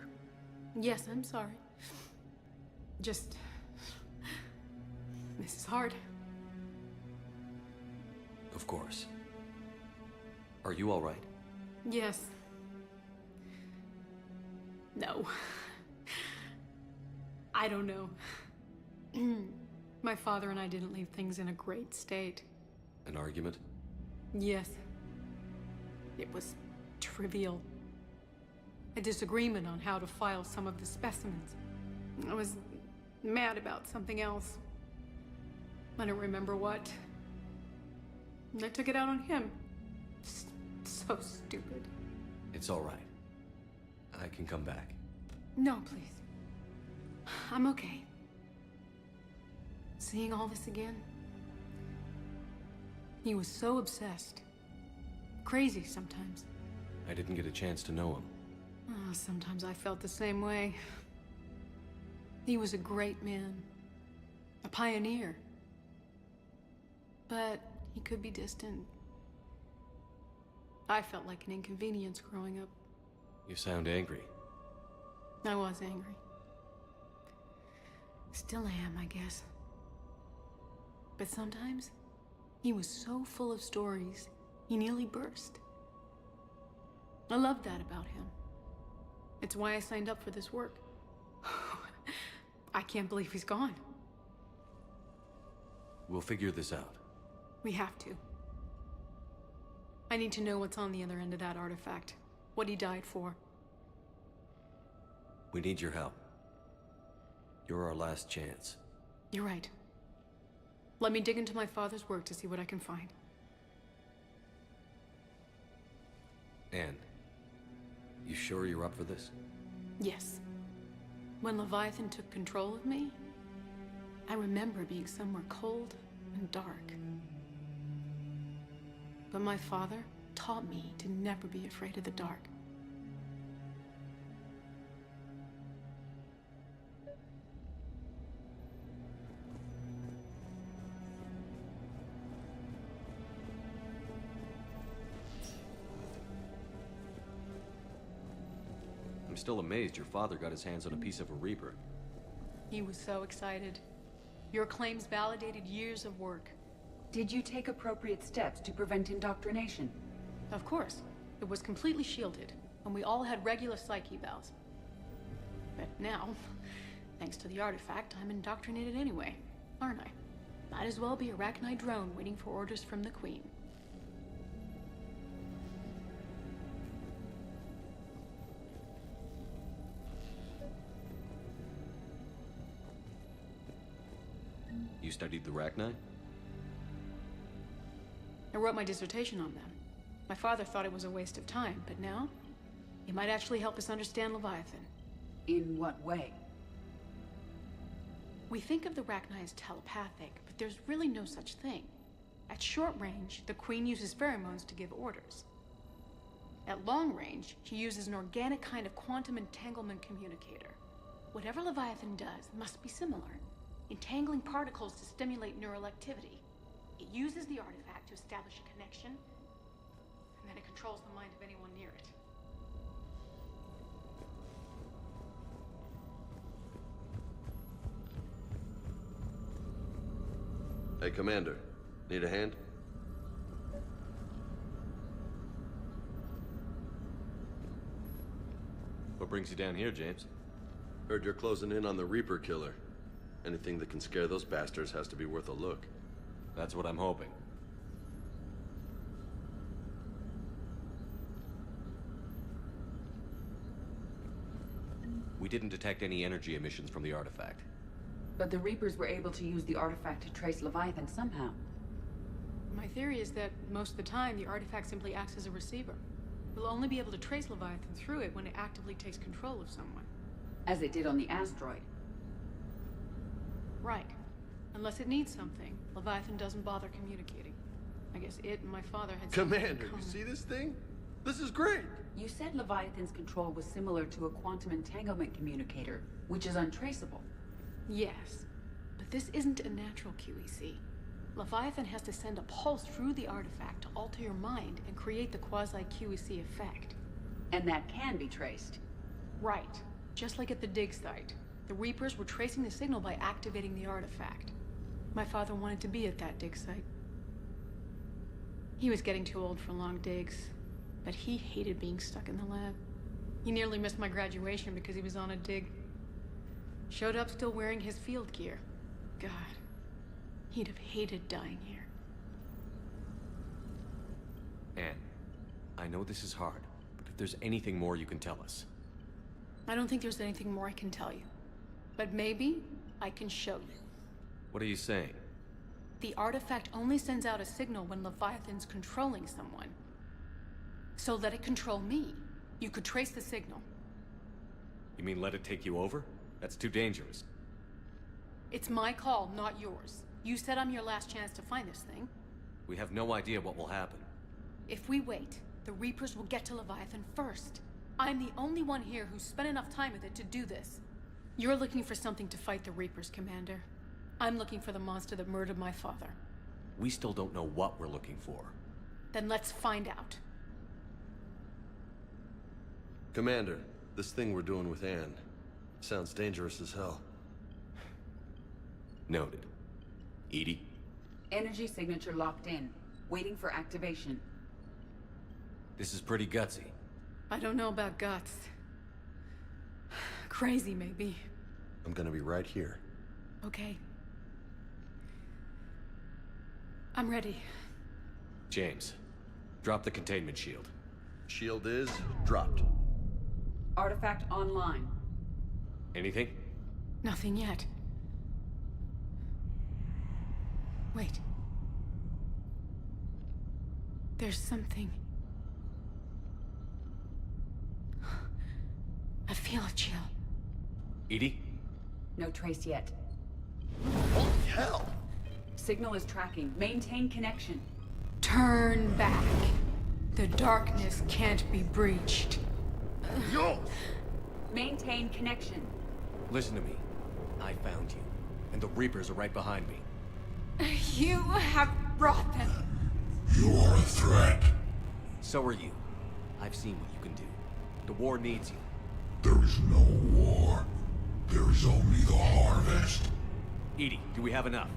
Yes, I'm sorry. Just... This is hard. Of course. Are you all right? Yes. No. I don't know. My father and I didn't leave things in a great state. An argument? Yes. It was trivial. A disagreement on how to file some of the specimens. I was mad about something else. I don't remember what. I took it out on him. So stupid. It's all right. I can come back. No, please. I'm okay. Seeing all this again? He was so obsessed. Crazy sometimes. I didn't get a chance to know him. Oh, sometimes I felt the same way. He was a great man. A pioneer. But he could be distant. I felt like an inconvenience growing up. You sound angry. I was angry. Still am, I guess. But sometimes, he was so full of stories, he nearly burst. I love that about him. It's why I signed up for this work. I can't believe he's gone. We'll figure this out. We have to. I need to know what's on the other end of that artifact. What he died for. We need your help. You're our last chance. You're right. Let me dig into my father's work to see what I can find. Anne, you sure you're up for this? Yes. When Leviathan took control of me, I remember being somewhere cold and dark. But my father taught me to never be afraid of the dark. I'm still amazed your father got his hands on a piece of a Reaper. He was so excited. Your claims validated years of work. Did you take appropriate steps to prevent indoctrination? Of course. It was completely shielded, and we all had regular psych evals. But now, thanks to the artifact, I'm indoctrinated anyway, aren't I? Might as well be a Arachnite drone waiting for orders from the Queen. You studied the Arachnite? I wrote my dissertation on them. My father thought it was a waste of time, but now, it might actually help us understand Leviathan. In what way? We think of the Arachnite as telepathic, but there's really no such thing. At short range, the Queen uses pheromones to give orders. At long range, she uses an organic kind of quantum entanglement communicator. Whatever Leviathan does must be similar, entangling particles to stimulate neural activity. It uses the artifact to establish a connection, and then it controls the mind of anyone near it. Hey, Commander. Need a hand? What brings you down here, James? Heard you're closing in on the Reaper killer. Anything that can scare those bastards has to be worth a look. That's what I'm hoping. We didn't detect any energy emissions from the artifact. But the Reapers were able to use the artifact to trace Leviathan somehow. My theory is that most of the time, the artifact simply acts as a receiver. We'll only be able to trace Leviathan through it when it actively takes control of someone. As it did on the asteroid. Right. Unless it needs something, Leviathan doesn't bother communicating. I guess it and my father had something in Commander, you common. see this thing? This is great! You said Leviathan's control was similar to a quantum entanglement communicator, which is untraceable. Yes, but this isn't a natural QEC. Leviathan has to send a pulse through the artifact to alter your mind and create the quasi-QEC effect. And that can be traced. Right. Just like at the dig site. The Reapers were tracing the signal by activating the artifact. My father wanted to be at that dig site. He was getting too old for long digs, but he hated being stuck in the lab. He nearly missed my graduation because he was on a dig. Showed up still wearing his field gear. God, he'd have hated dying here. Anne, I know this is hard, but if there's anything more you can tell us. I don't think there's anything more I can tell you. But maybe I can show you. What are you saying? The artifact only sends out a signal when Leviathan's controlling someone. So let it control me. You could trace the signal. You mean let it take you over? That's too dangerous. It's my call, not yours. You said I'm your last chance to find this thing. We have no idea what will happen. If we wait, the Reapers will get to Leviathan first. I'm the only one here who's spent enough time with it to do this. You're looking for something to fight the Reapers, Commander. I'm looking for the monster that murdered my father. We still don't know what we're looking for. Then let's find out. Commander, this thing we're doing with Anne sounds dangerous as hell. Noted. Edie? Energy signature locked in. Waiting for activation. This is pretty gutsy. I don't know about guts. Crazy, maybe. I'm gonna be right here. Okay. I'm ready. James, drop the containment shield. Shield is dropped. Artifact online. Anything? Nothing yet. Wait. There's something. I feel a chill. Edie? No trace yet. Holy hell! Signal is tracking. Maintain connection. Turn back. The darkness can't be breached. Yo! Maintain connection. Listen to me. I found you, and the Reapers are right behind me. You have brought them. You are a threat. So are you. I've seen what you can do. The war needs you. There is no war. There is only the harvest. Edie, do we have enough?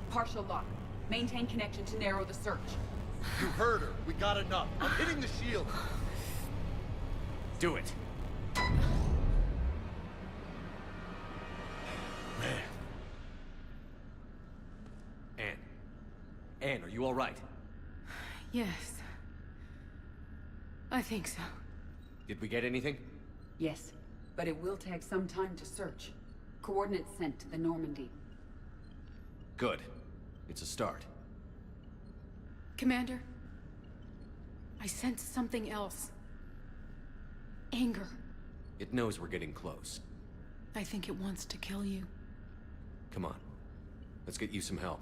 Partial lock. Maintain connection to narrow the search. You heard her. We got enough. I'm hitting the shield. Do it. Man. Anne, are you all right? Yes. I think so. Did we get anything? Yes, but it will take some time to search. Coordinates sent to the Normandy. Good. It's a start. Commander, I sense something else. Anger. It knows we're getting close. I think it wants to kill you. Come on. Let's get you some help.